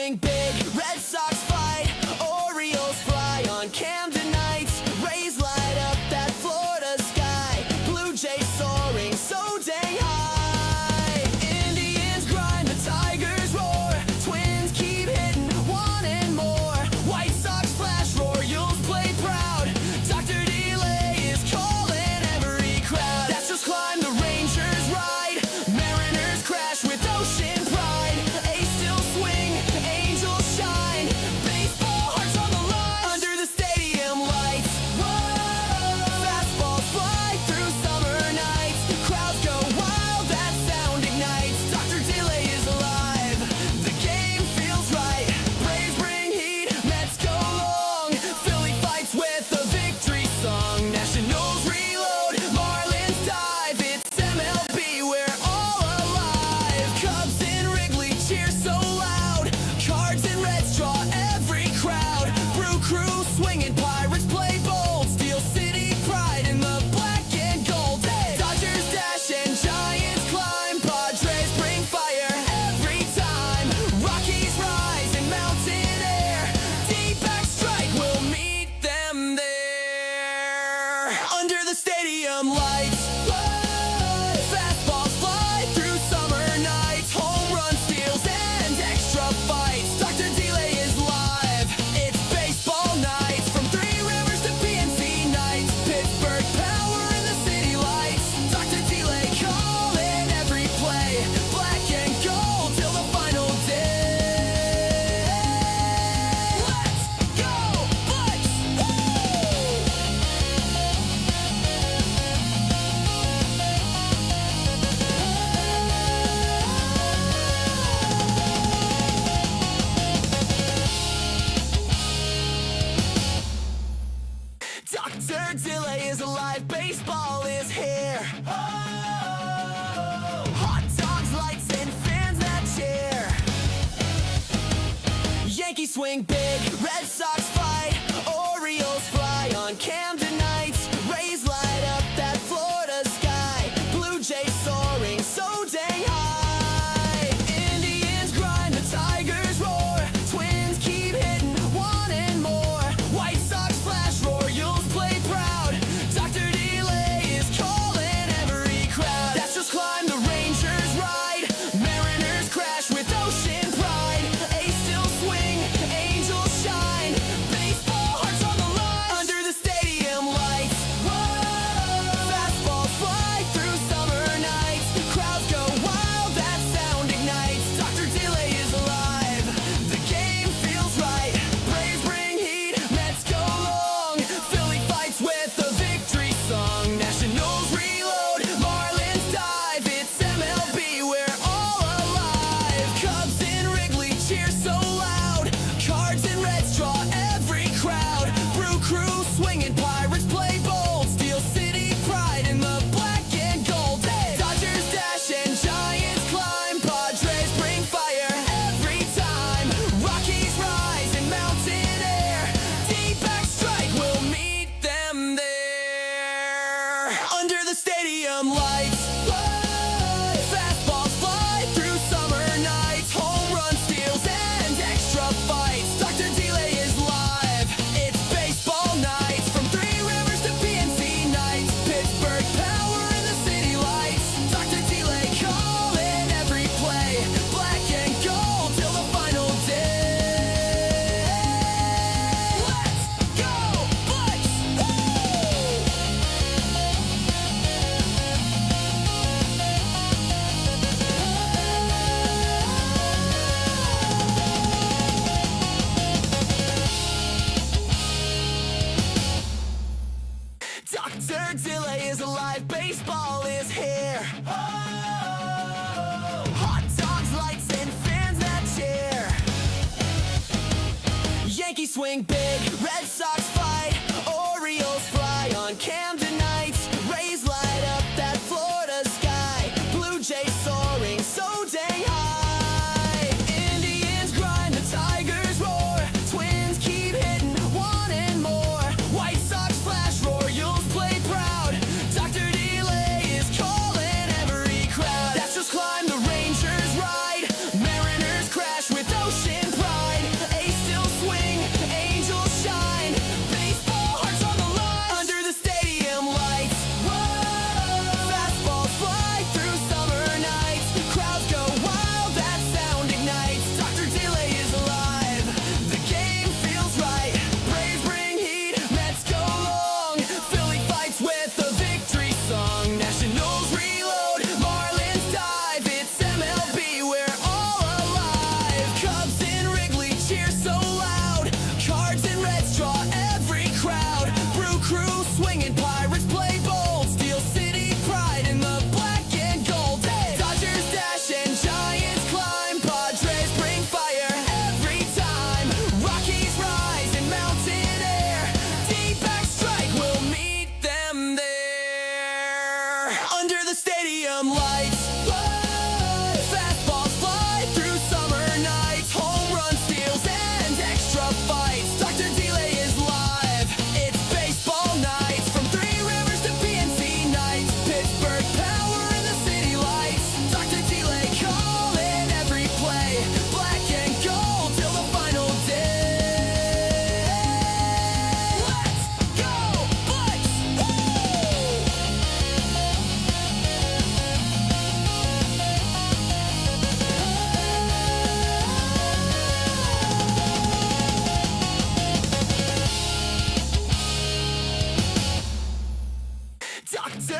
swing big, Red Sox fight, Orioles fly on Camden nights, Rays light up that Florida sky, Blue Jays soaring so dang high, Indians grind, the Tigers roar, Twins keep hitting, wanting more, White Sox flash, Royals play proud, Dr. Delay is calling every crowd, Astros climb, the Rangers ride, Mariners crash with ocean pride, A's still swing, Angels shine, baseball hearts on the line, under the stadium lights, whoa, fastballs fly through summer nights, crowds go wild, that sound ignites, Dr. Delay is alive, the game feels right, Braves bring heat, Mets go long, Philly fights with a victory song, Nationals reload, Marlins dive, it's MLB, we're all alive, Cubs in Wrigley cheer so loud, Cards and Reds draw every crowd, Brew Crew swinging, Pirates play bold, Steel City pride in the black and gold, hey! Dodgers dash and Giants climb, Padres bring fire every time, Rockies rise in mountain air, D-back strike will meet them there, under the stadium lights, whoa, fastballs fly through summer nights, home run steals and extra fights, Dr. Delay is live, it's baseball nights, from Three Rivers to PNC nights, Pittsburgh power in the city lights, Dr. Delay calling every play, black and gold till the final day, let's go Bucks! Dr. Delay is alive, baseball is here. Oh, hot dogs, lights, and fans that cheer. Yankees swing big, Red Sox fight, Orioles fly on Camden nights, Rays light up that Florida sky, Blue Jays soaring so dang high, Indians grind, the Tigers roar, Twins keep hitting, wanting more, White Sox flash, Royals play proud, Dr. Delay is calling every crowd, Astros climb, the Rangers ride, Mariners crash with ocean pride, A's still swing, Angels shine, baseball hearts on the line, under the stadium lights, whoa, fastballs fly through summer nights, crowds go wild, that sound ignites, Dr. Delay is alive, the game feels right, Braves bring heat, Mets go long, Philly fights with a victory song, Nationals reload, Marlins dive, it's MLB, we're all alive, Cubs in Wrigley cheer so loud, Cards and Reds draw every crowd, Brew Crew swinging, Pirates play bold, Steel City pride in the black and gold, hey! Dodgers dash and Giants climb, Padres bring fire every time, Rockies rise in mountain air, D-back strike will meet them there, under the stadium lights, whoa, fastballs fly through summer nights, home run steals and extra fights, Dr. Delay is live, it's baseball nights, from Three Rivers to PNC nights, Pittsburgh power in the city lights, Dr. Delay calling every play, black and gold till the final day, let's go Bucks! Dr. Delay is alive, baseball is here. Oh, hot dogs, lights, and fans that cheer. Yankees swing big, Red Sox fight, Orioles fly on Camden nights, Rays light up that Florida sky, Blue Jays soaring so dang high, Indians grind, the Tigers roar, Twins keep hitting, wanting more, White Sox flash, Royals play proud, Dr. Delay is calling every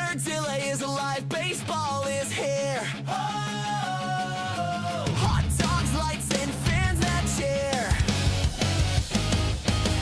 Dr. Delay is alive, baseball is here. Hot dogs, lights, and fans that cheer.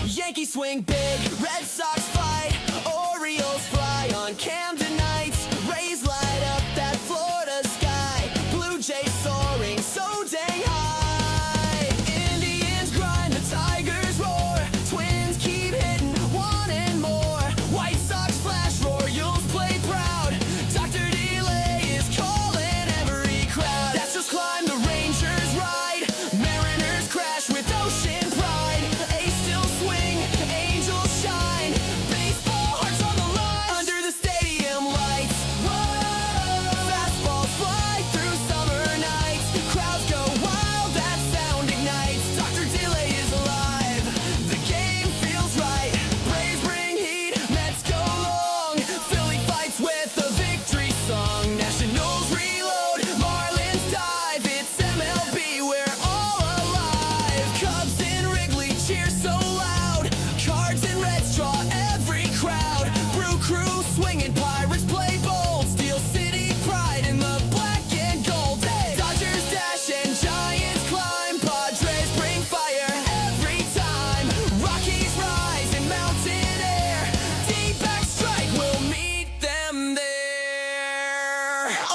Yankees swing big, Red Sox fight, Orioles fly on Camden nights. Rays light up that Florida sky, Blue Jays soaring so dang high. Indians grind, the Tigers roar, Twins keep hitting, wanting more. White Sox flash, Royals play proud, Dr. Delay is calling every crowd. That's just climb, the Rangers ride, Mariners crash with ocean pride. A's still swing, Angels shine, baseball hearts on the line. Under the stadium lights, whoa, fastballs fly through summer nights. Crowds go wild, that sound ignites. Dr. Delay is alive, the game feels right. Braves bring heat, Mets go long, Philly fights with the victory song. Nationals reload, Marlins dive, it's MLB, we're all alive. Cubs in Wrigley cheer so loud, Cards and Reds draw every crowd. Brew crew swinging, Pirates play bold, Steel City pride in the black and gold. Hey! Dodgers dash and Giants climb, Padres bring fire every time. Rockies rise in mountain air, D-back strike, we'll meet them there.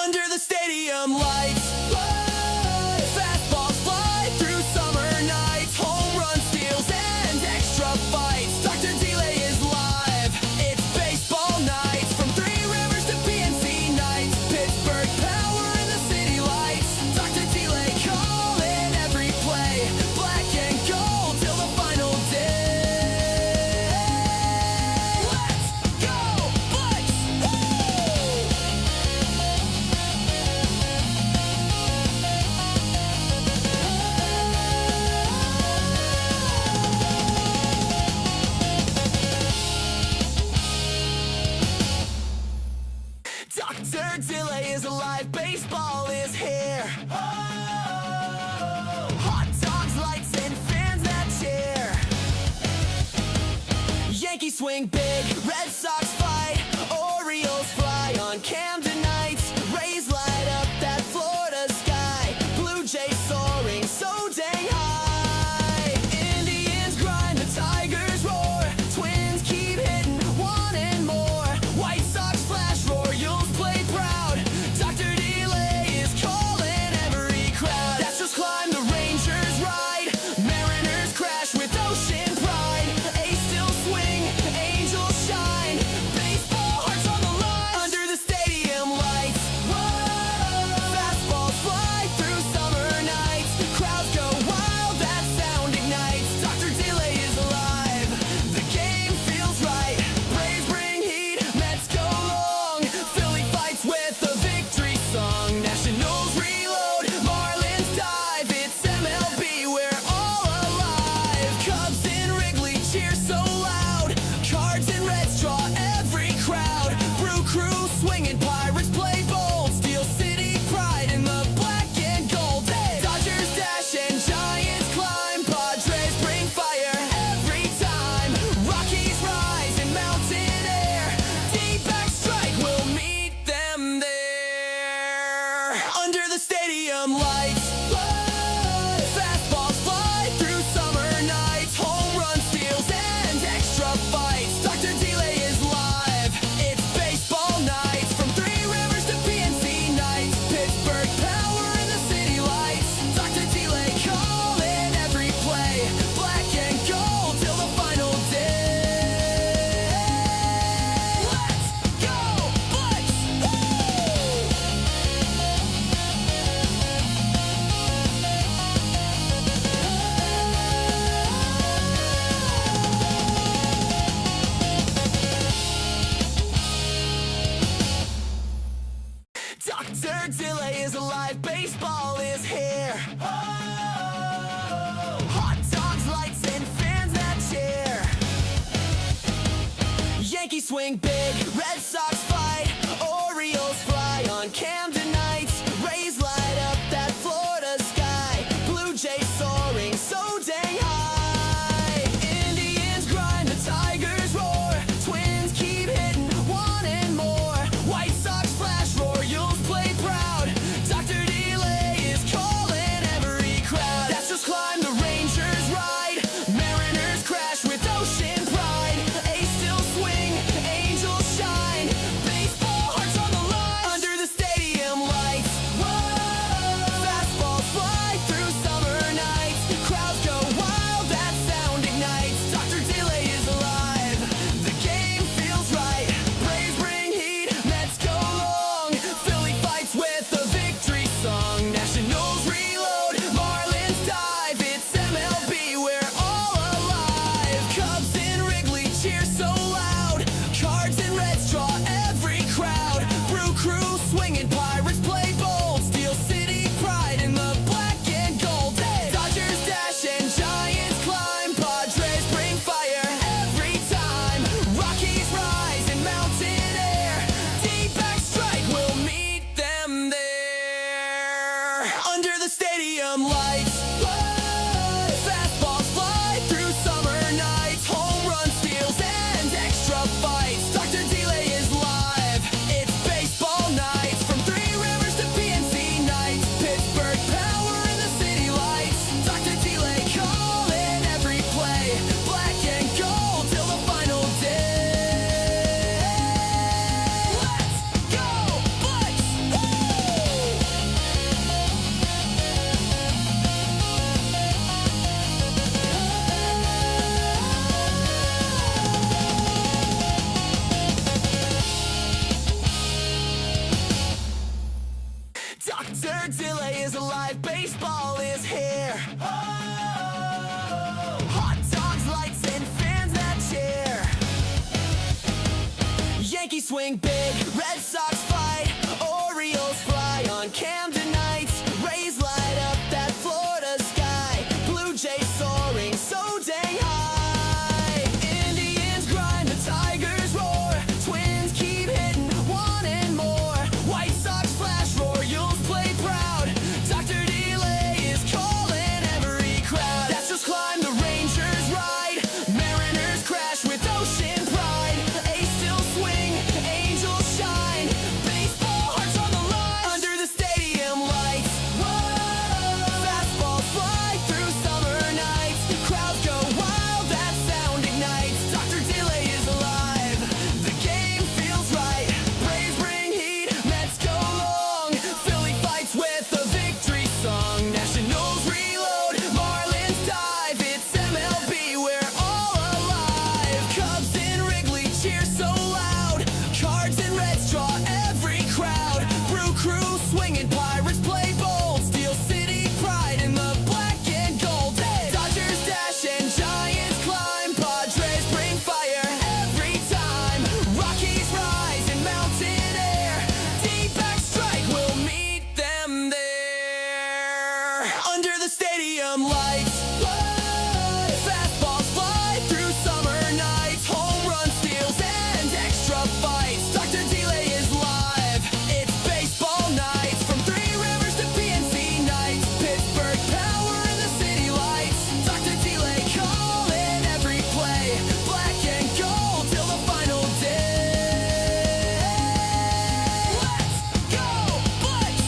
Under the stadium lights, whoa, fastballs fly through summer nights. Home run steals and extra fights. Dr. Delay is live, it's baseball nights. From Three Rivers to PNC nights, Pittsburgh power in the city lights. Dr. Delay calling every play, black and gold till the final day. Let's go, Bucks! Dr. Delay is alive, baseball is here. Hot dogs, lights, and fans that cheer. Yankees swing big, Red Sox fight, Orioles fly on Camden nights. Rays light up that Florida sky, Blue Jays soaring so dang high. Indians grind, the Tigers roar, Twins keep hitting, wanting more. White Sox flash, Royals play proud, Dr. Delay is calling every crowd. That's just climb, the Rangers ride, Mariners crash with ocean pride. A's still swing, Angels shine, baseball hearts on the line. Under the stadium lights, whoa, fastballs fly through summer nights. Crowds go wild, that sound ignites. Dr. Delay is alive, the game feels right. Braves bring heat, Mets go long, Philly fights with the victory song. Nationals reload, Marlins dive, it's MLB, we're all alive. Cubs in Wrigley cheer so loud, Cards and Reds draw every crowd. Brew crew swinging, Pirates play bold, Steel City pride in the black and gold. Hey! Dodgers dash and Giants climb, Padres bring fire every time. Rockies rise in mountain air, D-back strike, we'll meet them there. Under the stadium lights, whoa, fastballs fly through summer nights. Home run steals and extra fights. Dr. Delay is live, it's baseball nights. From Three Rivers to PNC nights, Pittsburgh power in the city lights. Dr. Delay calling every play, black and gold till the final day. Let's go, Bucks! Dr. Delay is alive, baseball is here. Hot dogs, lights, and fans that cheer. Yankees swing big, Red Sox fight, Orioles fly on Camden nights. Rays light up that Florida sky, Blue Jays soaring so dang high. Indians grind, the Tigers roar, Twins keep hitting, wanting more. White Yankees swing big, Red Sox fight, Orioles fly on Camden nights. Rays light up that Florida sky, Blue Jays soaring so dang high. Indians grind, the Tigers roar, Twins keep hitting, wanting more. White Sox flash, Royals play proud, Dr. Delay is calling every crowd. That's just climb, the Rangers ride, Mariners crash with ocean pride. A's still swing, Angels shine, baseball hearts on the line. Under the stadium lights, whoa, fastballs fly through summer nights. Crowds go wild, that sound ignites. Dr. Delay is alive, the game feels right. Braves bring heat, Mets go long, Philly fights with a victory song. Nationals reload, Marlins dive, it's MLB, we're all alive. Cubs in Wrigley cheer so loud, Cards and Reds draw every crowd. Brew crew swinging, Pirates play bold, Steel City pride in the black and gold. Dodgers dash and Giants climb, Padres bring fire every time. Rockies rise in mountain air, deep back strike will meet them there. Under the stadium lights, whoa, fastballs fly through summer nights. Home run steals and extra fights. Dr. Delay is live, it's baseball nights. From Three Rivers to PNC nights, Pittsburgh power in the city lights. Dr. Delay calling every play, black and gold till the final day. Let's go, Bucks!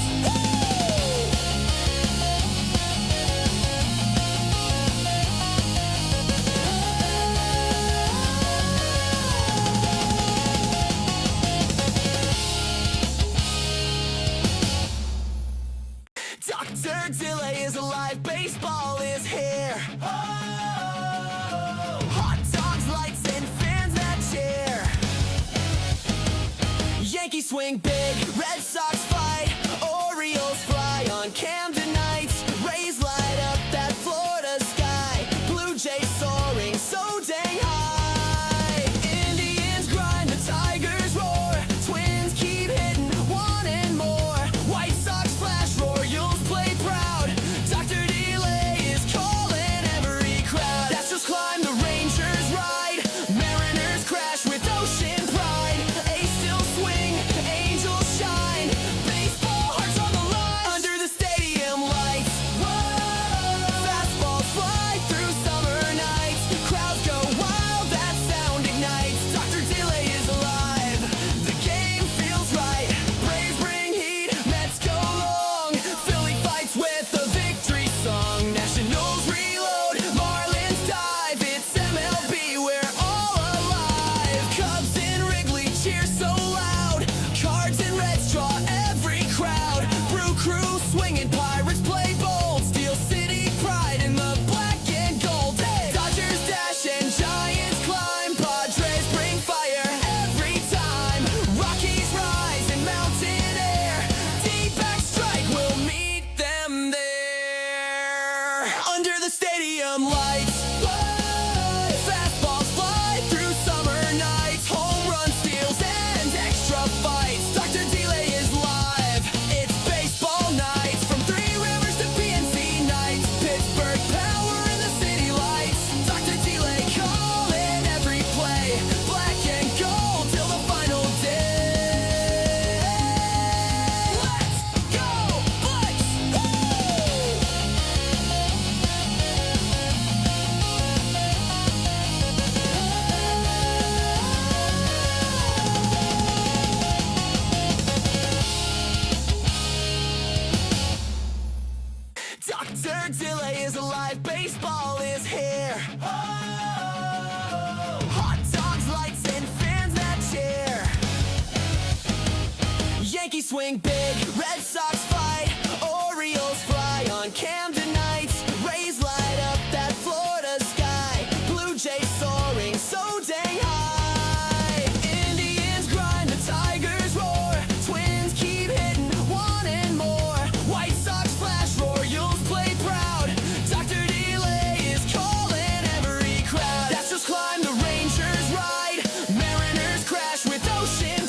Dr. Delay is alive, baseball is here. Oh, hot dogs, lights, and fans that cheer. Yankees swing big, Red Sox fight, Orioles fly on Camden nights. Rays light up that Florida sky, Blue Jays soaring so dang high. Indians grind, the Tigers roar, Twins keep hitting, wanting more. White Sox flash, Royals play proud, Dr. Delay is calling every crowd. That's just climb, the Rangers ride, Mariners crash with ocean pride. A's still swing, Angels shine, baseball hearts on the line. Under the stadium lights, whoa, fastballs fly through summer nights. Crowds go wild, that sound ignites. Dr. Delay is alive, the game feels right. Braves bring heat, Mets go long, Philly fights with a victory song. Nationals reload, Marlins dive, it's MLB, we're all alive. Cubs in Wrigley cheer so loud, Cards and Reds draw every crowd. Brew crew swinging, Pirates play bold, Steel City pride in the black and gold. Dodgers dash and Giants climb, Padres bring fire every time. Rockies rise in mountain air, deep back strike will meet them there. Under the stadium lights, whoa, fastballs fly through summer nights. Home run steals and extra fights. Dr. Delay is live, it's baseball nights. From Three Rivers to PNC nights, Pittsburgh power in the city lights. Dr. Delay calling every play, black and gold till the final day. Let's go, Bucks! Dr. Delay is alive, baseball is here. Oh, hot dogs, lights, and fans that cheer. Yankees swing big, Red Sox fight, Orioles fly on Camden nights. Rays light up that Florida sky, Blue Jays soaring so dang high. Indians grind, the Tigers roar, Twins keep hitting, wanting more. White Sox flash, Royals play proud, Dr. Delay is calling every crowd. That's just climb, the Rangers ride, Mariners crash with ocean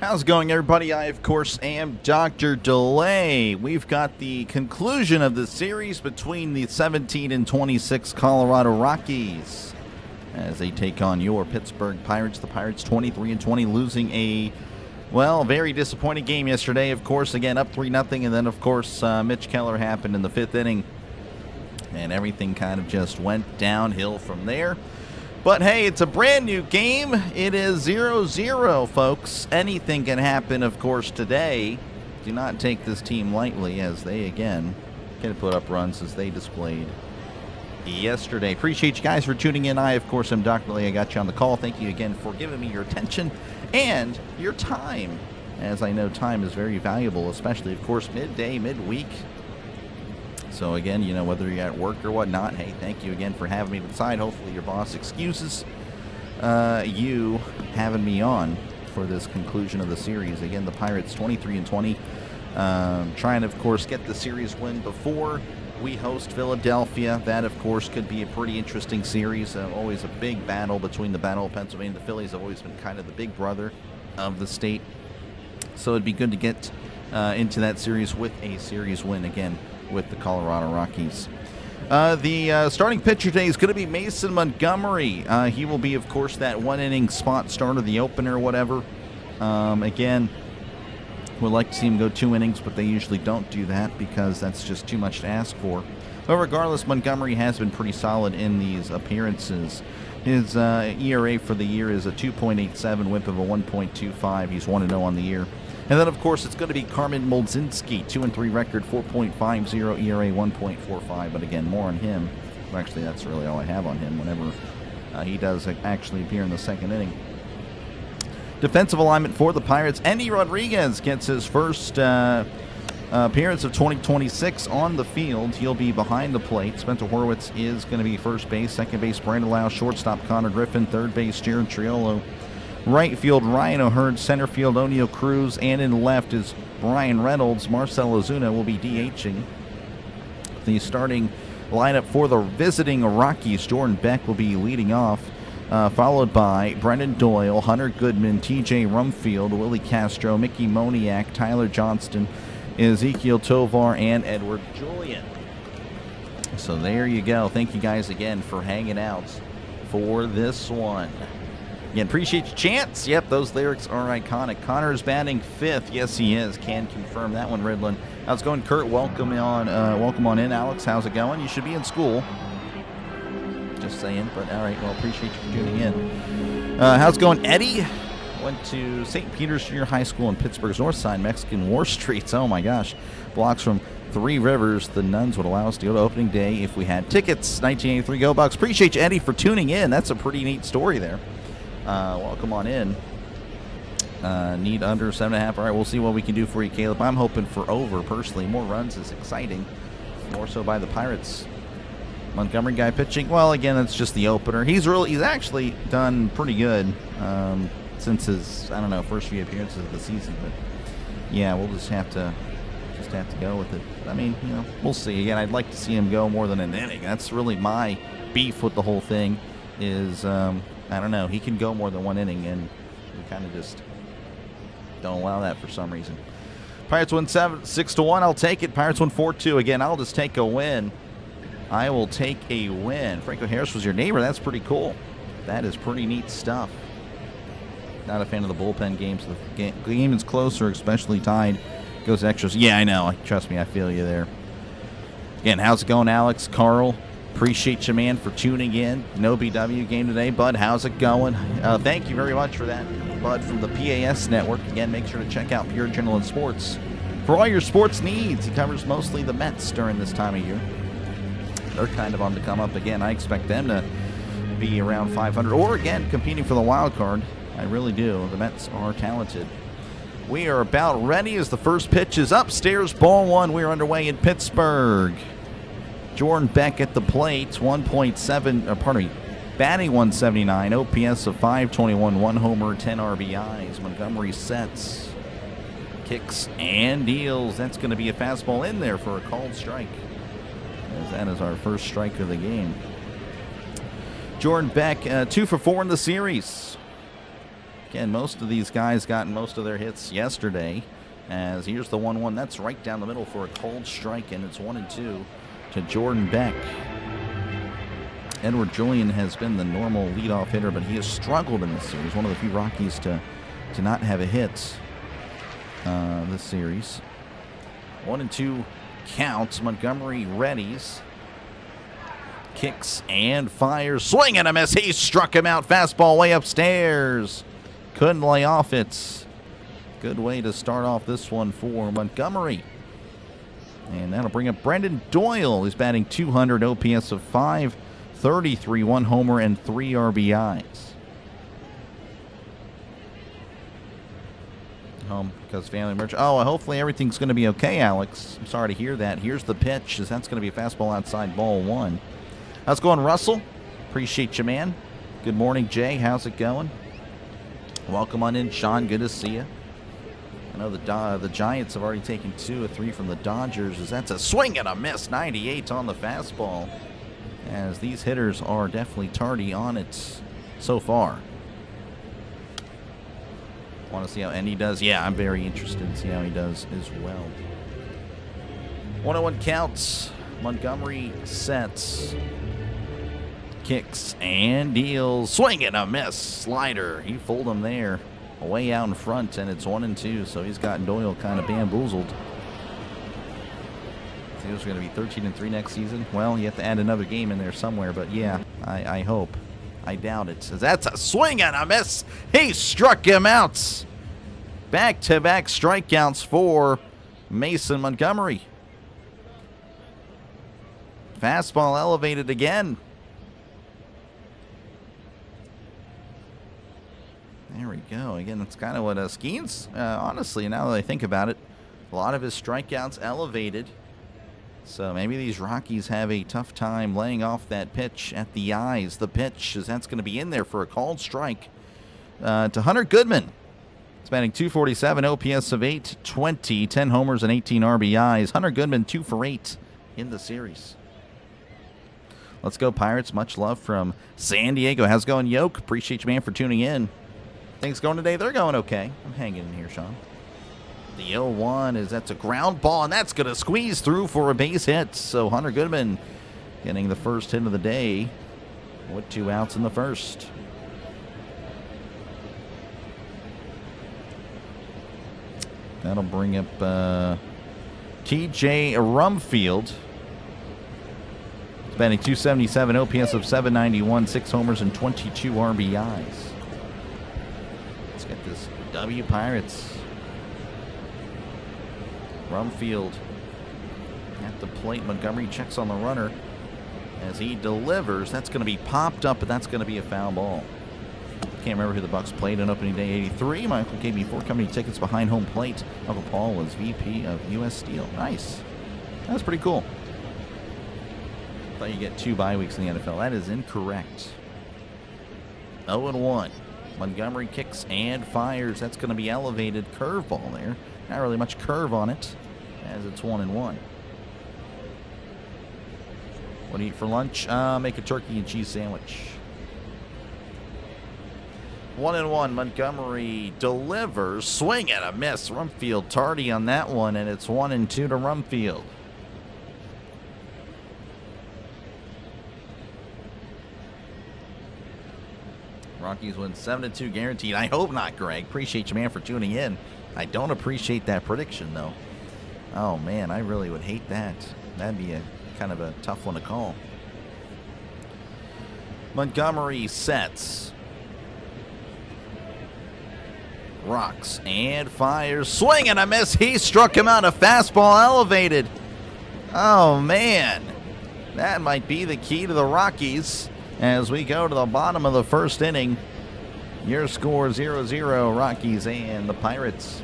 How's it going, everybody? I, of course, am Dr. Delay. We've got the conclusion of the series between the 17 and 26 Colorado Rockies as they take on your Pittsburgh Pirates. The Pirates 23 and 20, losing a, well, very disappointing game yesterday. Of course, again, up 3-0, and then, of course, Mitch Keller happened in the 5th inning, and everything kind of just went downhill from there. But hey, it's a brand new game. It is 0-0, folks. Anything can happen, of course, today. Do not take this team lightly as they, again, can put up runs as they displayed yesterday. Appreciate you guys for tuning in. I, of course, am Dr. Lee. I got you on the call. Thank you again for giving me your attention and your time, as I know time is very valuable, especially, of course, midday, midweek. So again, you know, whether you're at work or whatnot, hey, thank you again for having me to the side. Hopefully your boss excuses you having me on for this conclusion of the series. Again, the Pirates 23 and 20, trying to, of course, get the series win before we host Philadelphia. That, of course, could be a pretty interesting series. Always a big battle between the Battle of Pennsylvania. The Phillies have always been kind of the big brother of the state. So it'd be good to get into that series with a series win again with the Colorado Rockies. The starting pitcher today is going to be Mason Montgomery. He will be, of course, that one-inning spot starter, the opener, whatever. Again, would like to see him go 2 innings, but they usually don't do that because that's just too much to ask for. But regardless, Montgomery has been pretty solid in these appearances. His ERA for the year is a 2.87, whip of a 1.25. He's 1-0 on the year. And then, of course, it's going to be Carmen Molzinski, 2-3 record, 4.50 ERA, 1.45. But again, more on him. Well, actually, that's really all I have on him whenever he does actually appear in the 2nd inning. Defensive alignment for the Pirates. Endy Rodriguez gets his first appearance of 2026 on the field. He'll be behind the plate. Spencer Horwitz is going to be first base. Second base, Brandon Lau. Shortstop, Connor Griffin. Third base, Jared Triolo. Right field, Ryan O'Hearn. Center field, O'Neill Cruz. And in left is Brian Reynolds. Marcell Ozuna will be DHing. The starting lineup for the visiting Rockies, Jordan Beck will be leading off, followed by Brendan Doyle, Hunter Goodman, TJ Rumfield, Willie Castro, Mickey Moniak, Tyler Johnston, Ezekiel Tovar, and Edward Julian. So there you go. Thank you guys again for hanging out for this one. Again, appreciate your chants. Yep, those lyrics are iconic. Connor is batting 5th. Yes, he is. Can confirm that one, Ridlin. How's it going, Kurt? Welcome on in, Alex. How's it going? You should be in school. Just saying. But all right. Well, appreciate you for tuning in. How's it going, Eddie? Went to St. Peter's Junior High School in Pittsburgh's North Side, Mexican War Streets. Oh my gosh, blocks from Three Rivers. The nuns would allow us to go to opening day if we had tickets. 1983 Go Bucks. Appreciate you, Eddie, for tuning in. That's a pretty neat story there. Welcome on in. Need under 7.5. All right, we'll see what we can do for you, Caleb. I'm hoping for over, personally. More runs is exciting. More so by the Pirates. Montgomery guy pitching. Well, again, that's just the opener. He's actually done pretty good since his, I don't know, first few appearances of the season. But yeah, we'll just have to go with it. I mean, you know, we'll see. Again, I'd like to see him go more than an inning. That's really my beef with the whole thing. Is I don't know. He can go more than 1 inning, and we kind of just don't allow that for some reason. Pirates win 6-1. I'll take it. Pirates win 4-2. Again, I'll just take a win. I will take a win. Franco Harris was your neighbor. That's pretty cool. That is pretty neat stuff. Not a fan of the bullpen games. The game is closer, especially tied. Goes extras. Yeah, I know. Trust me, I feel you there. Again, how's it going, Alex? Carl? Appreciate you, man, for tuning in. No BW game today. Bud, how's it going? Thank you very much for that, Bud, from the PAS Network. Again, make sure to check out Pure Journal and Sports for all your sports needs. He covers mostly the Mets during this time of year. They're kind of on the come up again. I expect them to be around 500 or, again, competing for the wild card. I really do. The Mets are talented. We are about ready as the first pitch is upstairs. Ball 1. We are underway in Pittsburgh. Jordan Beck at the plate, batting 179, OPS of 521, 1 homer, 10 RBIs. Montgomery sets, kicks, and deals. That's going to be a fastball in there for a called strike, as that is our first strike of the game. Jordan Beck, 2 for 4 in the series. Again, most of these guys got most of their hits yesterday. As here's the 1-1. That's right down the middle for a cold strike, and it's 1-2 to Jordan Beck. Edward Julian has been the normal leadoff hitter, but he has struggled in this series. One of the few Rockies to not have a hit this series. 1-2 counts. Montgomery readies. Kicks and fires. Swing and a miss. He struck him out. Fastball way upstairs. Couldn't lay off it. Good way to start off this one for Montgomery. And that'll bring up Brendan Doyle. He's batting .200, OPS of .533, 1 homer and 3 RBIs. Home because family emergency. Oh, hopefully everything's going to be okay, Alex. I'm sorry to hear that. Here's the pitch, as that's going to be a fastball outside, ball 1. How's it going, Russell? Appreciate you, man. Good morning, Jay. How's it going? Welcome on in, Sean. Good to see you. I know the Giants have already taken 2 or 3 from the Dodgers, as that's a swing and a miss. 98 on the fastball, as these hitters are definitely tardy on it so far. Want to see how Andy does? Yeah, I'm very interested in see how he does as well. 1-1 counts. Montgomery sets. Kicks and deals. Swing and a miss. Slider. He fooled him there. Way out in front, and it's 1-2, so he's got Doyle kind of bamboozled. He was going to be 13-3 next season. Well, you have to add another game in there somewhere, but yeah, I hope. I doubt it. That's a swing and a miss. He struck him out. Back-to-back strikeouts for Mason Montgomery. Fastball elevated again. There we go. Again, that's kind of what Skeens, honestly, now that I think about it, a lot of his strikeouts elevated. So maybe these Rockies have a tough time laying off that pitch at the eyes. The pitch, as that's going to be in there for a called strike to Hunter Goodman. It's batting .247, OPS of .820, 10 homers and 18 RBIs. Hunter Goodman 2 for 8 in the series. Let's go, Pirates. Much love from San Diego. How's it going, Yoke? Appreciate you, man, for tuning in. Things going today? They're going okay. I'm hanging in here, Sean. The 0-1 is that's a ground ball, and that's going to squeeze through for a base hit. So Hunter Goodman getting the first hit of the day with 2 outs in the first. That'll bring up T.J. Rumfield. He's batting .277, OPS of .791, 6 homers and 22 RBIs. Let's get this W, Pirates. Rumfield at the plate. Montgomery checks on the runner as he delivers. That's going to be popped up, but that's going to be a foul ball. Can't remember who the Bucks played on opening day '83. My uncle gave me 4 company tickets behind home plate. Uncle Paul was VP of U.S. Steel. Nice. That's pretty cool. Thought you get 2 bye weeks in the NFL. That is incorrect. 0-1. Montgomery kicks and fires. That's going to be elevated. Curveball there. Not really much curve on it, as it's 1-1. What do you eat for lunch? Make a turkey and cheese sandwich. 1-1. Montgomery delivers. Swing and a miss. Rumfield tardy on that one, and it's 1-2 to Rumfield. Rockies win 7-2 guaranteed. I hope not, Greg. Appreciate you, man, for tuning in. I don't appreciate that prediction, though. Oh, man, I really would hate that. That'd be a kind of a tough one to call. Montgomery sets. Rocks and fires. Swing and a miss. He struck him out. A fastball elevated. Oh, man. That might be the key to the Rockies as we go to the bottom of the first inning. Your score 0-0, Rockies and the Pirates.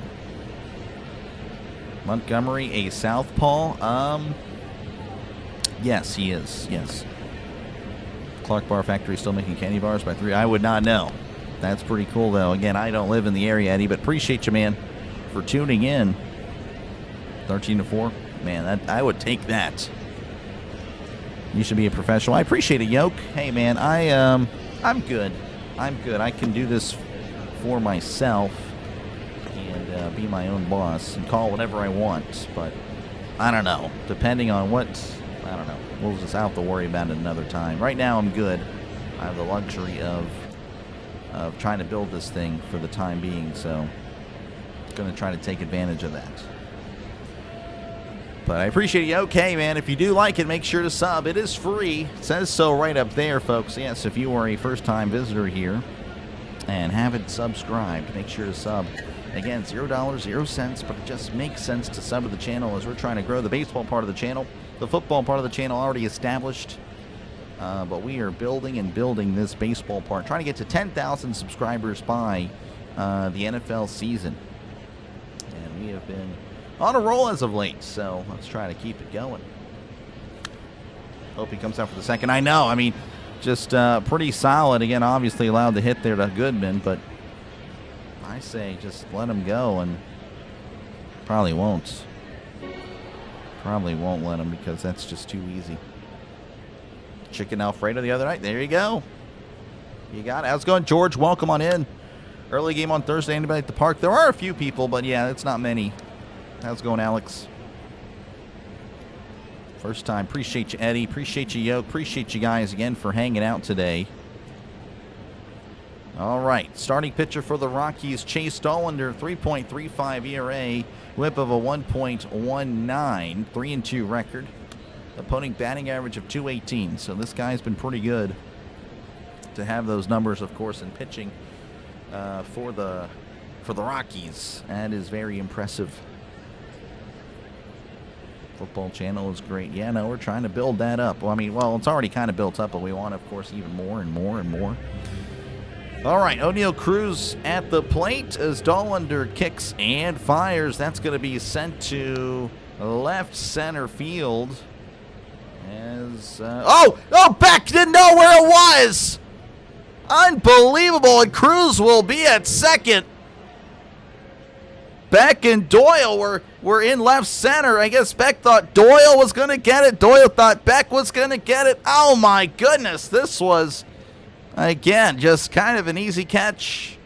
Montgomery, a southpaw? Yes, he is. Yes. Clark Bar Factory still making candy bars by 3. I would not know. That's pretty cool, though. Again, I don't live in the area, Eddie, but appreciate you, man, for tuning in. 13-4. Man, that I would take that. You should be a professional. I appreciate it, Yoke. Hey, man, I'm good. I'm good. I can do this for myself and be my own boss and call whatever I want. But I don't know. Depending on what, I don't know. We'll just have to worry about it another time. Right now, I'm good. I have the luxury of trying to build this thing for the time being, so I'm going to try to take advantage of that. But I appreciate you. Okay, man, if you do like it, make sure to sub. It is free. It says so right up there, folks. Yes, if you are a first-time visitor here and haven't subscribed, make sure to sub. Again, $0, 0 cents, but it just makes sense to sub to the channel as we're trying to grow the baseball part of the channel. The football part of the channel already established, but we are building and building this baseball part, trying to get to 10,000 subscribers by the NFL season. And we have been on a roll as of late, so let's try to keep it going. Hope he comes out for the second. I know, I mean, just pretty solid. Again, obviously allowed the hit there to Goodman, but I say just let him go, and probably won't. Probably won't let him because that's just too easy. Chicken Alfredo the other night. There you go. You got it. How's it going, George? Welcome on in. Early game on Thursday. Anybody at the park? There are a few people, but yeah, it's not many. How's it going, Alex? First time. Appreciate you, Eddie. Appreciate you, Yoke. Appreciate you guys again for hanging out today. All right. Starting pitcher for the Rockies, Chase Dollander, 3.35 ERA, whip of a 1.19, 3-2 record. Opponent batting average of 218. So this guy's been pretty good to have those numbers, of course, in pitching for the Rockies. That is very impressive. Football channel is great. Yeah, no, we're trying to build that up. Well, I mean, well, it's already kind of built up, but we want, of course, even more and more and more. All right, O'Neal Cruz at the plate as Dollander kicks and fires. That's going to be sent to left center field. As Beck didn't know where it was. Unbelievable, and Cruz will be at second. Beck and Doyle were in left center. I guess Beck thought Doyle was going to get it. Doyle thought Beck was going to get it. Oh, my goodness. This was, again, just kind of an easy catch.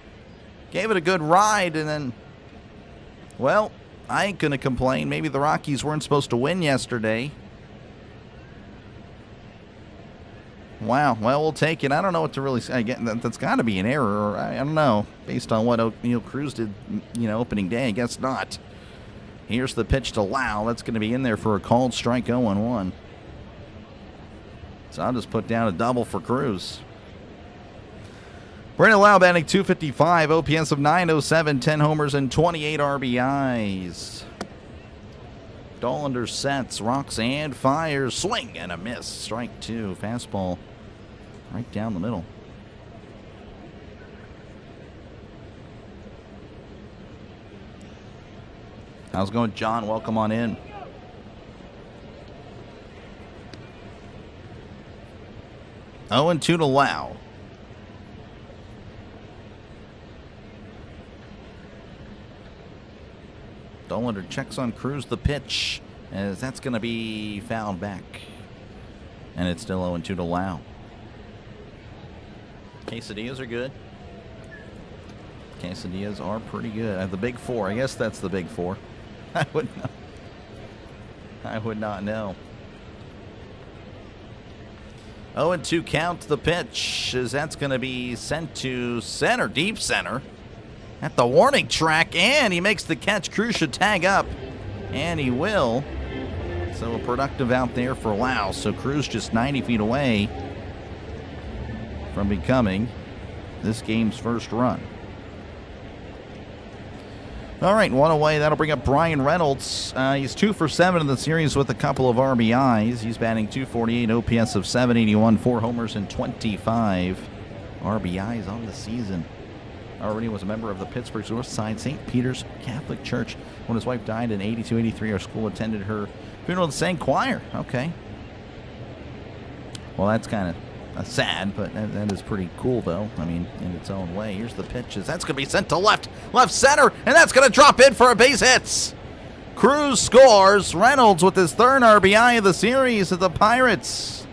Gave it a good ride, and then, well, I ain't going to complain. Maybe the Rockies weren't supposed to win yesterday. Wow. Well, we'll take it. I don't know what to really say. Again, that's got to be an error. Or I don't know. Based on what O'Neal Cruz did, opening day, I guess not. Here's the pitch to Lau. That's going to be in there for a called strike 0-1. So I'll just put down a double for Cruz. Brandon Lau batting .255, OPS of .907, 10 homers and 28 RBIs. Dollander sets, rocks and fires, swing and a miss. Strike two, fastball right down the middle. How's it going, John? Welcome on in. Oh, and 2 to Lau. Dollander checks on Cruz the pitch, as that's going to be fouled back. And it's still 0-2 to Lau. Quesadillas are good. Quesadillas are pretty good. The big four. I guess that's the big four. I would not know. 0-2 count the pitch, as that's going to be sent to center, deep center. At the warning track, and he makes the catch. Cruz should tag up, and he will. So a productive out there for Lau. So Cruz just 90 feet away from becoming this game's first run. All right, one away. That'll bring up Brian Reynolds. He's 2 for 7 in the series with a couple of RBIs. He's batting .248, OPS of .781, 4 homers and 25 RBIs on the season. Already was a member of the Pittsburgh Northside St. Peter's Catholic Church. When his wife died in 82-83, our school attended her funeral and sang choir. Okay. Well, that's kind of sad, but that is pretty cool, though. I mean, in its own way. Here's the pitches. That's going to be sent to left center, and that's going to drop in for a base hit. Cruz scores. Reynolds with his 3rd RBI of the series of the Pirates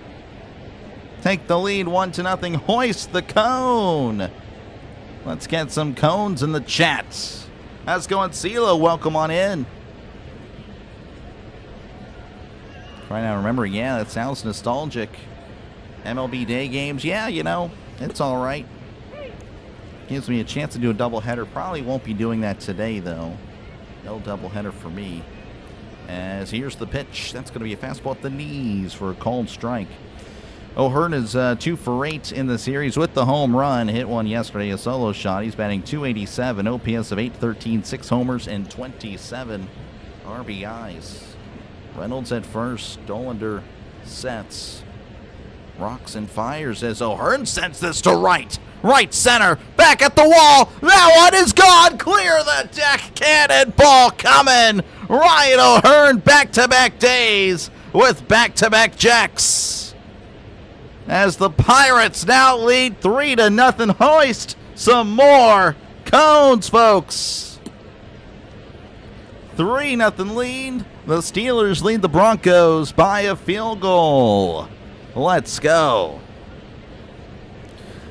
take the lead 1-0. Hoist the cone. Let's get some cones in the chat. How's it going, CeeLo? Welcome on in. Trying to remember, yeah, that sounds nostalgic. MLB day games, yeah, you know, it's all right. Gives me a chance to do a doubleheader. Probably won't be doing that today, though. No doubleheader for me. As here's the pitch. That's going to be a fastball at the knees for a called strike. O'Hearn is 2 for 8 in the series with the home run. Hit one yesterday, a solo shot. He's batting .287, OPS of .813, 6 homers, and 27 RBIs. Reynolds at first. Dollander sets. Rocks and fires as O'Hearn sends this to right. Right center. Back at the wall. That one is gone. Clear the deck. Cannonball coming. Ryan O'Hearn back-to-back days with back-to-back jacks. As the Pirates now lead 3-0. Hoist some more cones, folks. 3-0 lead. The Steelers lead the Broncos by a field goal. Let's go.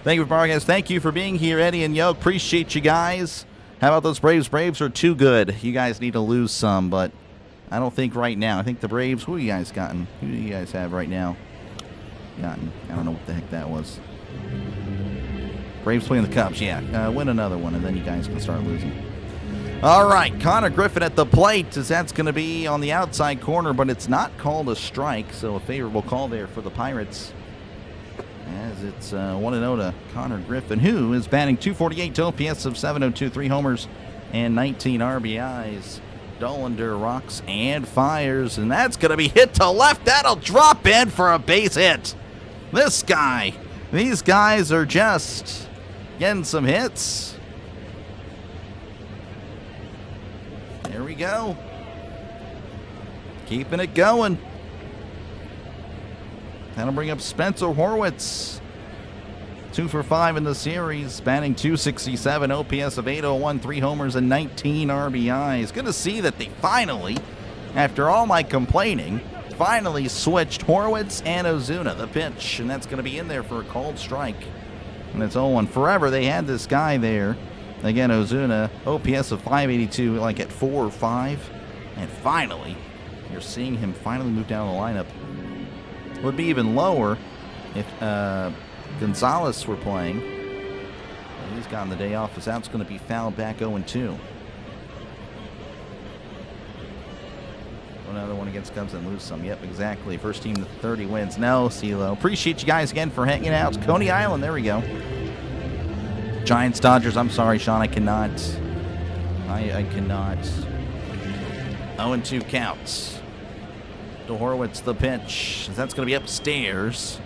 Thank you for broadcast. Thank you for being here, Eddie and Yoke. Appreciate you guys. How about those Braves? Braves are too good. You guys need to lose some, but I don't think right now. I think the Braves, who you guys gotten? Who do you guys have right now? Gotten. I don't know what the heck that was. Braves playing the Cubs, yeah. Win another one, and then you guys can start losing. All right, Connor Griffin at the plate, as that's going to be on the outside corner, but it's not called a strike, so a favorable call there for the Pirates. As it's 1-0 to Connor Griffin, who is batting .248 to OPS of .702, 3 homers and 19 RBIs. Dollander rocks and fires, and that's going to be hit to left. That'll drop in for a base hit. This guy, these guys are just getting some hits. There we go. Keeping it going. That'll bring up Spencer Horwitz. 2 for 5 in the series, batting .267, OPS of .801, 3 homers and 19 RBIs. Good to see that they finally, after all my complaining, finally switched Horwitz and Ozuna, the pitch, and that's going to be in there for a called strike. And it's 0-1. Forever they had this guy there. Again, Ozuna, OPS of .582, like at 4 or 5. And finally, you're seeing him finally move down the lineup. Would be even lower if Gonzalez were playing. Well, he's gotten the day off. His out's going to be fouled back 0-2. Another one against Cubs and lose some. Yep, exactly. First team to 30 wins. No, CeeLo. Appreciate you guys again for hanging out. It's Coney Island. There we go. Giants, Dodgers. I'm sorry, Sean. I cannot. I cannot. 0-2 counts. To Horwitz, the pitch. That's going to be upstairs.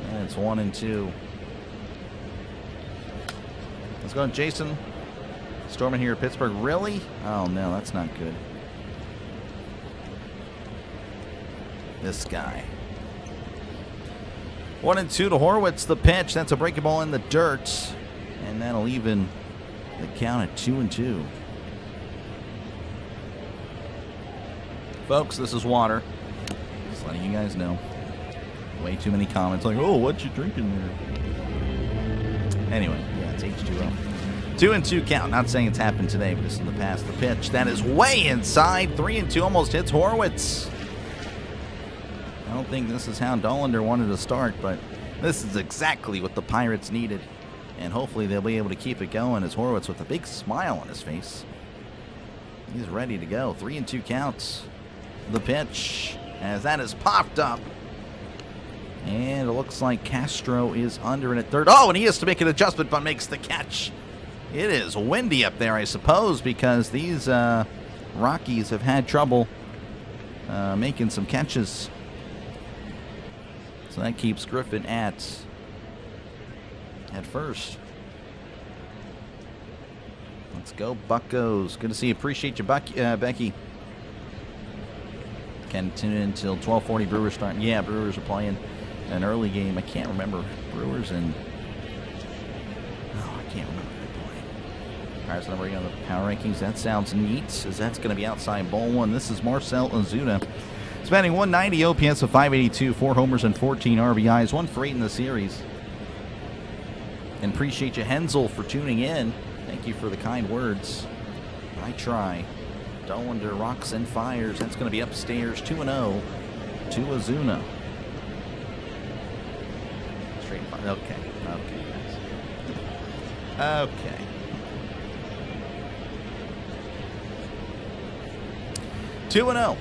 And it's 1-2. Let's go, Jason. Storming here at Pittsburgh. Really? Oh, no, that's not good. This guy. 1-2 to Horwitz, the pitch. That's a breaking ball in the dirt. And that'll even the count at 2-2. Folks, this is water. Just letting you guys know. Way too many comments like, oh, what you drinking there? Anyway, yeah, it's H2O. 2-2 count. Not saying it's happened today, but just in the past. The pitch. That is way inside. 3-2 almost hits Horwitz. I don't think this is how Dollander wanted to start, but this is exactly what the Pirates needed. And hopefully they'll be able to keep it going as Horwitz with a big smile on his face. He's ready to go. 3-2 counts. The pitch as that is popped up. And it looks like Castro is under in at third. Oh, and he has to make an adjustment, but makes the catch. It is windy up there, I suppose, because these Rockies have had trouble making some catches. So that keeps Griffin at first. Let's go, Buccos. Good to see you. Appreciate you, Becky. Can tune in until 12:40. Brewers start. Yeah, Brewers are playing an early game. I can't remember. Brewers and... Oh, I can't remember who they're playing. Pirates number 8 on the power rankings. That sounds neat, as that's going to be outside ball one. This is Marcell Ozuna. He's batting .190, OPS of .582, 4 homers and 14 RBIs, 1 for 8 in the series. And appreciate you, Hensel, for tuning in. Thank you for the kind words. I try. Dollander rocks and fires. That's going to be upstairs 2-0 to Ozuna. Straight fire. Okay. Okay, guys. Okay. Two and 0.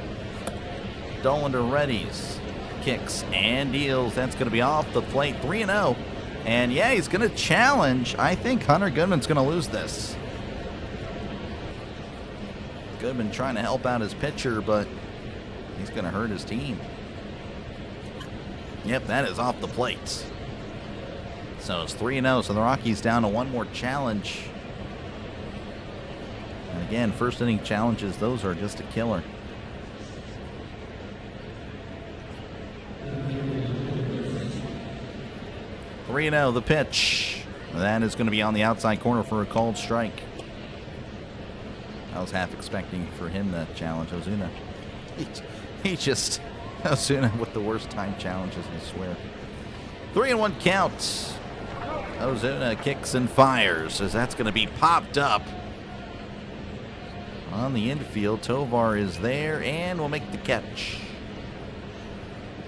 Dollander readies, kicks, and deals. That's going to be off the plate. 3-0. And yeah, he's going to challenge. I think Hunter Goodman's going to lose this. Goodman trying to help out his pitcher, but he's going to hurt his team. Yep, that is off the plate. So it's 3-0. So the Rockies down to one more challenge. And again, first inning challenges, those are just a killer. 3-0, the pitch. That is going to be on the outside corner for a called strike. I was half expecting for him to challenge Ozuna. He just, Ozuna with the worst time challenges, I swear. 3-1 count. Ozuna kicks and fires as that's going to be popped up. On the infield, Tovar is there and will make the catch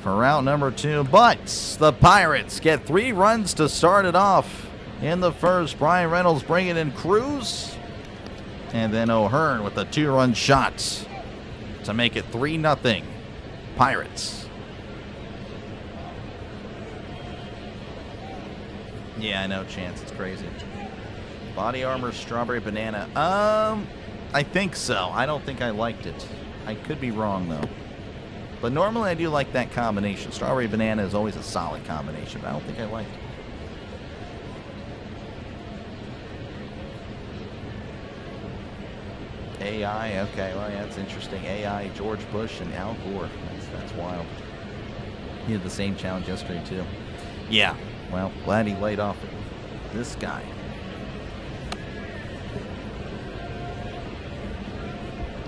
for route number 2, but the Pirates get 3 runs to start it off in the first. Brian Reynolds bringing in Cruz, and then O'Hearn with a 2-run shot to make it 3-0 Pirates. Yeah, I know, Chance, it's crazy. Body armor, strawberry banana. I think so. I don't think I liked it. I could be wrong though. But normally I do like that combination. Strawberry banana is always a solid combination, but I don't think I liked it. AI, okay, well, yeah, that's interesting. AI, George Bush, and Al Gore. That's wild. He had the same challenge yesterday, too. Yeah, well, glad he laid off this guy.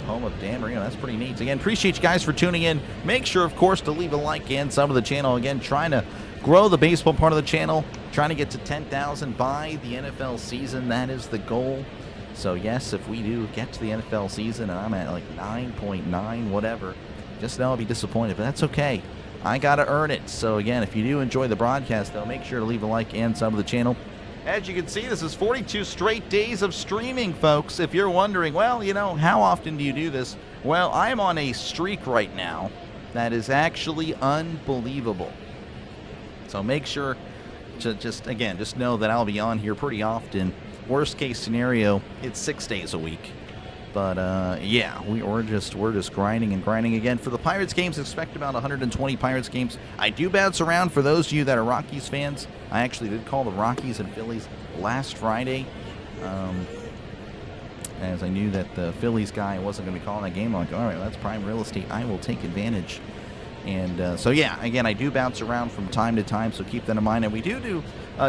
Home of Dan Marino. That's pretty neat. Again, appreciate you guys for tuning in. Make sure, of course, to leave a like and sub to the channel. Again, trying to grow the baseball part of the channel. Trying to get to 10,000 by the NFL season. That is the goal. So, yes, if we do get to the NFL season and I'm at like 9.9, whatever, just know I'll be disappointed. But that's okay. I got to earn it. So, again, if you do enjoy the broadcast, though, make sure to leave a like and sub to the channel. As you can see, this is 42 straight days of streaming, folks. If you're wondering, well, you know, how often do you do this? Well, I'm on a streak right now that is actually unbelievable. So make sure to just know that I'll be on here pretty often. Worst case scenario, it's 6 days a week. But yeah, we're just grinding and grinding again. For the Pirates games, expect about 120 Pirates games. I do bounce around. For those of you that are Rockies fans, I actually did call the Rockies and Phillies last Friday, as I knew that the Phillies guy wasn't going to be calling that game. I'm like, all right, well, that's prime real estate. I will take advantage. And so yeah, again, I do bounce around from time to time, so keep that in mind. And we do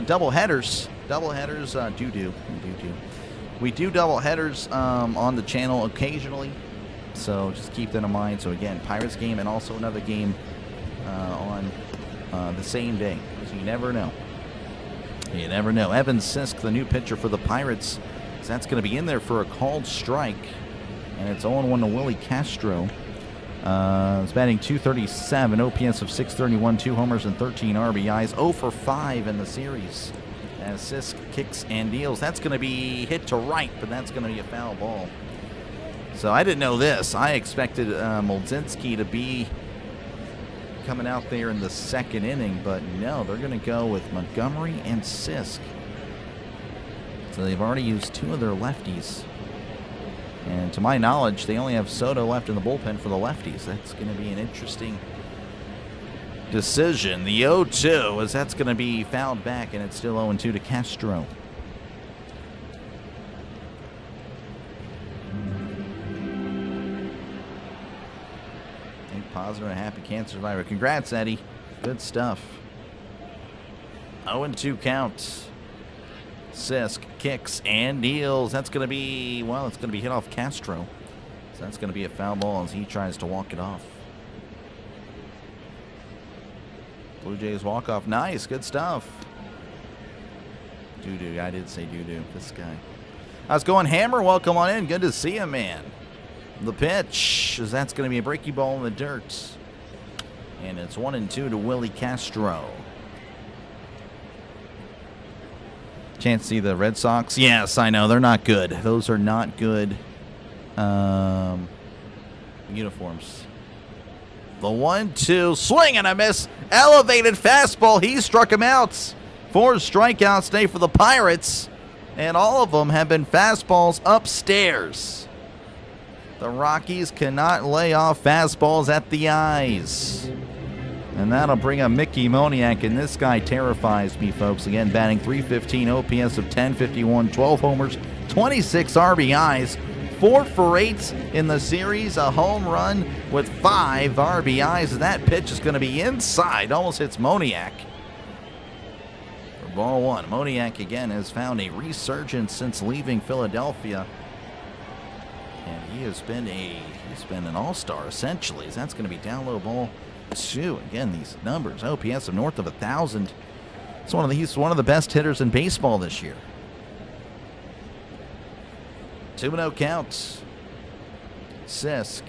double headers. We do double headers on the channel occasionally, so just keep that in mind. So again, Pirates game and also another game on the same day. So you never know. You never know. Evan Sisk, the new pitcher for the Pirates, so that's going to be in there for a called strike, and it's 0-1 to Willie Castro. It's batting .237, OPS of .631, 2 homers and 13 RBIs, 0 for 5 in the series. As Sisk kicks and deals. That's going to be hit to right, but that's going to be a foul ball. So I didn't know this. I expected Moldzinski to be coming out there in the second inning, but no, they're going to go with Montgomery and Sisk. So they've already used 2 of their lefties. And to my knowledge, they only have Soto left in the bullpen for the lefties. That's going to be an interesting decision. The 0-2, as that's going to be fouled back, and it's still 0-2 to Castro. Think positive and a happy cancer survivor. Congrats, Eddie. Good stuff. 0-2 count. Sisk kicks and deals. That's going to be, well, it's going to be hit off Castro. So that's going to be a foul ball as he tries to walk it off. Blue Jays walk-off. Nice. Good stuff. Doo-doo. I did say doo-doo. This guy. How's it going, Hammer? Welcome on in. Good to see you, man. The pitch, as that's going to be a breaky ball in the dirt. And it's 1-2 to Willie Castro. Can't see the Red Sox. Yes, I know. They're not good. Those are not good uniforms. The 1-2. Swing and a miss. Elevated fastball. He struck him out. 4 strikeouts today for the Pirates. And all of them have been fastballs upstairs. The Rockies cannot lay off fastballs at the eyes. And that'll bring up Mickey Moniak, and this guy terrifies me, folks. Again, batting .315, OPS of 1051, 12 homers, 26 RBIs, 4 for 8 in the series, a home run with 5 RBIs. And that pitch is going to be inside, almost hits Moniak. For ball 1, Moniak again has found a resurgence since leaving Philadelphia. And he has been an all-star, essentially. That's going to be down low ball 2. Again, these numbers, OPS of north of 1,000. He's one of the best hitters in baseball this year. 2-0 counts. Sisk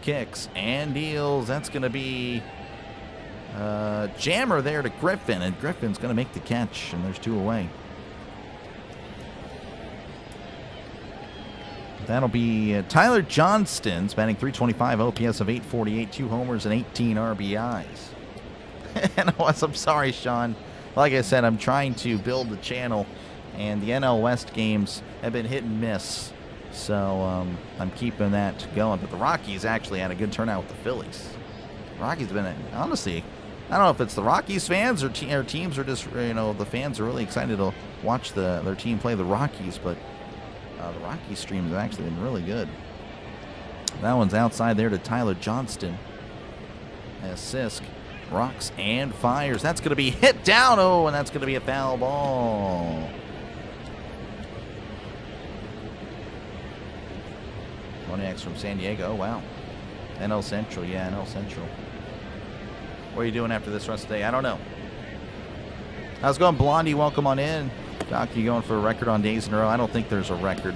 kicks and deals. That's going to be jammer there to Griffin, and Griffin's going to make the catch, and there's 2 away. That'll be Tyler Johnston's batting .325, OPS of 848, 2 homers and 18 RBIs. And I'm sorry, Sean. Like I said, I'm trying to build the channel, and the NL West games have been hit and miss. So I'm keeping that going. But the Rockies actually had a good turnout with the Phillies. The Rockies have been, honestly, I don't know if it's the Rockies fans or teams are just, the fans are really excited to watch their team play the Rockies, but the Rocky stream has actually been really good. That one's outside there to Tyler Johnston. As Sisk rocks and fires. That's going to be hit down. Oh, and that's going to be a foul ball. Moniak's from San Diego. Oh, wow. NL Central. Yeah, NL Central. What are you doing after this rest of the day? I don't know. How's it going, Blondie? Welcome on in. Doc, you going for a record on days in a row? I don't think there's a record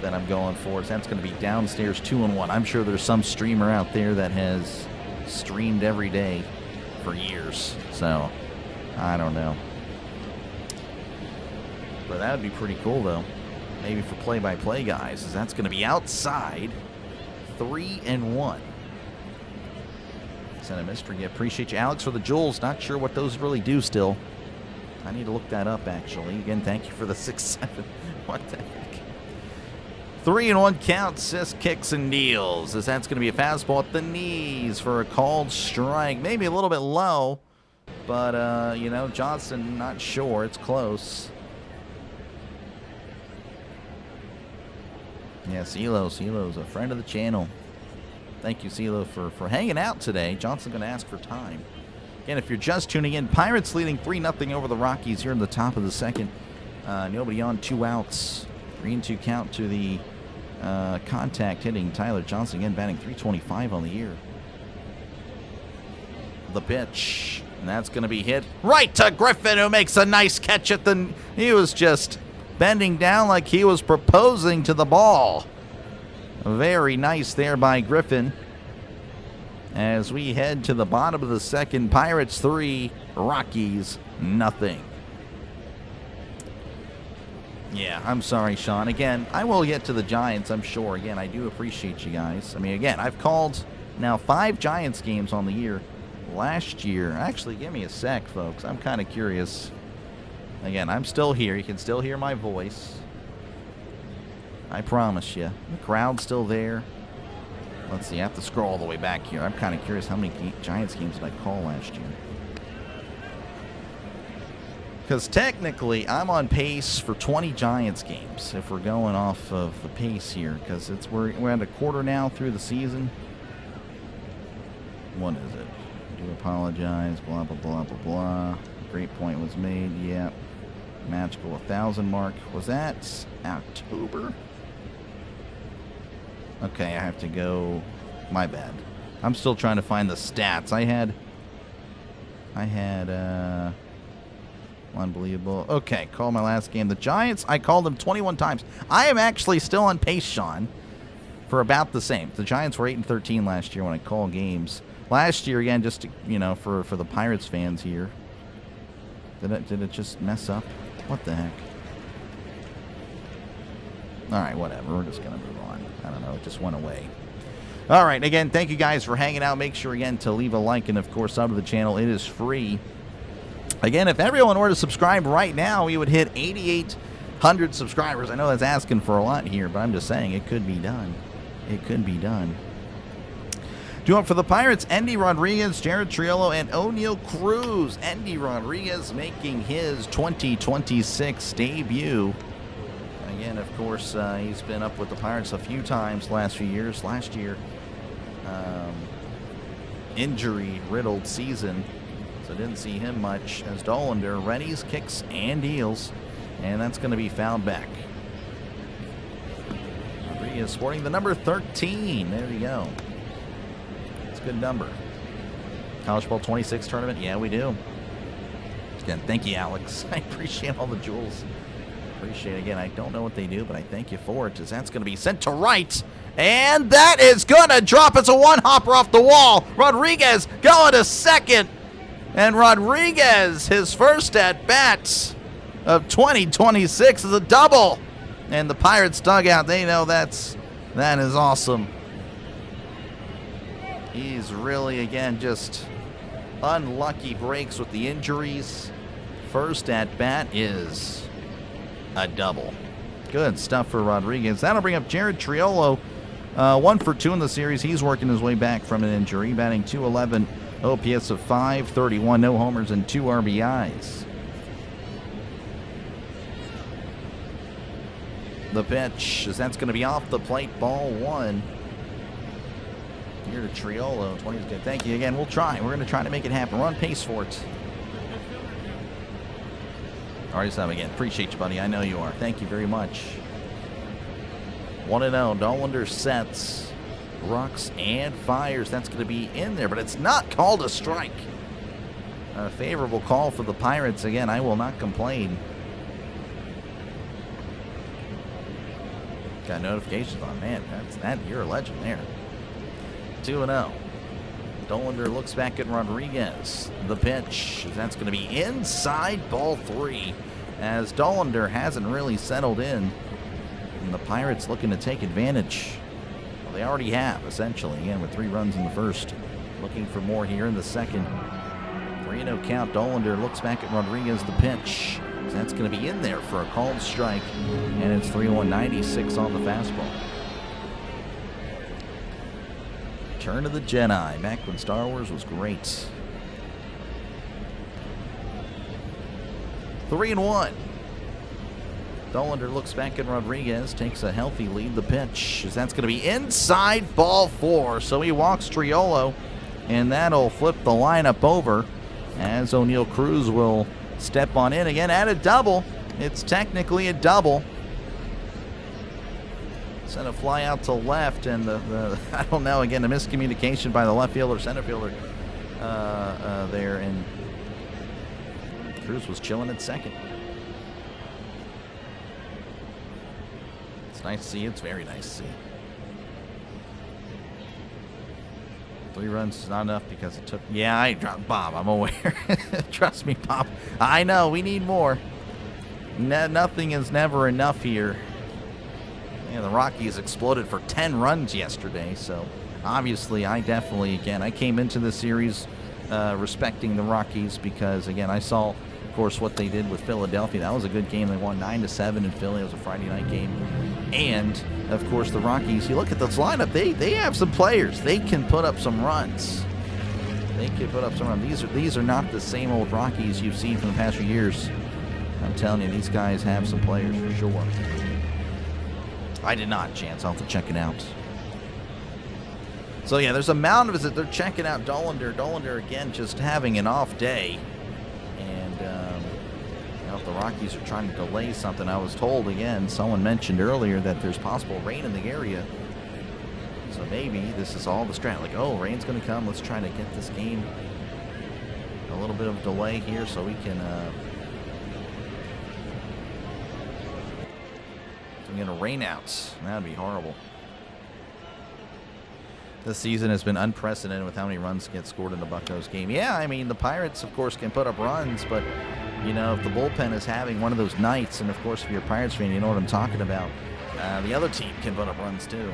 that I'm going for. That's going to be downstairs 2-1. I'm sure there's some streamer out there that has streamed every day for years. So, I don't know. But that would be pretty cool, though. Maybe for play-by-play guys, as that's going to be outside 3-1. Send a mystery. Appreciate you, Alex, for the jewels. Not sure what those really do still. I need to look that up, actually. Again, thank you for the 6-7. What the heck? 3-1 count. Sisk kicks and deals, as that's going to be a fastball at the knees for a called strike. Maybe a little bit low, but, Johnson, not sure. It's close. Yeah, CeeLo's a friend of the channel. Thank you, CeeLo, for hanging out today. Johnson's going to ask for time. Again, if you're just tuning in, Pirates leading 3-0 over the Rockies here in the top of the second. Nobody on, 2 outs. 3-2 count to the contact hitting Tyler Johnson. Again, batting .325 on the year. The pitch, and that's going to be hit right to Griffin, who makes a nice catch at the... He was just bending down like he was proposing to the ball. Very nice there by Griffin. As we head to the bottom of the second, Pirates 3, Rockies nothing. Yeah, I'm sorry, Sean. Again, I will get to the Giants, I'm sure. Again, I do appreciate you guys. I mean, again, I've called now 5 Giants games on the year. Last year, actually, give me a sec, folks. I'm kind of curious. Again, I'm still here. You can still hear my voice. I promise you. The crowd's still there. Let's see, I have to scroll all the way back here. I'm kind of curious how many Giants games did I call last year? Because technically, I'm on pace for 20 Giants games if we're going off of the pace here. Because we're at a quarter now through the season. What is it? I do apologize. Blah, blah, blah, blah, blah. Great point was made. Yep. Magical 1,000 mark. Was that October? Okay, I have to go. My bad. I'm still trying to find the stats. I had Unbelievable. Okay, call my last game. The Giants, I called them 21 times. I am actually still on pace, Sean, for about the same. The Giants were 8-13 last year when I call games. Last year, again, just to, for the Pirates fans here. Did it just mess up? What the heck? All right, whatever. We're just going to move on. I don't know. It just went away. All right. Again, thank you guys for hanging out. Make sure, again, to leave a like and, of course, sub to the channel. It is free. Again, if everyone were to subscribe right now, we would hit 8,800 subscribers. I know that's asking for a lot here, but I'm just saying it could be done. It could be done. Doing for the Pirates, Endy Rodriguez, Jared Triolo, and O'Neal Cruz. Endy Rodriguez making his 2026 debut. Again, of course, he's been up with the Pirates a few times the last few years. Last year, injury-riddled season, so didn't see him much. As Dollander readies, kicks, and deals, and that's going to be fouled back. Rodriguez sporting the number 13. There you go. Good number. College Ball 26 tournament. Yeah, we do. Again, thank you, Alex. I appreciate all the jewels. Appreciate it. Again, I don't know what they do, but I thank you for it, as that's going to be sent to right. And that is going to drop. It's a one-hopper off the wall. Rodriguez going to second. And Rodriguez, his first at-bat of 2026 is a double. And the Pirates dugout, they know that is awesome. He's really, again, just unlucky breaks with the injuries. First at bat is a double. Good stuff for Rodriguez. That'll bring up Jared Triolo. 1 for 2 in the series. He's working his way back from an injury. Batting .211, OPS of .531, no homers and 2 RBIs. The pitch, as that's going to be off the plate, ball 1. Here to Triolo. 20 is good. Thank you again. We'll try. We're going to try to make it happen. We're on pace for it. All right, Sam, again. Appreciate you, buddy. I know you are. Thank you very much. 1-0. Dollander sets, rocks, and fires. That's going to be in there, but it's not called a strike. A favorable call for the Pirates. Again, I will not complain. Got notifications on. Man, you're a legend there. 2-0. Dollander looks back at Rodriguez. The pitch. That's going to be inside, ball 3. As Dollander hasn't really settled in. And the Pirates looking to take advantage. Well, they already have, essentially. Again, with 3 runs in the first. Looking for more here in the second. 3-0 count. Dollander looks back at Rodriguez. The pitch. That's going to be in there for a called strike. And it's 3-1, 96 on the fastball. Return of the Jedi, back when Star Wars was great. 3-1. Dollander looks back at Rodriguez, takes a healthy lead. The pitch, as that's going to be inside, ball 4. So he walks Triolo, and that'll flip the lineup over as O'Neal Cruz will step on in again at a double. It's technically a double. Sent a fly out to left, and the I don't know, again, the miscommunication by the left fielder, center fielder there, and Cruz was chilling at second. It's nice to see. It's very nice to see. 3 runs is not enough because it took... Yeah, Bob, I'm aware. Trust me, Bob. I know, we need more. Nothing is never enough here. Yeah, the Rockies exploded for 10 runs yesterday, so obviously I came into this series respecting the Rockies because, again, I saw, of course, what they did with Philadelphia. That was a good game. They won 9-7 in Philly. It was a Friday night game. And, of course, the Rockies, you look at this lineup, they have some players. They can put up some runs. These are not the same old Rockies you've seen from the past few years. I'm telling you, these guys have some players for sure. I did not, Chance. I'll have to check it out. So, yeah, there's a mound visit. They're checking out Dollander. Dollander, again, just having an off day. And, if the Rockies are trying to delay something, I was told, again, someone mentioned earlier that there's possible rain in the area. So maybe this is all the strat. Like, oh, rain's going to come. Let's try to get this game a little bit of delay here so we can We get a rain out. That would be horrible. This season has been unprecedented with how many runs get scored in the Buccos game. Yeah, I mean, the Pirates, of course, can put up runs, but, you know, if the bullpen is having one of those nights, and, of course, if you're a Pirates fan, you know what I'm talking about, the other team can put up runs, too.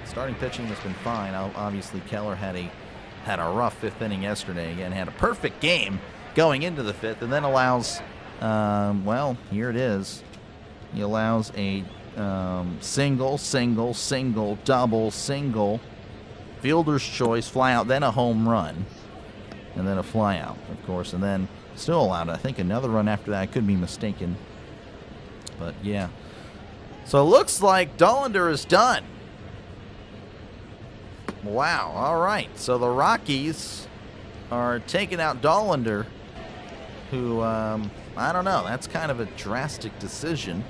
Starting pitching has been fine. Obviously, Keller had a rough fifth inning yesterday. Again, had a perfect game going into the fifth, and then allows, well, here it is. He allows a single, double, single, fielder's choice, fly out, then a home run, and then a fly out, of course, and then still allowed, I think, another run after that. I could be mistaken, but yeah. So it looks like Dollander is done. Wow, all right. So the Rockies are taking out Dollander, who, I don't know, that's kind of a drastic decision.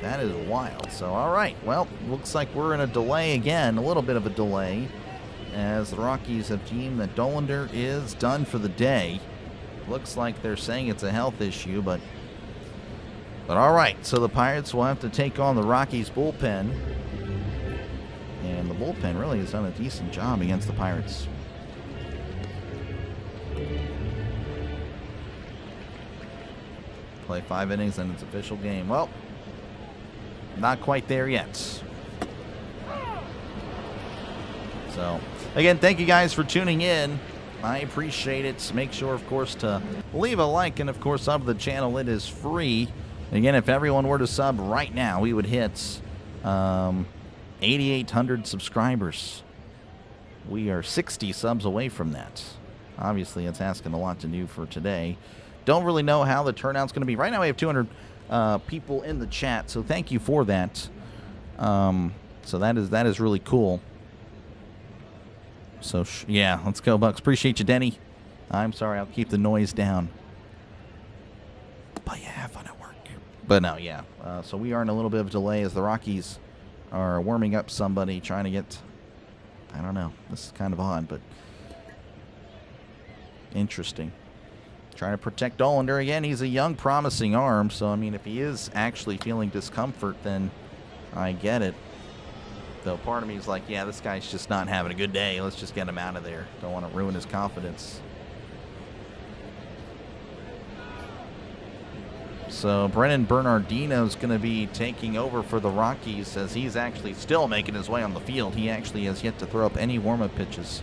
That is wild. So, all right. Well, looks like we're in a delay again, a little bit of a delay, as the Rockies have deemed that Dollander is done for the day. Looks like they're saying it's a health issue, but all right. So the Pirates will have to take on the Rockies bullpen, and the bullpen really has done a decent job against the Pirates. Play 5 innings and it's official game. Well, not quite there yet. So, again, thank you guys for tuning in. I appreciate it. Make sure, of course, to leave a like and, of course, sub to the channel. It is free. Again, if everyone were to sub right now, we would hit 8,800 subscribers. We are 60 subs away from that. Obviously, it's asking a lot to do for today. Don't really know how the turnout's going to be. Right now, we have 200 people in the chat, so thank you for that. So that is really cool. So yeah, let's go Bucks. Appreciate you, Denny. I'm sorry, I'll keep the noise down. But yeah, have fun at work. But no, yeah. So we are in a little bit of delay as the Rockies are warming up somebody, trying to get, I don't know. This is kind of odd, but interesting. Trying to protect Dollander again. He's a young, promising arm, so I mean, if he is actually feeling discomfort, then I get it. Though part of me is like, yeah, this guy's just not having a good day. Let's just get him out of there. Don't want to ruin his confidence. So Brennan Bernardino's going to be taking over for the Rockies, as he's actually still making his way on the field. He actually has yet to throw up any warm-up pitches.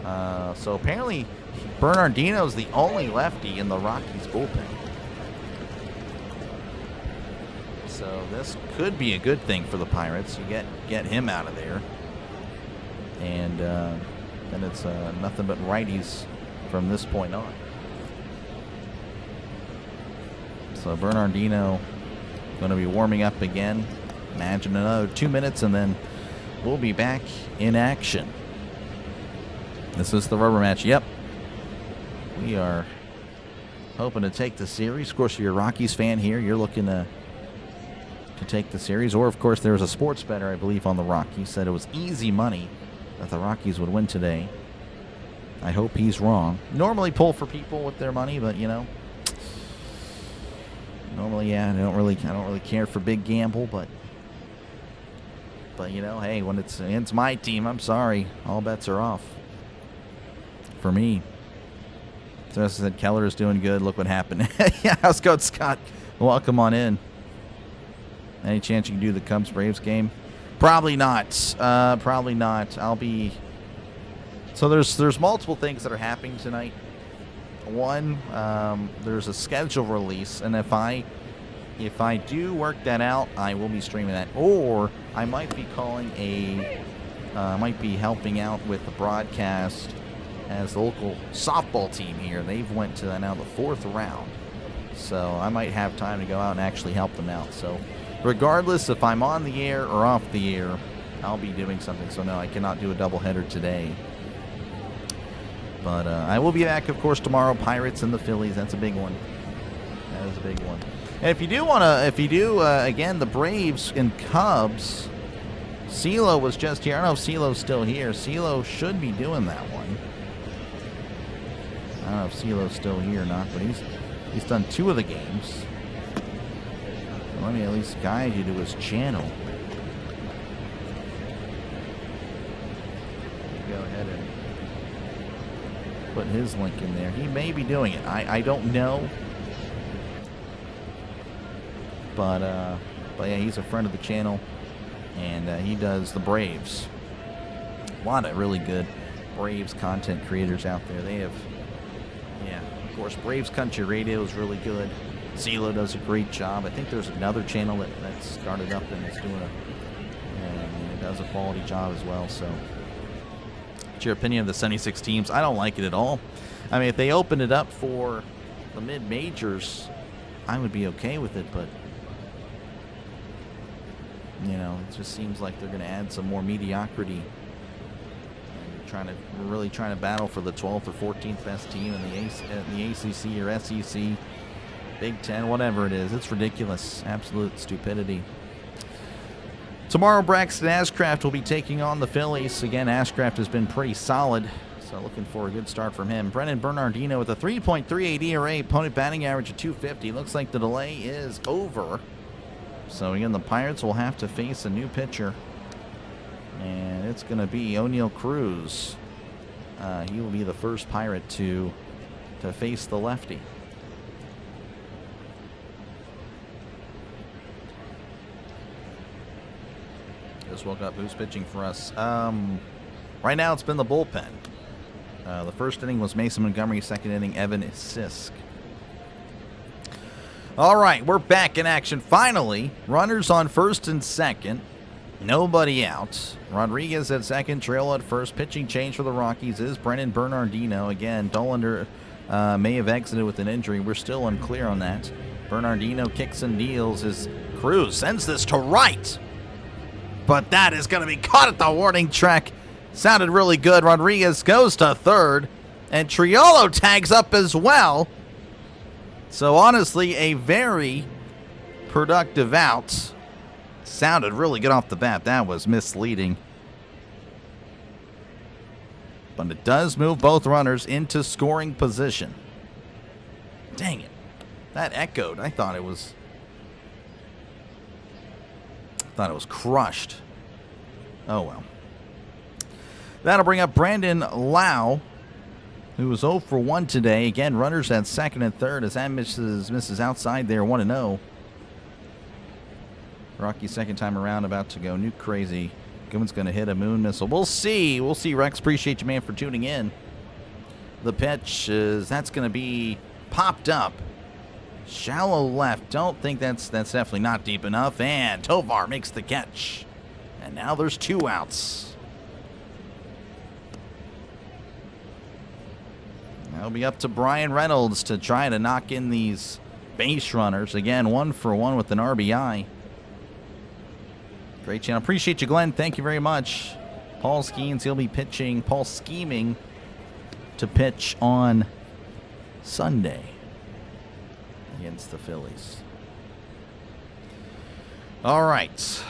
So apparently Bernardino's the only lefty in the Rockies bullpen. So this could be a good thing for the Pirates. You get him out of there, and then it's nothing but righties from this point on. So Bernardino going to be warming up again. Imagine another 2 minutes, and then we'll be back in action. This is the rubber match. Yep. We are hoping to take the series. Of course, if you're a Rockies fan here, you're looking to take the series. Or, of course, there was a sports bettor, I believe, on the Rockies. Said it was easy money that the Rockies would win today. I hope he's wrong. Normally pull for people with their money, but, you know, normally, yeah, I don't really care for big gamble, but you know, hey, when it's my team, I'm sorry, all bets are off for me. So as I said, Keller is doing good. Look what happened. Yeah, how's it going, Scott? Welcome on in. Any chance you can do the Cubs Braves game? Probably not. Probably not. I'll be. So there's multiple things that are happening tonight. One, there's a schedule release, and if I do work that out, I will be streaming that, or I might be calling might be helping out with the broadcast as the local softball team here. They've went to now the 4th round, so I might have time to go out and actually help them out. So regardless if I'm on the air or off the air, I'll be doing something. So no, I cannot do a doubleheader today. But I will be back, of course, tomorrow. Pirates and the Phillies. That's a big one. That is a big one. And if you do, again, the Braves and Cubs, CeeLo was just here. I don't know if CeeLo's still here. CeeLo should be doing that one. I don't know if CeeLo's still here or not, but he's done 2 of the games. Let me at least guide you to his channel. Go ahead and put his link in there. He may be doing it. I don't know. But yeah, he's a friend of the channel, and he does the Braves. A lot of really good Braves content creators out there. They have, yeah, of course, Braves Country Radio is really good. CeeLo does a great job. I think there's another channel that started up and is doing and does a quality job as well. So, what's your opinion of the 76 teams? I don't like it at all. I mean, if they opened it up for the mid-majors, I would be okay with it, but you know, it just seems like they're going to add some more mediocrity and really trying to battle for the 12th or 14th best team in the ACC or SEC, Big Ten, whatever it is. It's ridiculous. Absolute stupidity. Tomorrow, Braxton Ashcraft will be taking on the Phillies. Again, Ashcraft has been pretty solid, so looking for a good start from him. Brennan Bernardino with a 3.38 ERA, opponent batting average of 250. Looks like the delay is over. So again, the Pirates will have to face a new pitcher, and it's going to be O'Neal Cruz. He will be the first Pirate to face the lefty. Just woke up. Who's pitching for us? Right now, it's been the bullpen. The first inning was Mason Montgomery. Second inning, Evan Sisk. All right, we're back in action. Finally, runners on first and second. Nobody out. Rodriguez at second, Trail at first. Pitching change for the Rockies is Brennan Bernardino. Again, Dollander may have exited with an injury. We're still unclear on that. Bernardino kicks and deals as Cruz sends this to right. But that is going to be caught at the warning track. Sounded really good. Rodriguez goes to third, and Triolo tags up as well. So honestly, a very productive out. Sounded really good off the bat. That was misleading. But it does move both runners into scoring position. Dang it. That echoed. I thought it was crushed. Oh well. That'll bring up Brandon Lau, who was 0 for 1 today. Again, runners at second and third as that misses outside there, 1-0. Rocky second time around, about to go nuke crazy. Goodman's going to hit a moon missile. We'll see. We'll see, Rex. Appreciate you, man, for tuning in. The pitch that's going to be popped up. Shallow left. Don't think that's definitely not deep enough. And Tovar makes the catch. And now there's 2 outs. That'll be up to Brian Reynolds to try to knock in these base runners. Again, 1 for 1 with an RBI. Great channel. Appreciate you, Glenn. Thank you very much. Paul Skeens, he'll be pitching. Paul scheming to pitch on Sunday against the Phillies. All right.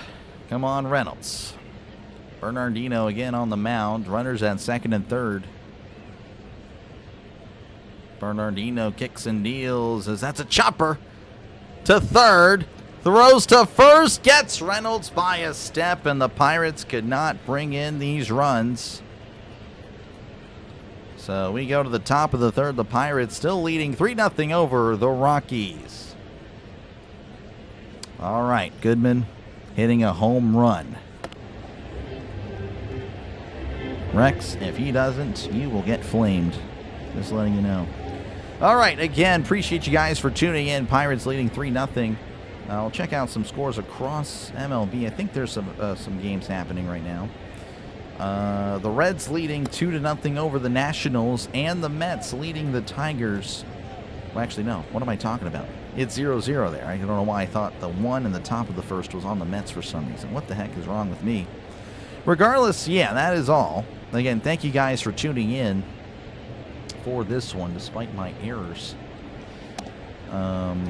Come on, Reynolds. Bernardino again on the mound. Runners at second and third. Bernardino kicks and deals as that's a chopper to third. Throws to first, gets Reynolds by a step, and the Pirates could not bring in these runs. So we go to the top of the third. The Pirates still leading 3-0 over the Rockies. All right, Goodman hitting a home run. Rex, if he doesn't, you will get flamed. Just letting you know. All right, again, appreciate you guys for tuning in. Pirates leading 3-0. I'll check out some scores across MLB. I think there's some games happening right now. The Reds leading 2-0 over the Nationals, and the Mets leading the Tigers. Well, actually, no. What am I talking about? It's 0-0 there. I don't know why I thought the 1 in the top of the first was on the Mets for some reason. What the heck is wrong with me? Regardless, yeah, that is all. Again, thank you guys for tuning in for this one, despite my errors.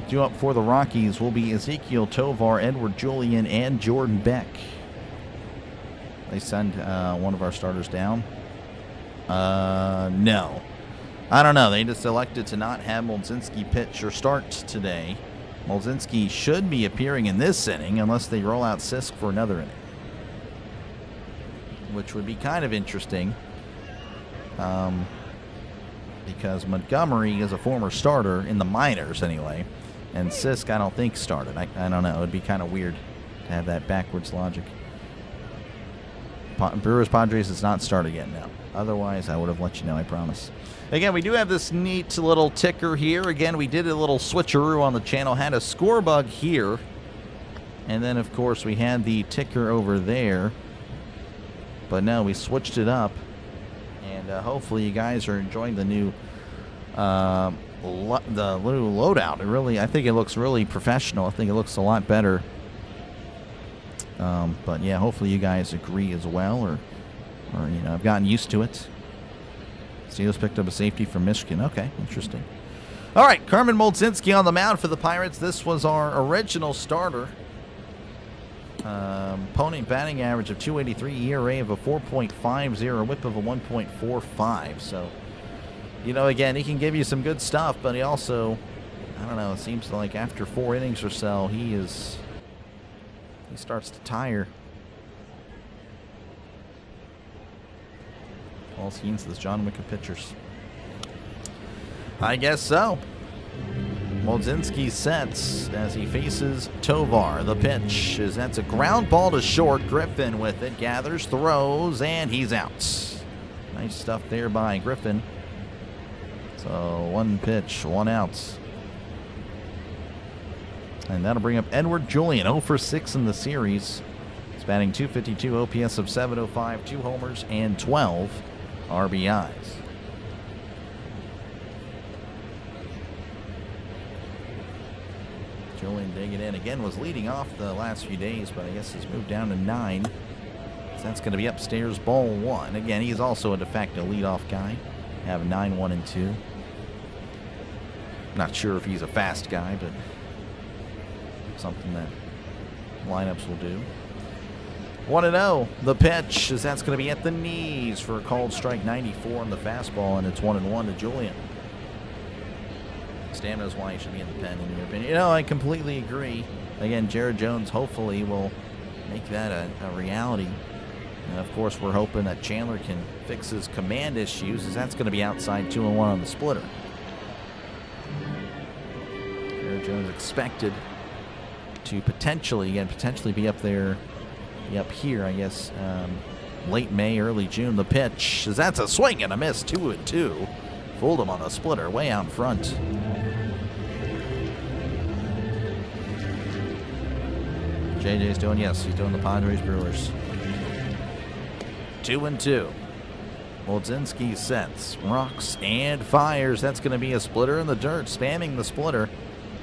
Due up for the Rockies will be Ezekiel Tovar, Edward Julian, and Jordan Beck. They send one of our starters down. No. I don't know. They just elected to not have Moldzinski pitch or start today. Molzinski should be appearing in this inning unless they roll out Sisk for another inning, which would be kind of interesting because Montgomery is a former starter in the minors anyway, and Sisk I don't think started. I don't know. It would be kind of weird to have that backwards logic. Brewers Padres has not started yet now. Otherwise, I would have let you know, I promise. Again, we do have this neat little ticker here. Again, we did a little switcheroo on the channel. Had a score bug here. And then, of course, we had the ticker over there. But no, we switched it up. And hopefully you guys are enjoying the new loadout. It really, I think it looks really professional. I think it looks a lot better. But yeah, hopefully you guys agree as well, or you know, I've gotten used to it. Steelers picked up a safety from Michigan. Okay, interesting. All right, Carmen Molzinski on the mound for the Pirates. This was our original starter. Opponent batting average of 283, ERA of a 4.50, whip of a 1.45. So, you know, again, he can give you some good stuff, but he also, I don't know, it seems like after 4 innings or so, he starts to tire. Paul Skeens, this John Wick of pitchers. I guess so. Molzinski sets as he faces Tovar. The pitch is that's a ground ball to short. Griffin with it, gathers, throws, and he's out. Nice stuff there by Griffin. So 1 pitch, 1 out. And that'll bring up Edward Julian, 0 for 6 in the series. He's batting .252, OPS of 705, 2 homers, and 12 RBIs. Julian digging in again, was leading off the last few days, but I guess he's moved down to 9. So that's going to be upstairs, ball 1. Again, he's also a de facto leadoff guy. Have 9, 1, and 2. Not sure if he's a fast guy, but something that lineups will do. 1-0. The pitch is that's going to be at the knees for a called strike, 94 on the fastball, and it's 1-1 to Julian. Stamina's why he should be in the pen, in your opinion. You know, I completely agree. Again, Jared Jones hopefully will make that a reality. And of course, we're hoping that Chandler can fix his command issues, as that's going to be outside 2-1 on the splitter. Jared Jones expected to potentially be up there, be up here, I guess, late May, early June. The pitch is that's a swing and a miss, 2-2. Fooled him on the splitter, way out in front. JJ's doing, yes, he's doing the Padres Brewers. 2-2. Molzinski sets, rocks, and fires. That's going to be a splitter in the dirt, spamming the splitter,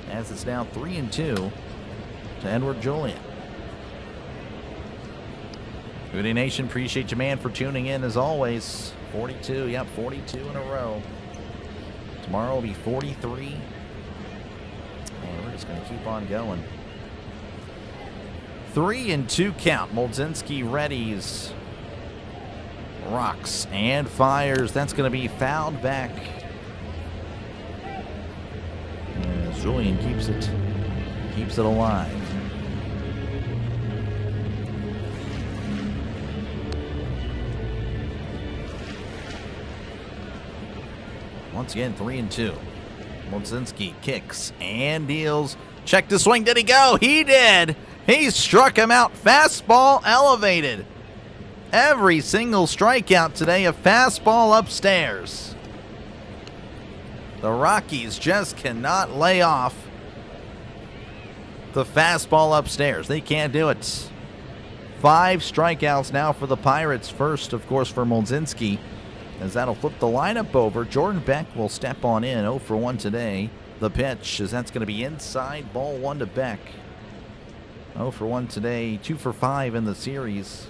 as it's now 3-2 to Edward Julian. Good day, Nation. Appreciate you, man, for tuning in as always. 42, yep, 42 in a row. Tomorrow will be 43. And we're just going to keep on going. 3-2 count. Molzinski readies, rocks, and fires. That's going to be fouled back. As Julian keeps it alive. Once again, 3-2. Molzinski kicks and deals. Check the swing. Did he go? He did. He struck him out. Fastball elevated. Every single strikeout today, a fastball upstairs. The Rockies just cannot lay off the fastball upstairs. They can't do it. 5 strikeouts now for the Pirates. First, of course, for Molzinski, as that'll flip the lineup over. Jordan Beck will step on in. 0 for 1 today. The pitch, as that's going to be inside, ball 1 to Beck. 0 for 1 today, 2 for 5 in the series.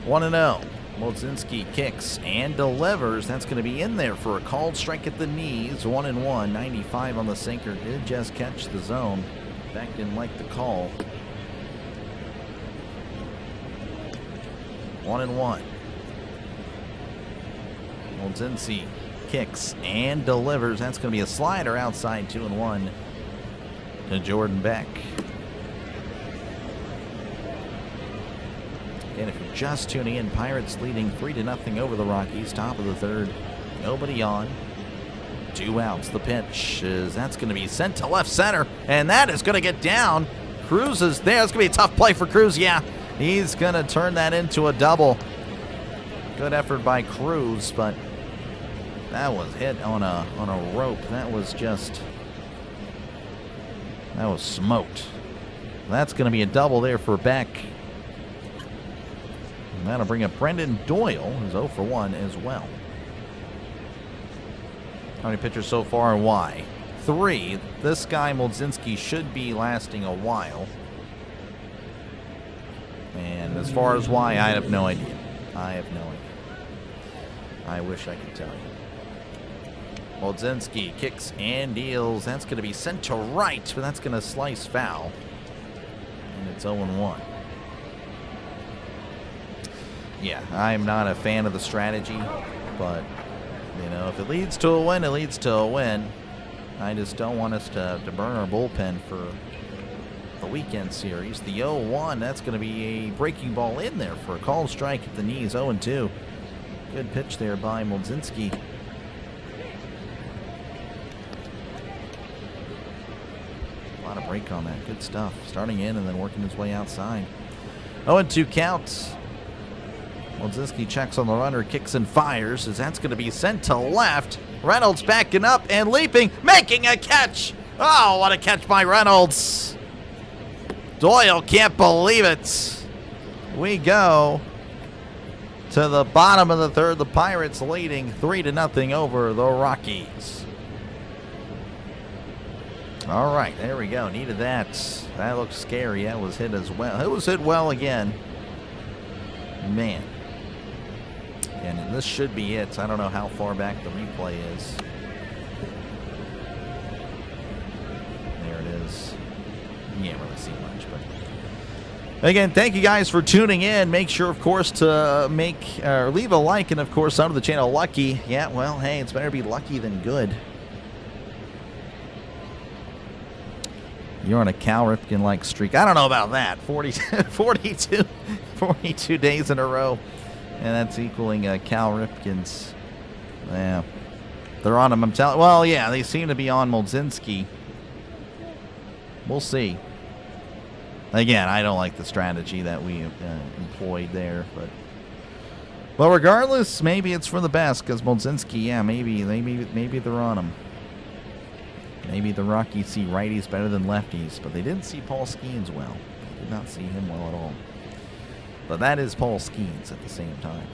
One and 0. Molzinski kicks and delivers. That's going to be in there for a called strike at the knees. 1-1. 95 on the sinker. Did just catch the zone. Beck didn't like the call. 1-1. Molzinski kicks and delivers. That's going to be a slider outside 2-1 to Jordan Beck. Again, if you're just tuning in, Pirates leading 3-0 over the Rockies. Top of the third. Nobody on. 2 outs. The pitch is that's going to be sent to left center, and that is going to get down. Cruz is there. It's going to be a tough play for Cruz. Yeah, he's going to turn that into a double. Good effort by Cruz, but that was hit on a rope. That was smoked. That's going to be a double there for Beck. And that'll bring up Brendan Doyle, who's 0 for 1 as well. How many pitchers so far and why? 3. This guy, Molzinski, should be lasting a while. And as far as why, I have no idea. I wish I could tell you. Molzinski kicks and deals. That's going to be sent to right, but that's going to slice foul. And it's 0-1. Yeah, I'm not a fan of the strategy, but you know, if it leads to a win, it leads to a win. I just don't want us to burn our bullpen for the weekend series. The 0-1, that's going to be a breaking ball in there for a called strike at the knees. 0-2. Good pitch there by Molzinski. A lot of break on that. Good stuff. Starting in and then working his way outside. 0-2 counts. Molzinski checks on the runner, kicks and fires as that's going to be sent to left. Reynolds backing up and leaping, making a catch. Oh, what a catch by Reynolds. Doyle can't believe it. We go to the bottom of the third. The Pirates leading 3-0 over the Rockies. All right, there we go. Needed that. That looks scary. That was hit as well. It was hit well again. Man. And this should be it. I don't know how far back the replay is. There it is. You can't really see much, but again, thank you guys for tuning in. Make sure, of course, to leave a like, and of course, under the channel Lucky. Yeah, well, hey, it's better to be lucky than good. You're on a Cal Ripken-like streak. I don't know about that. 42 days in a row. And that's equaling Cal Ripken's. Yeah. They're on him, I'm telling. Well, yeah, they seem to be on Molzinski. We'll see. Again, I don't like the strategy that we employed there. But regardless, maybe it's for the best because Molzinski, yeah, maybe they're on him. Maybe the Rockies see righties better than lefties, but they didn't see Paul Skeens well. They did not see him well at all. But that is Paul Skeens at the same time.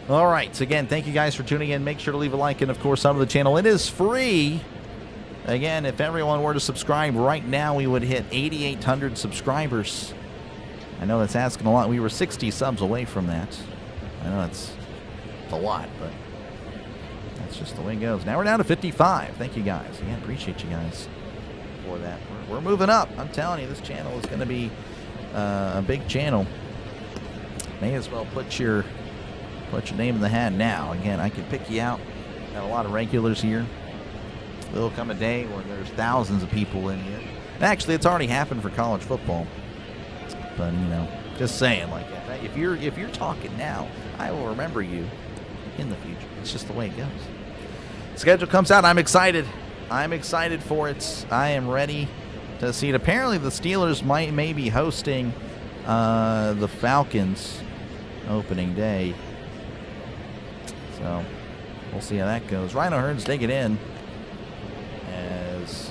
All right. So again, thank you guys for tuning in. Make sure to leave a like and, of course, sub to the channel. It is free. Again, if everyone were to subscribe right now, we would hit 8,800 subscribers. I know that's asking a lot. We were 60 subs away from that. I know it's a lot, but that's just the way it goes. Now we're down to 55. Thank you guys. Again, appreciate you guys for that. We're moving up. I'm telling you, this channel is going to be a big channel. May as well put your name in the hat now. Again, I could pick you out. Got a lot of regulars here. There'll come a day where there's thousands of people in here. Actually, it's already happened for college football. But you know, just saying, like if you're talking now, I will remember you in the future. It's just the way it goes. Schedule comes out. I'm excited. I'm excited for it. I am ready to see it. Apparently, the Steelers may be hosting the Falcons opening day. So we'll see how that goes. Rhino Hearns dig it in as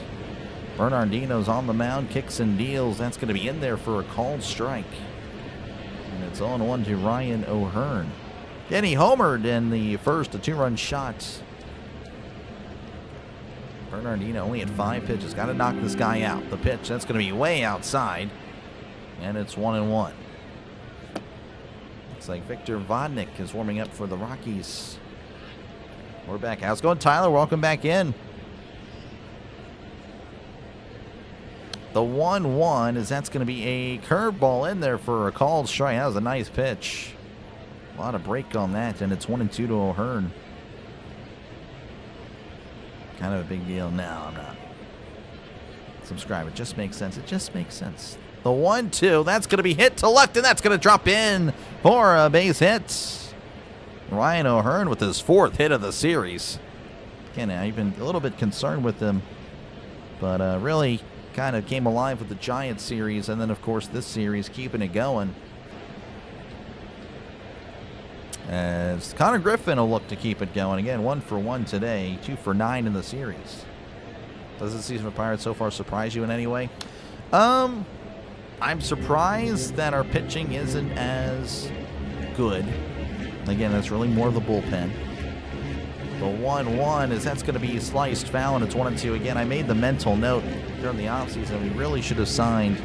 Bernardino's on the mound, kicks and deals. That's going to be in there for a called strike. And it's 0-1 to Ryan O'Hearn. Then he homered in the first, a 2-run shot. Bernardino only had 5 pitches. Got to knock this guy out. The pitch, that's going to be way outside. And it's 1-1. Looks like Victor Vodnik is warming up for the Rockies. We're back. How's it going, Tyler? Welcome back in. The 1-1 is that's going to be a curveball in there for a called strike. That was a nice pitch. A lot of break on that, and it's 1-2 to O'Hearn. kind of a big deal. No, I'm not. Subscribe. It just makes sense. It just makes sense. The 1-2. That's going to be hit to left, and that's going to drop in for a base hit. Ryan O'Hearn with his 4th hit of the series. Again, I've been a little bit concerned with him, but really kind of came alive with the Giants series, and then, of course, this series, keeping it going. As Connor Griffin will look to keep it going. Again, 1 for 1 today, 2 for 9 in the series. Does the season for Pirates so far surprise you in any way? I'm surprised that our pitching isn't as good. Again, that's really more of the bullpen. The 1-1 is that's going to be sliced foul, and it's 1-2. Again, I made the mental note during the offseason. We really should have signed.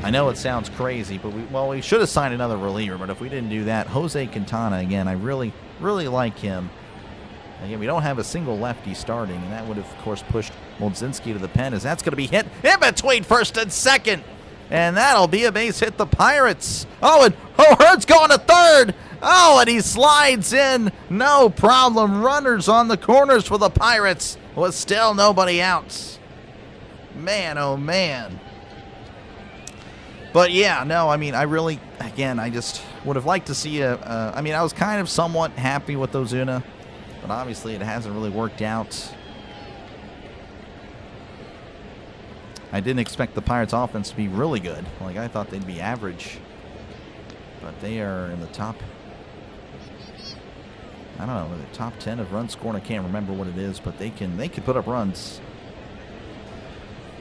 I know it sounds crazy, but we should have signed another reliever. But if we didn't do that, Jose Quintana, again, I really like him. Again, we don't have a single lefty starting, and that would have, of course, pushed Molzinski to the pen, as that's going to be hit in between first and second. And that'll be a base hit, the Pirates. Oh, and O'Hearn's going to third. Oh, and he slides in. No problem. Runners on the corners for the Pirates with still nobody out. Man, oh, man. But, yeah, no, I mean, I really, again, I just would have liked to see I mean, I was kind of somewhat happy with Ozuna, but obviously it hasn't really worked out. I didn't expect the Pirates offense to be really good. Like, I thought they'd be average. But they are in the top, I don't know, the top 10 of runs scored. I can't remember what it is, but they can put up runs.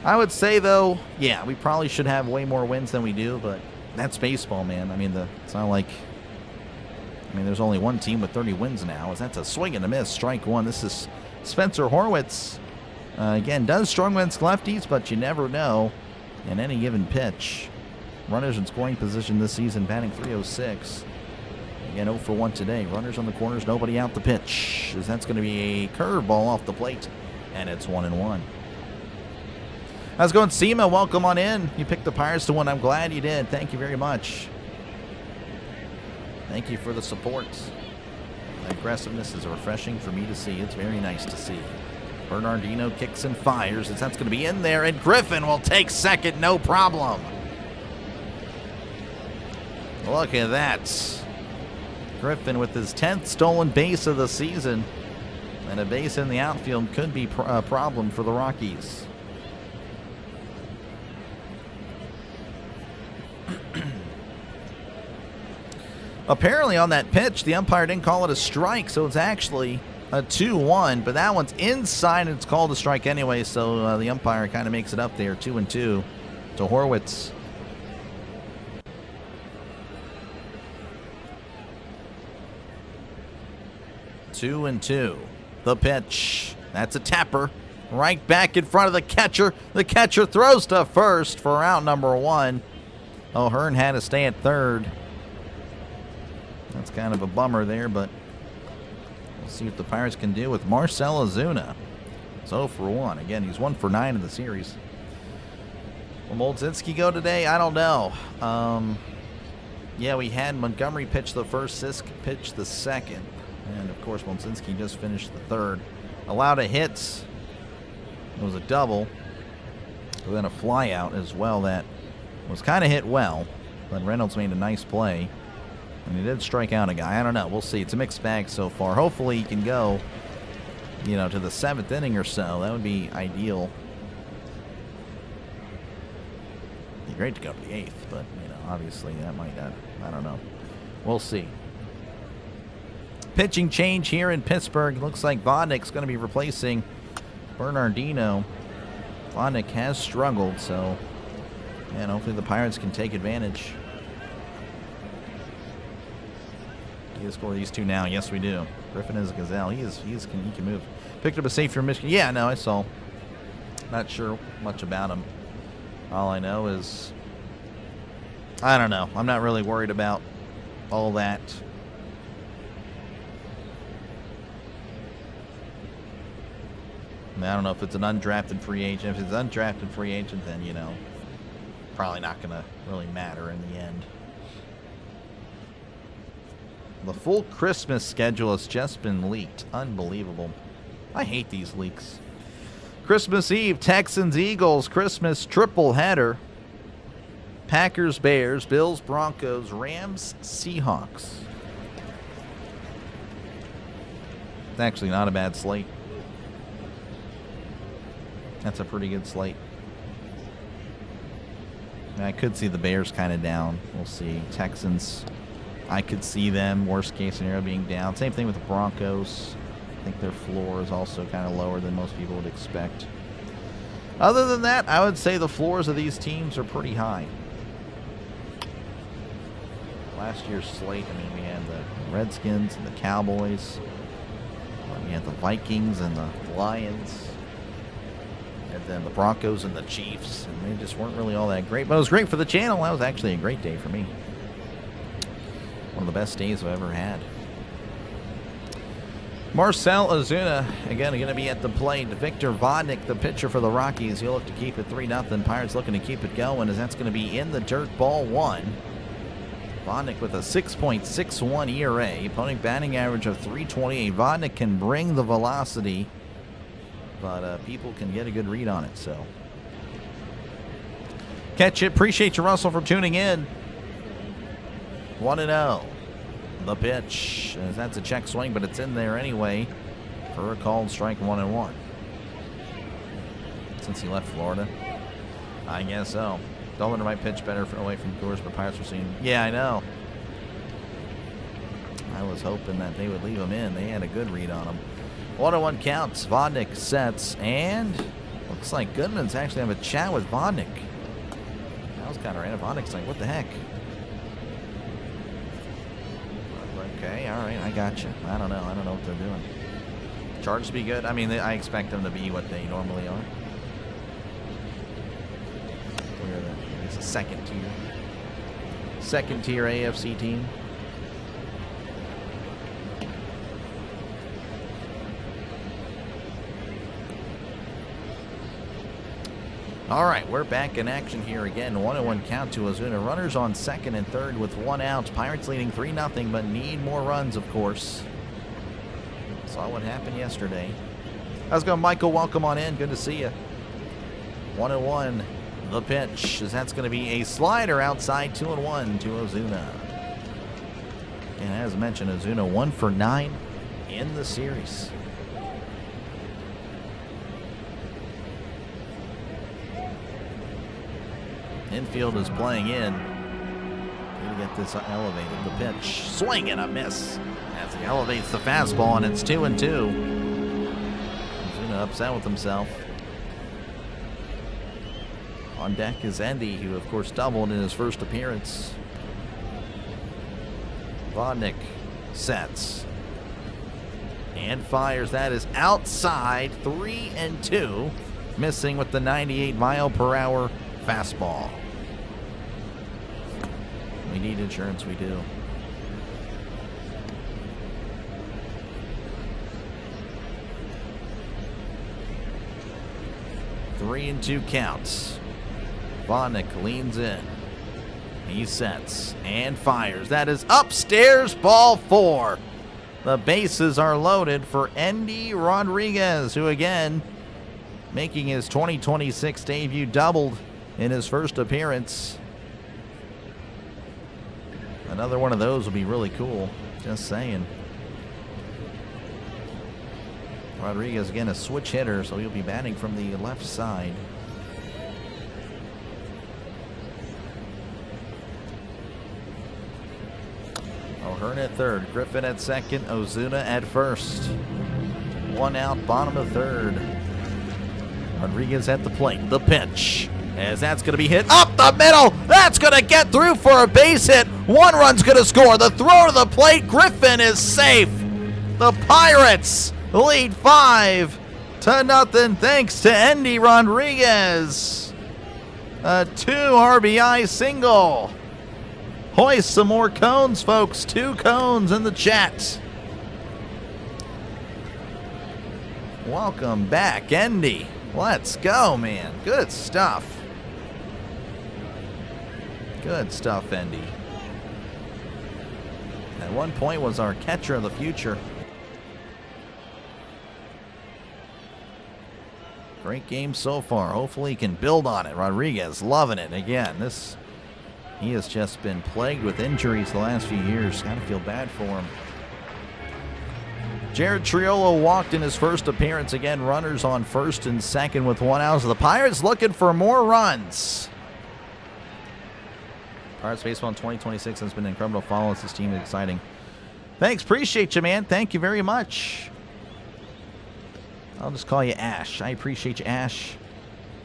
I would say, though, yeah, we probably should have way more wins than we do, but that's baseball, man. I mean, it's not like, I mean, there's only one team with 30 wins now. That's a swing and a miss, strike one. This is Spencer Horwitz. Again, does strong against lefties, but you never know in any given pitch. Runners in scoring position this season, batting .306. Again, 0 for 1 today. Runners on the corners, nobody out the pitch. As that's going to be a curveball off the plate, and it's 1-1. How's it going, Seema? Welcome on in. You picked the Pirates to win. I'm glad you did. Thank you very much. Thank you for the support. The aggressiveness is refreshing for me to see. It's very nice to see. Bernardino kicks and fires, as that's going to be in there, and Griffin will take second, no problem. Look at that. Griffin with his 10th stolen base of the season, and a base in the outfield could be a problem for the Rockies. Apparently on that pitch, the umpire didn't call it a strike, so it's actually a 2-1, but that one's inside and it's called a strike anyway, so the umpire kind of makes it up there, 2-2 to Horwitz. Two and two. The pitch. That's a tapper. Right back in front of the catcher. The catcher throws to first for out number 1. O'Hearn had to stay at third. That's kind of a bummer there, but we'll see what the Pirates can do with Marcell Ozuna. It's 0 for 1. Again, he's 1 for 9 in the series. Will Molzinski go today? I don't know. Yeah, we had Montgomery pitch the first, Sisk pitch the second. And, of course, Molzinski just finished the third. Allowed a hit. It was a double. And then a fly out as well that was kind of hit well. But Reynolds made a nice play. And he did strike out a guy. I don't know. We'll see. It's a mixed bag so far. Hopefully he can go, you know, to the 7th inning or so. That would be ideal. It'd be great to go to the 8th, but, you know, obviously that might not. I don't know. We'll see. Pitching change here in Pittsburgh. Looks like Vodnik's going to be replacing Bernardino. Vodnik has struggled, so, and hopefully the Pirates can take advantage. Do you score these two now? Yes, we do. Griffin is a gazelle. He can move. Picked up a save from Michigan. Yeah, no, I saw. Not sure much about him. All I know is, I don't know. I'm not really worried about all that. I don't know if it's an undrafted free agent. If it's an undrafted free agent, then, you know, probably not going to really matter in the end. The full Christmas schedule has just been leaked. Unbelievable. I hate these leaks. Christmas Eve, Texans, Eagles, Christmas triple header. Packers, Bears, Bills, Broncos, Rams, Seahawks. It's actually not a bad slate. That's a pretty good slate. I could see the Bears kind of down. We'll see. Texans, I could see them, worst case scenario, being down. Same thing with the Broncos. I think their floor is also kind of lower than most people would expect. Other than that, I would say the floors of these teams are pretty high. Last year's slate, I mean, we had the Redskins and the Cowboys. We had the Vikings and the Lions. And then the Broncos and the Chiefs. And they just weren't really all that great. But it was great for the channel. That was actually a great day for me. One of the best days I've ever had. Marcell Ozuna, again, going to be at the plate. Victor Vodnik, the pitcher for the Rockies. He'll look to keep it 3-0. Pirates looking to keep it going, as that's going to be in the dirt, ball one. Vodnik with a 6.61 ERA. Opponent batting average of .328. Vodnik can bring the velocity, but people can get a good read on it. So catch it. Appreciate you, Russell, for tuning in. 1-0. The pitch. That's a check swing, but it's in there anyway for a called strike. 1-1. Since he left Florida, I guess so. Dolan might pitch better away from Coors, but Pirates were seeing. Yeah, I know. I was hoping that they would leave him in. They had a good read on him. 1-1 counts. Vodnik sets, and looks like Goodman's actually having a chat with Vodnik. That was kind of random. Vodnik's like, what the heck? Okay, all right, I got you. I don't know what they're doing. Chargers be good. I mean, I expect them to be what they normally are. It's a second tier AFC team. All right, we're back in action here again. 1-1 count to Ozuna. Runners on second and third with 1 out. Pirates leading 3-0, but need more runs, of course. Saw what happened yesterday. How's it going, Michael? Welcome on in. Good to see you. 1-1. The pitch, as that's going to be a slider outside. 2-1 to Ozuna. And as mentioned, Ozuna 1 for 9 in the series. Infield is playing in. Going to get this elevated. The pitch, swing and a miss as he elevates the fastball, and it's 2-2. Ozuna upset with himself. On deck is Endy, who of course doubled in his first appearance. Vodnik sets and fires. That is outside. 3-2. Missing with the 98-mile-per-hour fastball. We need insurance, we do. Three and 2 counts. Vodnik leans in. He sets and fires. That is upstairs, ball 4. The bases are loaded for Endy Rodriguez, who again, making his 2026 debut, doubled in his first appearance. Another one of those would be really cool. Just saying. Rodriguez, again, a switch hitter, so he'll be batting from the left side. O'Hearn at third, Griffin at second, Ozuna at first. 1 out, bottom of third. Rodriguez at the plate. The pitch, as that's going to be hit up the middle. That's going to get through for a base hit. 1 run's going to score. The throw to the plate. Griffin is safe. The Pirates lead 5-0 thanks to Endy Rodriguez. A 2 RBI single. Hoist some more cones, folks. 2 cones in the chat. Welcome back, Endy. Let's go, man. Good stuff. Good stuff, Endy. At one point was our catcher of the future. Great game so far. Hopefully he can build on it. Rodriguez loving it again. He has just been plagued with injuries the last few years. Kind of feel bad for him. Jared Triolo walked in his first appearance. Again, runners on first and second with 1 out. So the Pirates looking for more runs. Pirates baseball in 2026 has been incredible to follow. This team is exciting. Thanks. Appreciate you, man. Thank you very much. I'll just call you Ash. I appreciate you, Ash.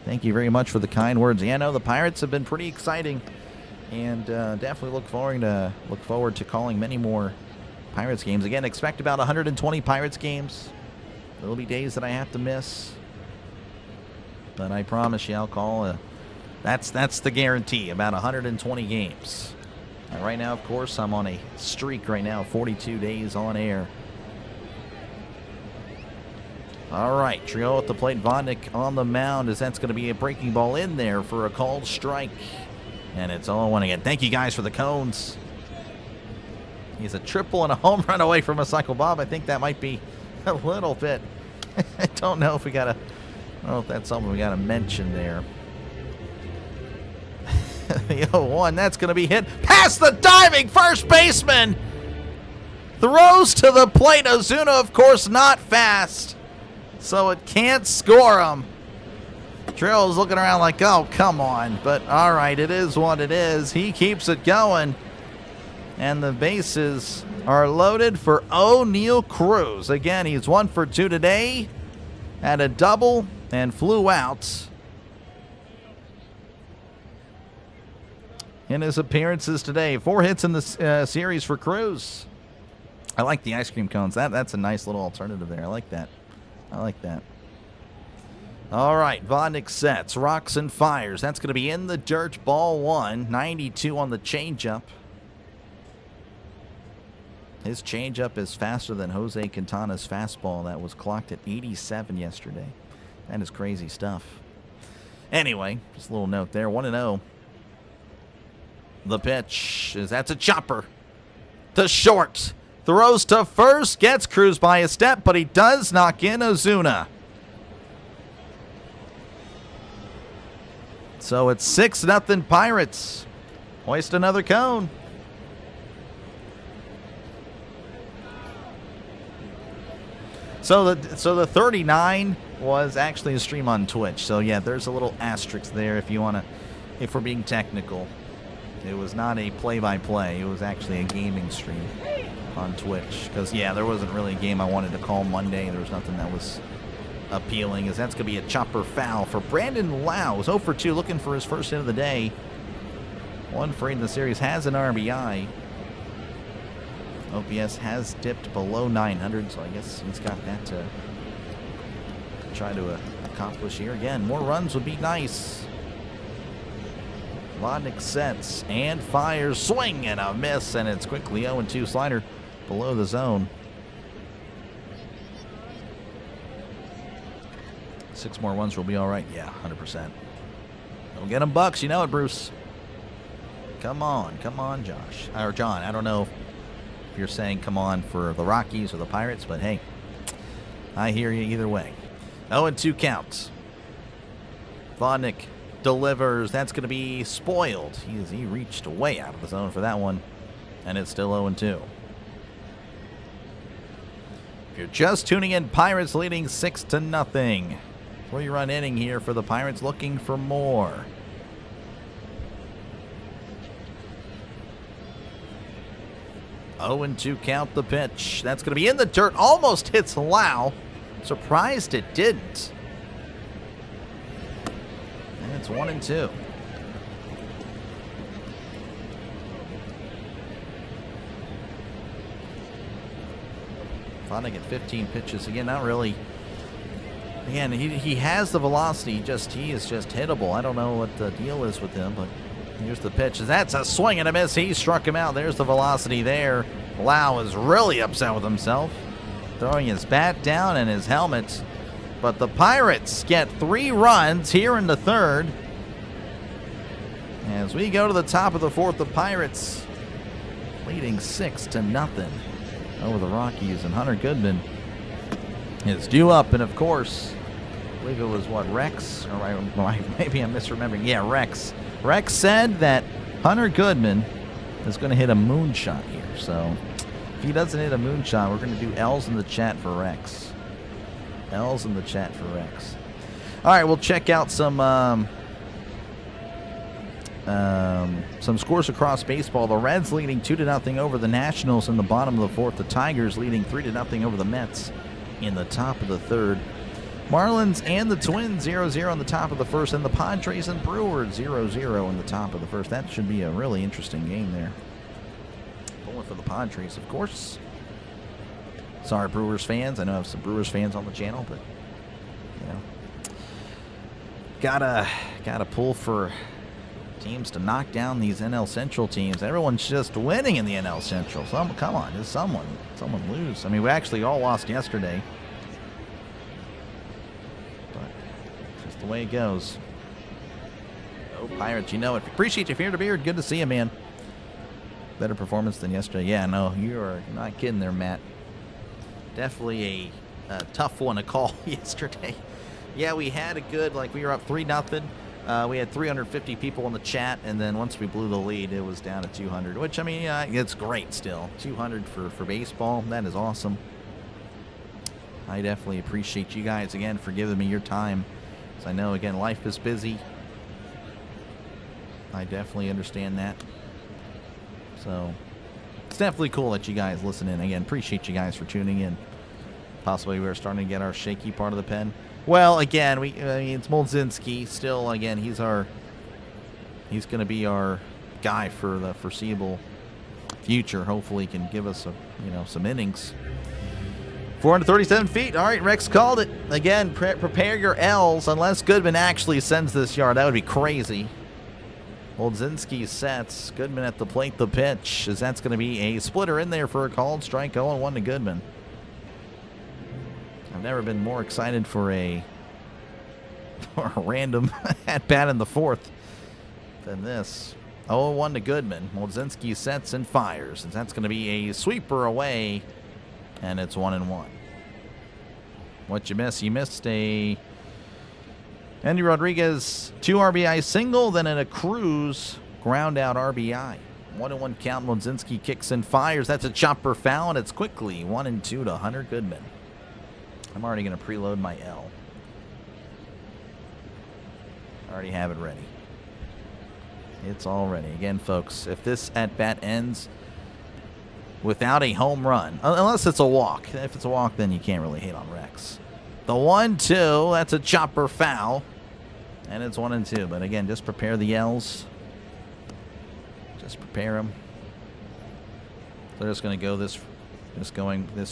Thank you very much for the kind words. Yeah, no, the Pirates have been pretty exciting. And definitely look forward to calling many more Pirates games. Again, expect about 120 Pirates games. There'll be days that I have to miss, but I promise you I'll call. That's the guarantee, about 120 games. And right now, of course, I'm on a streak right now, 42 days on air. All right, Trio at the plate, Vodnik on the mound, as that's going to be a breaking ball in there for a called strike. And it's 0-1 again. Thank you guys for the cones. He's a triple and a home run away from a cycle, Bob. I think that might be a little bit. I don't know if that's something we got to mention there. The 0-1, that's going to be hit past the diving first baseman. Throws to the plate. Ozuna, of course, not fast, so it can't score him. Trill's looking around like, oh, come on. But all right, it is what it is. He keeps it going. And the bases are loaded for O'Neal Cruz. Again, he's 1 for 2 today. Had a double and flew out in his appearances today. 4 hits in the series for Cruz. I like the ice cream cones. That's a nice little alternative there. I like that. All right, Vodnik sets, rocks and fires. That's going to be in the dirt, ball 1. 92 on the changeup. His changeup is faster than Jose Quintana's fastball that was clocked at 87 yesterday. That is crazy stuff. Anyway, just a little note there. 1-0. The pitch that's a chopper to short. Throws to first, gets Cruz by a step, but he does knock in Ozuna. So it's 6-0 Pirates. Hoist another cone. So the 39 was actually a stream on Twitch. So yeah, there's a little asterisk there if we're being technical. It was not a play-by-play. It was actually a gaming stream on Twitch. Because yeah, there wasn't really a game I wanted to call Monday. There was nothing that was appealing, as that's going to be a chopper foul for Brandon Lau. 0 for 2, looking for his first hit of the day. 1 for 8 in the series, has an RBI. OPS has dipped below 900, so I guess he's got that to try to accomplish here. Again, more runs would be nice. Vodnik sets and fires, swing and a miss, and it's quickly 0-2 slider below the zone. 6 more runs will be all right. Yeah, 100%. Don't get them bucks. You know it, Bruce. Come on, Josh. Or John. I don't know if you're saying come on for the Rockies or the Pirates, but hey, I hear you either way. 0-2 count. Vodnik delivers. That's going to be spoiled. He reached way out of the zone for that one, and it's still 0-2. If you're just tuning in, Pirates leading 6-0. 3-run inning here for the Pirates, looking for more. Oh, 0-2 count the pitch. That's going to be in the dirt. Almost hits Lau. Surprised it didn't. And it's 1-2. Vodnik at 15 pitches. Again, not really. Again, he has the velocity. He is just hittable. I don't know what the deal is with him, but here's the pitch. That's a swing and a miss. He struck him out. There's the velocity there. Lau is really upset with himself, throwing his bat down and his helmet. But the Pirates get 3 runs here in the third. As we go to the top of the fourth, the Pirates leading 6-0 over the Rockies. And Hunter Goodman is due up. And of course, I believe it was, what, Rex? Or maybe I'm misremembering. Yeah, Rex. Rex said that Hunter Goodman is going to hit a moonshot here. So if he doesn't hit a moonshot, we're going to do L's in the chat for Rex. L's in the chat for Rex. All right, we'll check out some scores across baseball. The Reds leading 2-0 over the Nationals in the bottom of the fourth. The Tigers leading 3-0 over the Mets in the top of the third. Marlins and the Twins 0-0 in the top of the first, and the Padres and Brewers 0-0 in the top of the first. That should be a really interesting game there. Pulling for the Padres, of course. Sorry, Brewers fans. I know I have some Brewers fans on the channel, but you know, gotta pull for teams to knock down these NL Central teams. Everyone's just winning in the NL Central. Come on, just someone lose. I mean, we actually all lost yesterday. The way it goes. Oh, Pirates, you know it. Appreciate you, Fear to Beard. Good to see you, man. Better performance than yesterday. Yeah, no, you are not kidding there, Matt. Definitely a tough one to call yesterday. Yeah, we had a good, we were up 3-0. We had 350 people in the chat, and then once we blew the lead, it was down to 200, which, I mean, it's great still. 200 for baseball. That is awesome. I definitely appreciate you guys, again, for giving me your time. I know, again, life is busy. I definitely understand that. So it's definitely cool that you guys listen in. Again, appreciate you guys for tuning in. Possibly we're starting to get our shaky part of the pen. Well, again, it's Molzinski. Still, again, he's going to be our guy for the foreseeable future. Hopefully he can give us some innings. 437 feet. All right, Rex called it. Again, prepare your L's unless Goodman actually sends this yard. That would be crazy. Oldzinski sets. Goodman at the plate. The pitch, as that's going to be a splitter in there for a called strike. 0-1 to Goodman. I've never been more excited for a random at-bat in the fourth than this. 0-1 to Goodman. Oldzinski sets and fires, and that's going to be a sweeper away. And it's 1-1. What you miss? You missed a Andy Rodriguez 2 RBI single, then in a Cruz ground out RBI. 1-1 count. Modzinski kicks and fires. That's a chopper foul, and it's quickly 1-2 to Hunter Goodman. I'm already going to preload my L. I already have it ready. It's all ready. Again, folks, if this at-bat ends without a home run, unless it's a walk. If it's a walk, then you can't really hate on Rex. The 1-2, that's a chopper foul, and it's 1-2. But again, just prepare the L's. Just prepare them. They're just going to go this,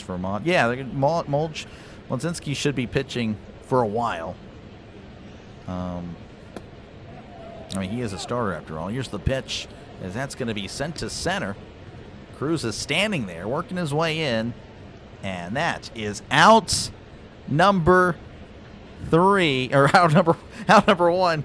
for Mont. Yeah, they're Mulch. Molzinski should be pitching for a while. I mean, he is a starter after all. Here's the pitch, as that's going to be sent to center. Cruz is standing there, working his way in, and that is out number 3, or out number 1.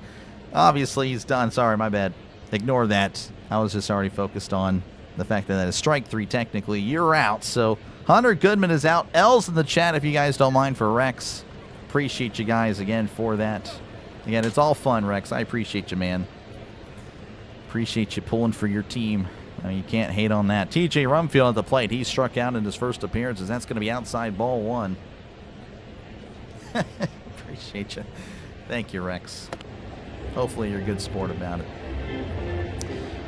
Obviously, he's done. Sorry, my bad. Ignore that. I was just already focused on the fact that is strike 3 technically. You're out. So Hunter Goodman is out. L's in the chat if you guys don't mind for Rex. Appreciate you guys again for that. Again, it's all fun, Rex. I appreciate you, man. Appreciate you pulling for your team. You can't hate on that. TJ Rumfield at the plate. He struck out in his first appearances. That's going to be outside ball 1. Appreciate you. Thank you, Rex. Hopefully you're a good sport about it.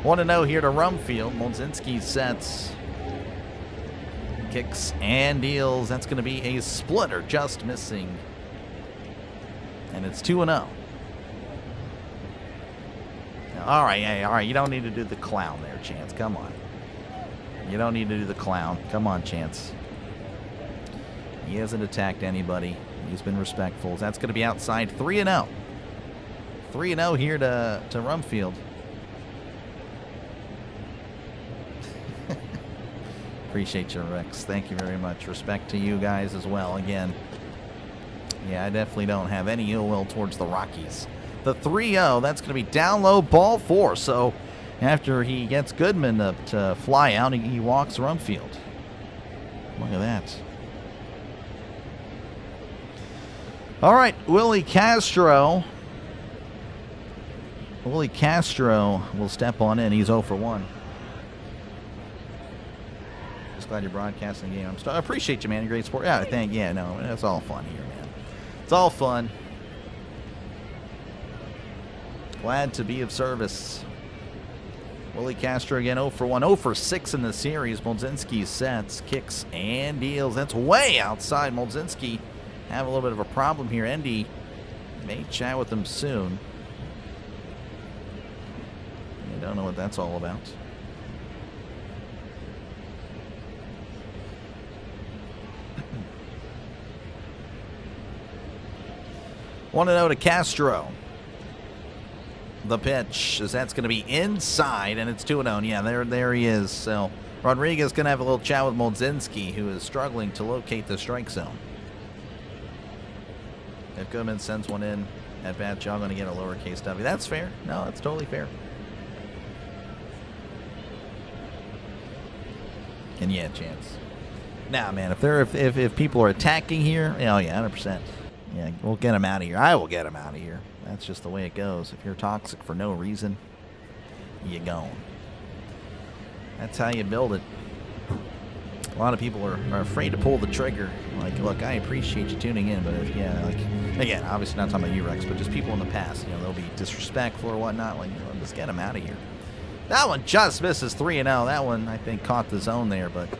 1-0 here to Rumfield. Molzinski sets. Kicks and deals. That's going to be a splitter, just missing. And it's 2-0. All right, hey, all right. You don't need to do the clown there, Chance. Come on. You don't need to do the clown. Come on, Chance. He hasn't attacked anybody. He's been respectful. That's going to be outside. 3-0. 3-0 here to Rumfield. Appreciate you, Rex. Thank you very much. Respect to you guys as well. Again, yeah, I definitely don't have any ill will towards the Rockies. The 3-0, that's going to be down low, ball 4. So after he gets Goodman to fly out, he walks Rumfield. Look at that. All right, Willie Castro. Willie Castro will step on in. He's 0 for 1. Just glad you're broadcasting the game. I appreciate you, man. You're great sport. Yeah, no, it's all fun here, man. It's all fun. Glad to be of service. Willie Castro again, 0 for 1. 0 for 6 in the series. Moldzinski sets, kicks, and deals. That's way outside. Moldzinski have a little bit of a problem here. Endy may chat with him soon. I don't know what that's all about. Want to know to Castro. The pitch, as that's going to be inside, and it's 2-0. Yeah, there he is. So Rodriguez going to have a little chat with Moldzinski, who is struggling to locate the strike zone. If Goodman sends one in at bat, y'all going to get a lowercase W. That's fair. No, that's totally fair. And yeah, chance. Nah, man, if people are attacking here, oh yeah, 100%. Yeah, we'll get him out of here. I will get him out of here. That's just the way it goes. If you're toxic for no reason, you gone. That's how you build it. A lot of people are afraid to pull the trigger. Like, look, I appreciate you tuning in, but if, yeah, like, again, obviously not talking about you, Rex, but just people in the past, you know, they'll be disrespectful or whatnot. Like, just get them out of here. That one just misses 3-0. That one, I think, caught the zone there, but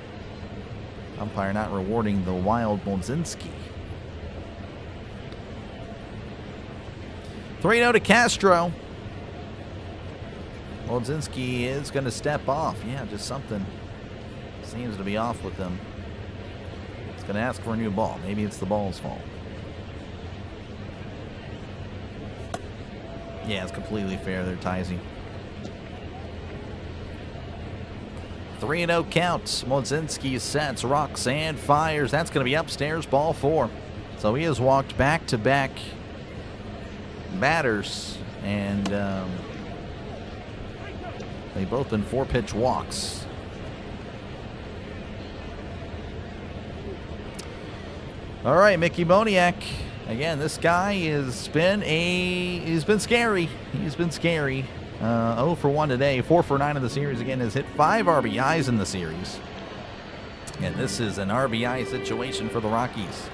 umpire not rewarding the wild Moldzinski. 3-0 to Castro. Moldzinski is going to step off. Yeah, just something seems to be off with him. It's going to ask for a new ball. Maybe it's the ball's fault. Yeah, it's completely fair there, Tizy. 3-0 count. Moldzinski sets, rocks, and fires. That's going to be upstairs, ball 4. So he has walked back-to-back batters, and they've both been 4-pitch walks. All right, Mickey Boniak. Again, this guy he's been scary. He's been scary. 0 for 1 today, 4 for 9 in the series. Again, has hit 5 RBIs in the series. And this is an RBI situation for the Rockies.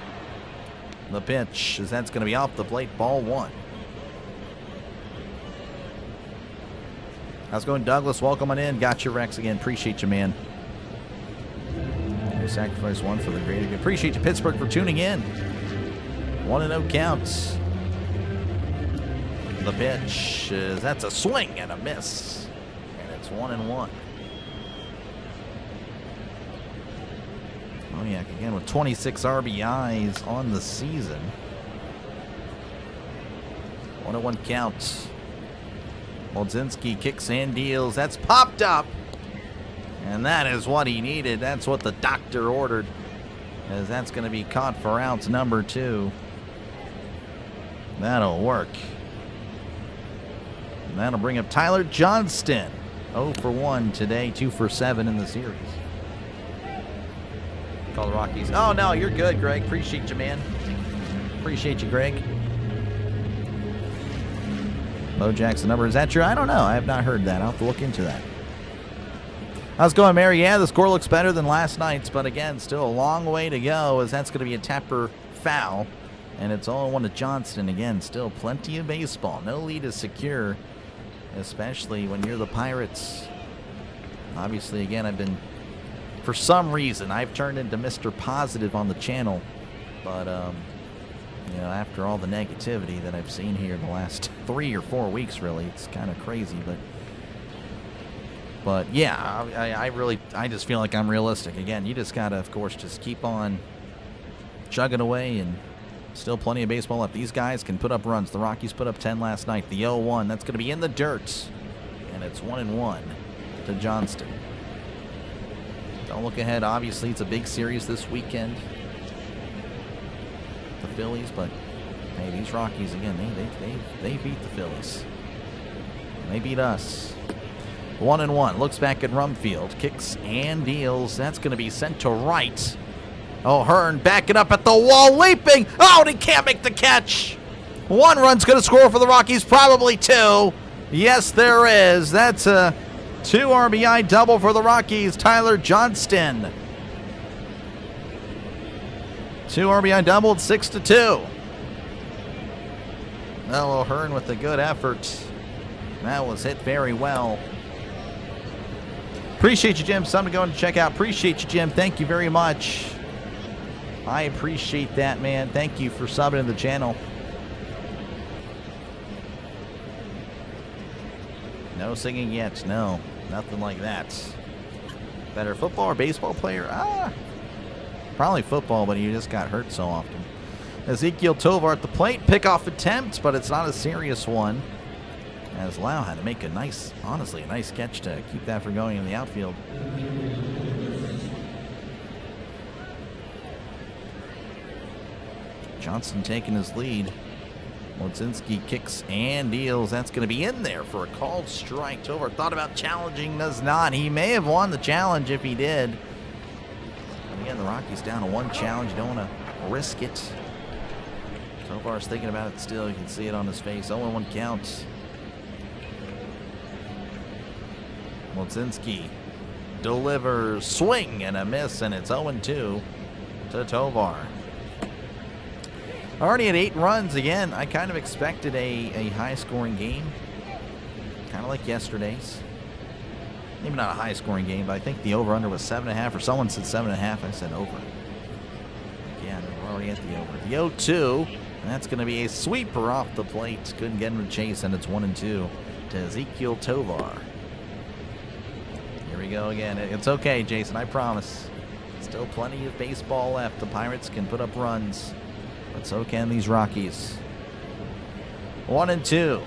The pitch, as that's going to be off the plate, ball 1. How's it going, Douglas? Welcome on in. Got you, Rex, again. Appreciate you, man. You sacrifice 1 for the greater good. Appreciate you, Pittsburgh, for tuning in. 1-0 counts. The pitch, that's a swing and a miss. And it's 1-1. Moniak again with 26 RBIs on the season. 1-1 count. Moldzinski kicks and deals. That's popped up. And that is what he needed. That's what the doctor ordered. As that's going to be caught for outs number 2. That'll work. And that'll bring up Tyler Johnston. 0 for 1 today, 2 for 7 in the series. Call the Rockies. Oh, no, you're good, Greg. Appreciate you, man. Appreciate you, Greg. Bo Jackson number. Is that true? I don't know. I have not heard that. I'll have to look into that. How's it going, Mary? Yeah, the score looks better than last night's, but again, still a long way to go, as that's going to be a Tapper foul. And it's 0-1 to Johnston. Again, still plenty of baseball. No lead is secure, especially when you're the Pirates. Obviously, again, for some reason, I've turned into Mr. Positive on the channel. But, you know, after all the negativity that I've seen here the last 3 or 4 weeks, really, it's kind of crazy. But yeah, I just feel like I'm realistic. Again, you just got to, of course, just keep on chugging away, and still plenty of baseball left. These guys can put up runs. The Rockies put up 10 last night. The 0-1, that's going to be in the dirt. And it's 1-1 to Johnston. Don't look ahead. Obviously, it's a big series this weekend. The Phillies, but hey, these Rockies, again, they beat the Phillies. They beat us. 1-1. Looks back at Rumfield. Kicks and deals. That's going to be sent to right. O'Hearn backing up at the wall, leaping. Oh, and he can't make the catch. 1 run's going to score for the Rockies, probably 2. Yes, there is. That's a 2 RBI double for the Rockies. Tyler Johnston. 2 RBI double, 6-2. Well, O'Hearn with a good effort. That was hit very well. Appreciate you, Jim. Something to go and check out. Appreciate you, Jim. Thank you very much. I appreciate that, man. Thank you for subbing to the channel. No singing yet. No, nothing like that. Better football or baseball player? Probably football, but he just got hurt so often. Ezekiel Tovar at the plate. Pickoff attempt, but it's not a serious one. As Lau had to make a nice, honestly, a nice catch to keep that from going in the outfield. Johnson taking his lead. Mlodzinski kicks and deals. That's going to be in there for a called strike. Tovar thought about challenging, does not. He may have won the challenge if he did. And again, the Rockies down to 1 challenge. You don't want to risk it. Tovar's thinking about it still. You can see it on his face. 0-1 count. Mlodzinski delivers. Swing and a miss, and it's 0-2 to Tovar. Already at 8 runs. Again, I kind of expected a high-scoring game. Kind of like yesterday's. Maybe not a high-scoring game, but I think the over-under was 7.5, or someone said 7.5. I said over. Again, we're already at the over. The 0-2, and that's going to be a sweeper off the plate. Couldn't get him to chase, and it's 1-2 to Ezekiel Tovar. Here we go again. It's okay, Jason, I promise. Still plenty of baseball left. The Pirates can put up runs. But so can these Rockies. 1-2.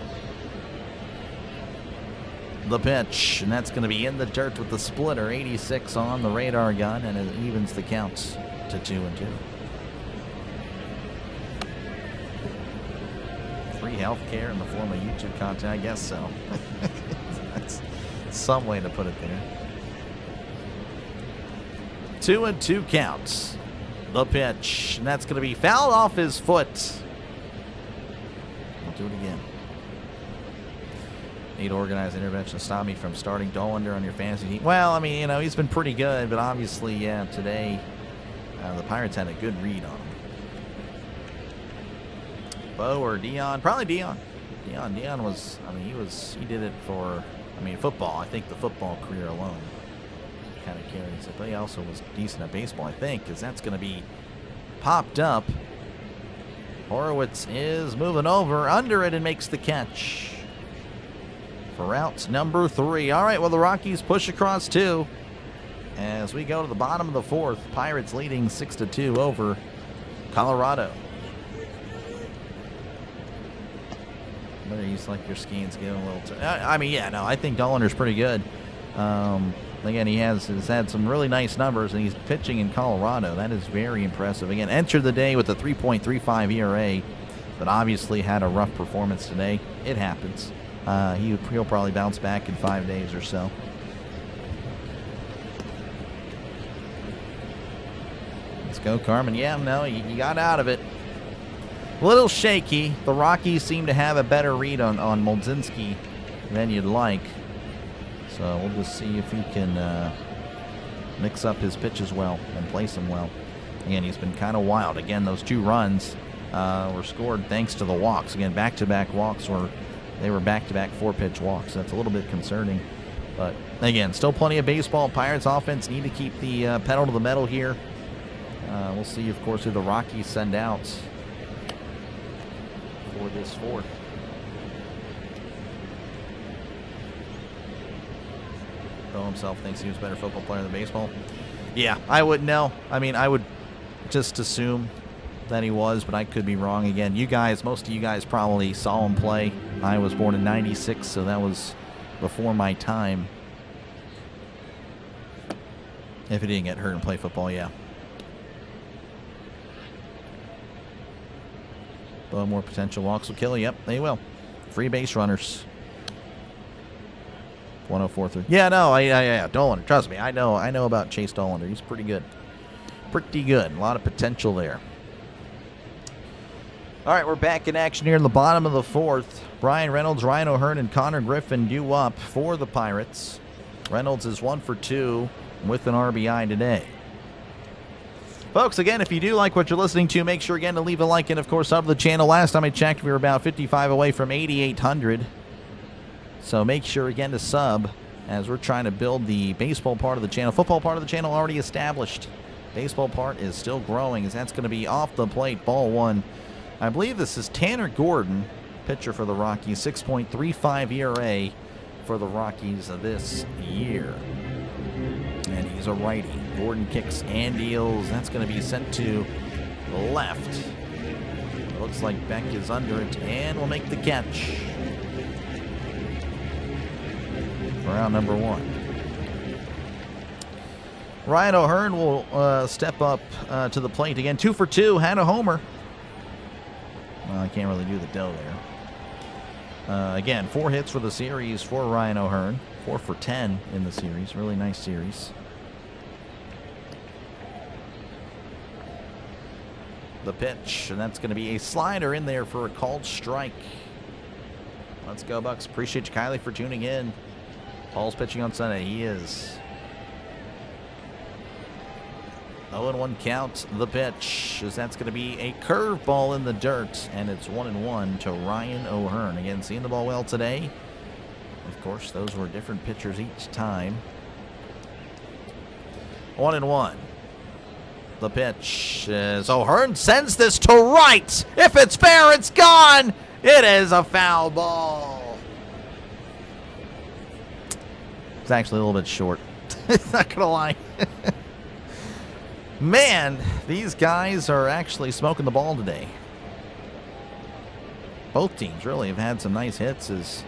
The pitch, and that's going to be in the dirt with the splitter. 86 on the radar gun, and it evens the counts to 2-2. Free health care in the form of YouTube content, I guess so. That's some way to put it there. 2-2 counts. The pitch, and that's going to be fouled off his foot. We'll do it again. Need organized intervention to stop me from starting Dollander on your fantasy team. Well, I mean, you know, he's been pretty good, but obviously, yeah, today the Pirates had a good read on him. Bo or Dion? Probably Dion. Dion was, I mean, he did it for, I mean, football. I think the football career alone kind of carries it, but he also was decent at baseball, I think, because that's going to be popped up. Horowitz is moving over under it and makes the catch for out number 3. All right, well, the Rockies push across 2 as we go to the bottom of the 4th. Pirates leading 6-2 over Colorado. Better use like your skins, give him a little. I mean, yeah, no, I think Dollander's pretty good. Again, he has had some really nice numbers, and he's pitching in Colorado. That is very impressive. Again, entered the day with a 3.35 ERA, but obviously had a rough performance today. It happens. He'll probably bounce back in 5 days or so. Let's go, Carmen. Yeah, no, you got out of it. A little shaky. The Rockies seem to have a better read on Mlodzinski than you'd like. So we'll just see if he can mix up his pitches well and place them well. Again, he's been kind of wild. Again, those 2 runs were scored thanks to the walks. Again, back-to-back walks they were back-to-back 4-pitch walks. That's a little bit concerning. But again, still plenty of baseball. Pirates offense need to keep the pedal to the metal here. We'll see, of course, who the Rockies send out for this 4th. Bo himself thinks he was a better football player than baseball. Yeah, I wouldn't know. I mean, I would just assume that he was, but I could be wrong. Again, most of you guys probably saw him play. I was born in '96, so that was before my time. If he didn't get hurt and play football, yeah. Bo, more potential walks will kill you. Yep, they will. Free base runners. 104 through. Yeah, no, yeah, Dollander. Trust me, I know about Chase Dollander. He's pretty good. pretty good. A lot of potential there. All right, we're back in action here in the bottom of the fourth. Brian Reynolds, Ryan O'Hearn, and Connor Griffin due up for the Pirates. Reynolds is 1 for 2 with an RBI today. Folks, again, if you do like what you're listening to, make sure again to leave a like and, of course, sub the channel. Last time I checked, we were about 55 away from 8,800. So make sure again to sub as we're trying to build the baseball part of the channel. Football part of the channel already established. Baseball part is still growing, as that's going to be off the plate, ball one. I believe this is Tanner Gordon, pitcher for the Rockies, 6.35 ERA for the Rockies this year. And he's a righty. Gordon kicks and deals. That's going to be sent to left. Looks like Beck is under it and will make the catch for out number one. Ryan O'Hearn will step up to the plate again. 2 for 2, had a homer. Well, I can't really do the dough there. Again, 4 hits for the series for Ryan O'Hearn. 4 for 10 in the series. Really nice series. The pitch, and that's going to be a slider in there for a called strike. Let's go, Bucks. Appreciate you, Kylie, for tuning in. Paul's pitching on Sunday. He is. 0-1 count, the pitch, as that's going to be a curveball in the dirt, and it's 1-1 to Ryan O'Hearn. Again, seeing the ball well today. Of course, those were different pitchers each time. 1-1. The pitch is O'Hearn sends this to right. If it's fair, it's gone. It is a foul ball. It's actually a little bit short. Not going to lie. Man, these guys are actually smoking the ball today. Both teams really have had some nice hits.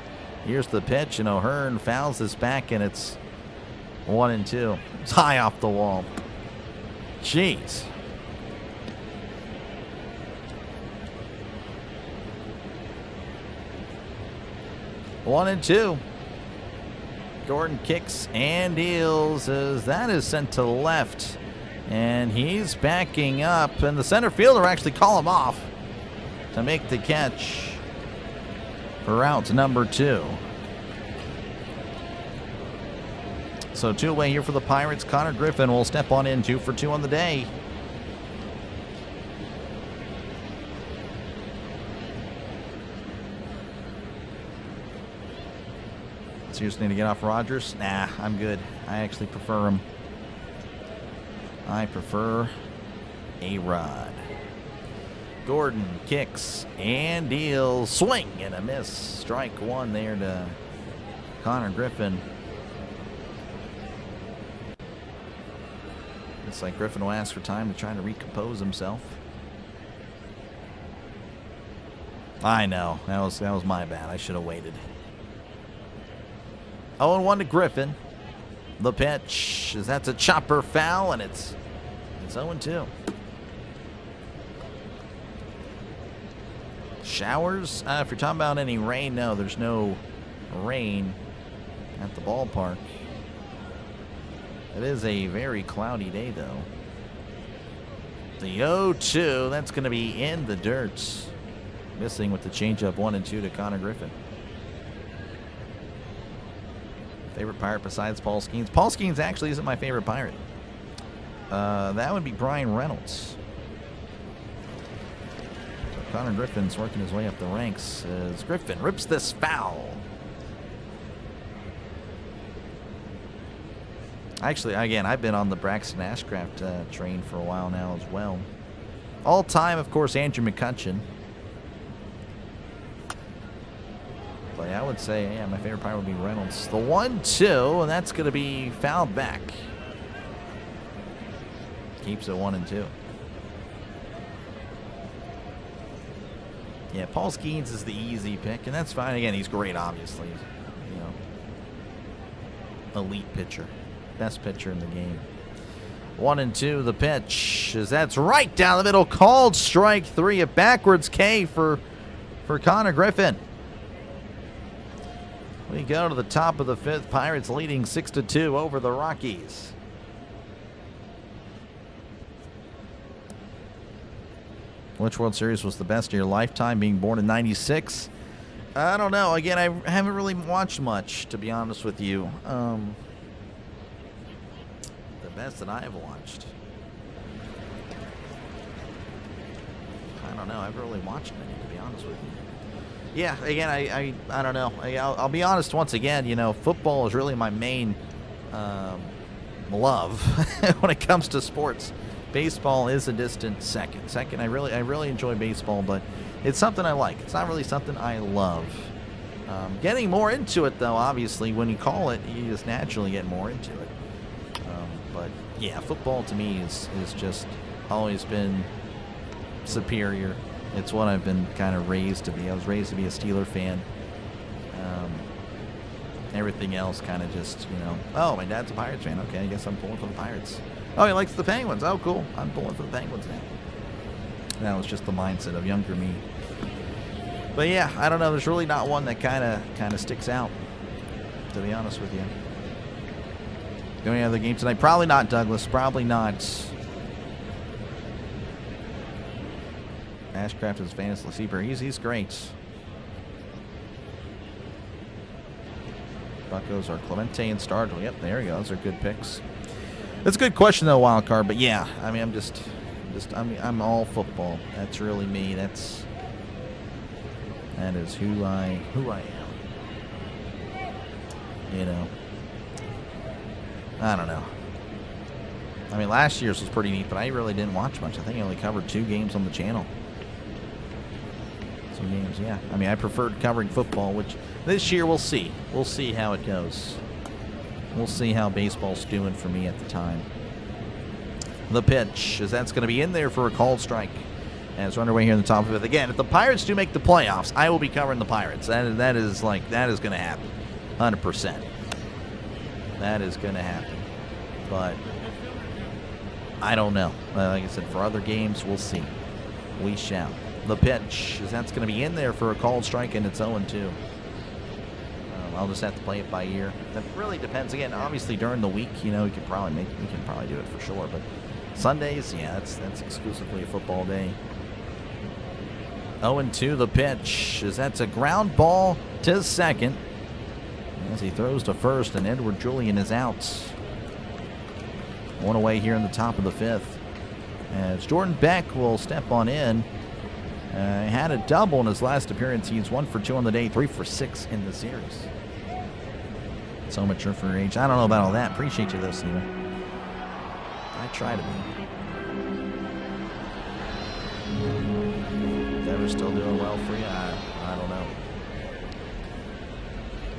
Here's the pitch, and O'Hearn fouls this back, and it's 1-2. It's high off the wall. Jeez. One and two. Gordon kicks and deals as that is sent to left. And he's backing up, and the center fielder actually call him off to make the catch for out number 2. So 2 away here for the Pirates. Connor Griffin will step on in, 2 for 2 on the day. So you just need to get off Rogers? Nah, I'm good. I actually prefer him. I prefer A-Rod. Gordon kicks and deals. Swing and a miss. Strike 1 there to Connor Griffin. Looks like Griffin will ask for time to try to recompose himself. I know. That was my bad. I should have waited. 0-1 to Griffin. The pitch is that's a chopper foul, and it's 0-2. Showers? If you're talking about any rain, no, there's no rain at the ballpark. It is a very cloudy day, though. The 0-2, that's going to be in the dirt. Missing with the changeup 1-2 to Connor Griffin. Favorite Pirate besides Paul Skeens? Paul Skeens actually isn't my favorite Pirate. That would be Brian Reynolds. So Connor Griffin's working his way up the ranks as Griffin rips this foul. Actually, again, I've been on the Braxton Ashcraft train for a while now as well. All time, of course, Andrew McCutcheon. But I would say, yeah, my favorite Pirate would be Reynolds. The 1-2, and that's going to be fouled back. Keeps it 1-2. Yeah, Paul Skeens is the easy pick, and that's fine. Again, he's great, obviously. You know, elite pitcher. Best pitcher in the game. 1-2, the pitch. That's right down the middle. Called strike 3. A backwards K for Connor Griffin. We go to the top of the 5th. Pirates leading 6-2 over the Rockies. Which World Series was the best of your lifetime, being born in 96? I don't know. Again, I haven't really watched much, to be honest with you. The best that I have watched. I don't know. I haven't really watched many, to be honest with you. Yeah, again, I don't know. I'll be honest once again, you know, football is really my main love when it comes to sports. Baseball is a distant second. I really enjoy baseball, but it's something I like. It's not really something I love. Getting more into it, though, obviously, when you call it, you just naturally get more into it. But yeah, football to me is just always been superior. It's what I've been kind of raised to be. I was raised to be a Steeler fan. Everything else kind of just, you know, oh, my dad's a Pirates fan. Okay, I guess I'm pulling for the Pirates. Oh, he likes the Penguins. Oh, cool. I'm pulling for the Penguins now. That was just the mindset of younger me. But yeah, I don't know. There's really not one that kind of sticks out, to be honest with you. The only other game tonight? Probably not Douglas. Probably not. Ashcraft is fantasy receiver. He's great. Buccos are Clemente and Stargell. Yep, there you go. Those are good picks. That's a good question though, wild card. But yeah, I mean, I'm all football. That's really me. That is who I am. You know. I don't know. I mean, last year's was pretty neat, but I really didn't watch much. I think I only covered 2 games on the channel. 2 games, yeah. I mean, I preferred covering football, which this year we'll see. We'll see how it goes. We'll see how baseball's doing for me at the time. The pitch, as that's going to be in there for a called strike. As we're underway here in the top of it. Again, if the Pirates do make the playoffs, I will be covering the Pirates. That is going to happen. 100%. That is going to happen. But I don't know. Like I said, for other games, we'll see. We shall. The pitch, as that's going to be in there for a called strike, and it's 0-2. I'll just have to play it by ear. That really depends. Again, obviously during the week, you know, we can probably do it for sure. But Sundays, yeah, that's exclusively a football day. 0-2 the pitch, as that's a ground ball to second. As he throws to first, and Edward Julian is out. 1 away here in the top of the 5th. As Jordan Beck will step on in. He had a double in his last appearance. He's 1 for 2 on the day, 3 for 6 in the series. So mature for your age. I don't know about all that. Appreciate you though, Steven. I try to be. Never still doing well for you? I don't know.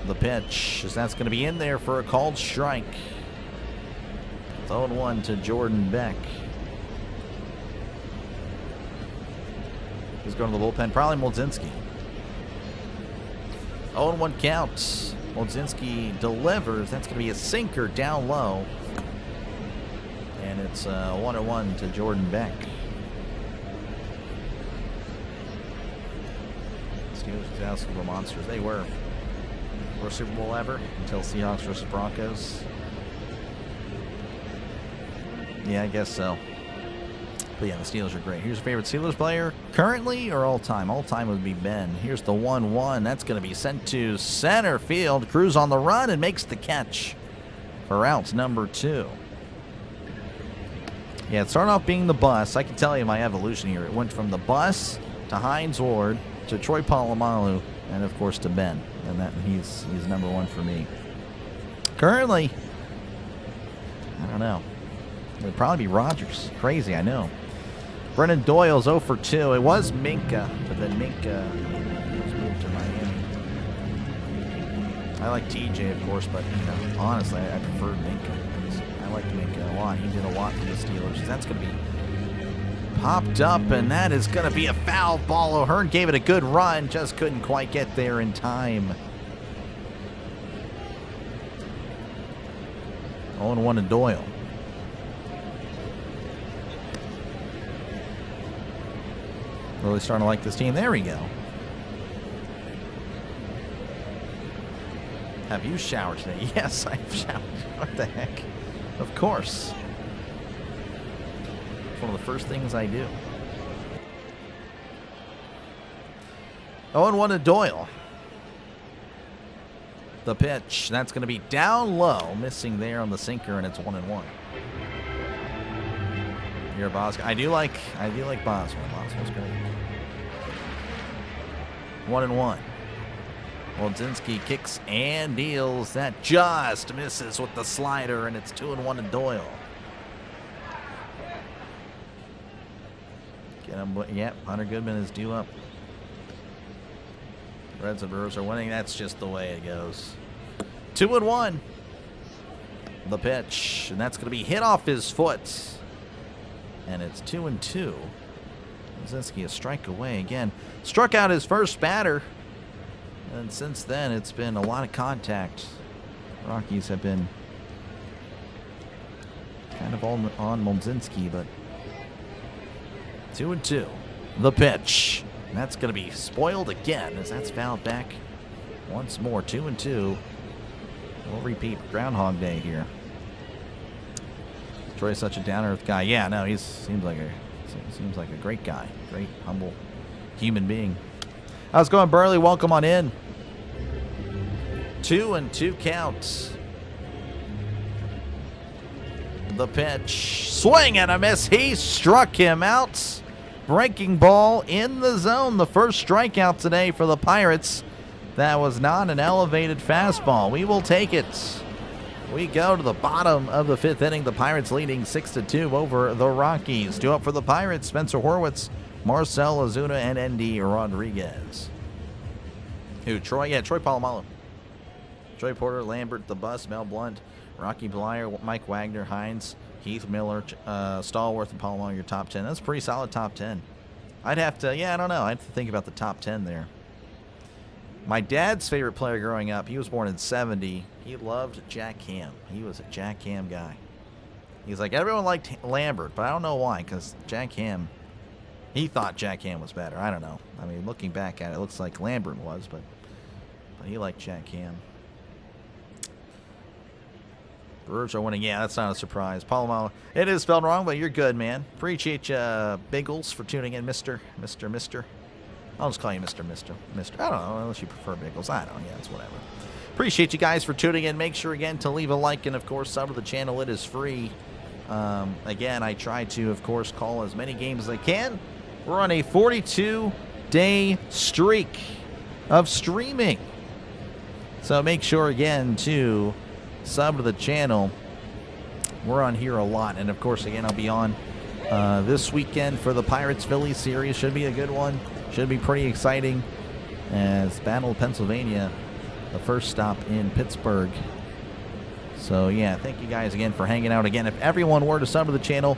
The pitch, as that's going to be in there for a called strike. It's 0-1 to Jordan Beck. He's going to the bullpen. Probably Moldzinski. 0-1 counts. Moldzinski delivers. That's going to be a sinker down low. And it's 1-1 to Jordan Beck. Steelers were monsters. They were. Worst Super Bowl ever until Seahawks versus Broncos. Yeah, I guess so. But yeah, the Steelers are great. Here's your favorite Steelers player currently or all time? All time would be Ben. Here's the 1-1. That's going to be sent to center field. Cruz on the run and makes the catch for out number 2. Yeah, it started off being the bus. I can tell you my evolution here. It went from the bus to Hines Ward to Troy Polamalu and of course to Ben. And he's number 1 for me. Currently, I don't know. It would probably be Rodgers. Crazy, I know. Brennan Doyle's 0 for 2. It was Minka, but then Minka was moved to Miami. I like TJ, of course, but you know, honestly, I preferred Minka. I liked Minka a lot. He did a lot for the Steelers. That's going to be popped up, and that is going to be a foul ball. O'Hearn gave it a good run, just couldn't quite get there in time. 0-1 to Doyle. Really starting to like this team. There we go. Have you showered today? Yes, I've showered. What the heck? Of course. It's one of the first things I do. 0-1 to Doyle. The pitch, that's going to be down low, missing there on the sinker, and it's 1-1. Here, Bosco. I do like Boswell. Boswell's great. 1-1. Woldzinski kicks and deals. That just misses with the slider, and it's 2-1 to Doyle. Get him. Yep, Hunter Goodman is due up. Reds and Brewers are winning. That's just the way it goes. 2-1. The pitch, and that's going to be hit off his foot. And it's 2-2. Woldzinski a strike away again. Struck out his first batter. And since then, it's been a lot of contact. Rockies have been kind of on Woldzinski, but 2-2. The pitch. And that's going to be spoiled again as that's fouled back once more. 2-2. We'll repeat Groundhog Day here. Troy's such a down-earth guy. Yeah, no, he seems like a great guy. Great, humble human being. How's it going, Burley? Welcome on in. 2-2 counts. The pitch. Swing and a miss. He struck him out. Breaking ball in the zone. The first strikeout today for the Pirates. That was not an elevated fastball. We will take it. We go to the bottom of the fifth inning. The Pirates leading 6-2 over the Rockies. Two up for the Pirates. Spencer Horwitz, Marcell Ozuna, and Endy Rodriguez. Who? Troy? Yeah, Troy Polamalu. Troy Porter, Lambert, The Bus, Mel Blunt, Rocky Blyer, Mike Wagner, Hines, Heath Miller, Stallworth, and Polamalu, your top 10. That's a pretty solid top 10. I'd have to, I don't know. I'd have to think about the top 10 there. My dad's favorite player growing up, he was born in 70. He loved Jack Ham. He was a Jack Ham guy. He's like, everyone liked Lambert, but I don't know why, because Jack Ham, he thought Jack Ham was better. I don't know. I mean, looking back at it, it looks like Lambert was, but he liked Jack Ham. Brewers are winning. Yeah, that's not a surprise. Palomalo, it is spelled wrong, but you're good, man. Appreciate you, Biggles, for tuning in, Mr. I'll just call you Mr. I don't know, unless you prefer Biggles. I don't know. Yeah, it's whatever. Appreciate you guys for tuning in. Make sure, again, to leave a like and, of course, sub to the channel. It is free. Again, I try to, of course, call as many games as I can. We're on a 42-day streak of streaming. So make sure, again, to sub to the channel. We're on here a lot. And, of course, again, I'll be on this weekend for the Pirates-Phillies series. Should be a good one. Should be pretty exciting as Battle of Pennsylvania, the first stop in Pittsburgh. So, yeah, thank you guys again for hanging out. Again, if everyone were to sub to the channel,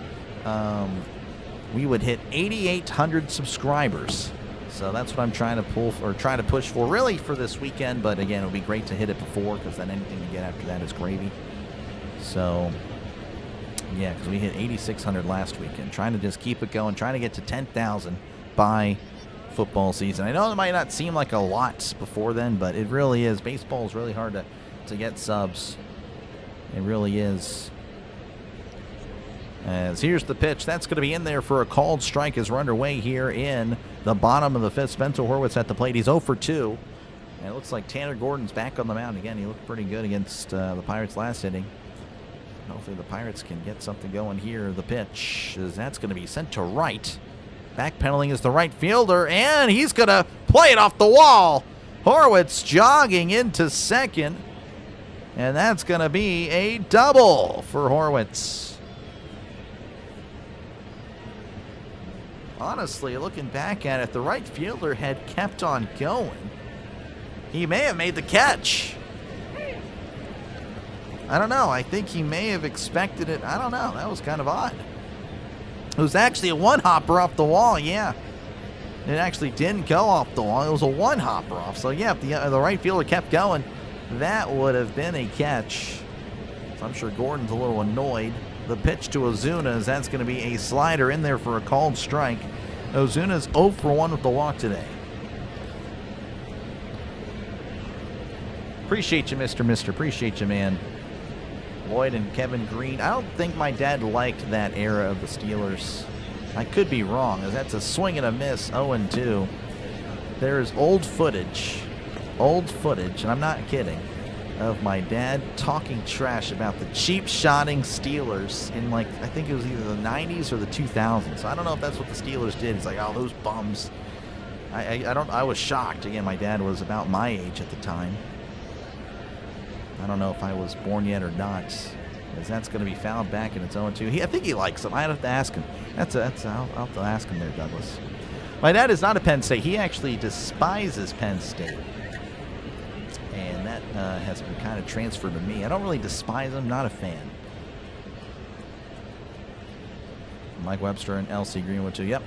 we would hit 8,800 subscribers. So that's what I'm trying to push for, really, for this weekend. But, again, it would be great to hit it before, because then anything you get after that is gravy. So, yeah, because we hit 8,600 last weekend. Trying to just keep it going, trying to get to 10,000 by football season. I know it might not seem like a lot before then, but it really is. Baseball is really hard to get subs. It really is. As here's the pitch. That's going to be in there for a called strike as we're underway here in the bottom of the fifth. Spencer Horwitz at the plate. He's 0 for 2. And it looks like Tanner Gordon's back on the mound again. He looked pretty good against the Pirates last inning. Hopefully the Pirates can get something going here. The pitch is that's going to be sent to right. Backpedaling is the right fielder, and he's going to play it off the wall. Horwitz jogging into second, and that's going to be a double for Horwitz. Honestly, looking back at it, the right fielder had kept on going. He may have made the catch. I don't know. I think he may have expected it. I don't know. That was kind of odd. It was actually a one-hopper off the wall, yeah. It actually didn't go off the wall. It was a one-hopper off. So, yeah, if the right fielder kept going, that would have been a catch. So I'm sure Gordon's a little annoyed. The pitch to Ozuna is that's going to be a slider in there for a called strike. Ozuna's 0 for 1 with the walk today. Appreciate you, Mr. Appreciate you, man. Lloyd and Kevin Green. I don't think my dad liked that era of the Steelers. I could be wrong, as that's a swing and a miss, 0-2. There's old footage, and I'm not kidding, of my dad talking trash about the cheap-shotting Steelers in, like, I think it was either the 90s or the 2000s. So I don't know if that's what the Steelers did. He's like, oh, those bums. I was shocked. Again, my dad was about my age at the time. I don't know if I was born yet or not, as that's going to be fouled back in its own 2. I think he likes them. I'd have to ask him. I'll have to ask him there, Douglas. My dad is not a Penn State. He actually despises Penn State. And that has been kind of transferred to me. I don't really despise him. Not a fan. Mike Webster and L.C. Greenwood, too. Yep.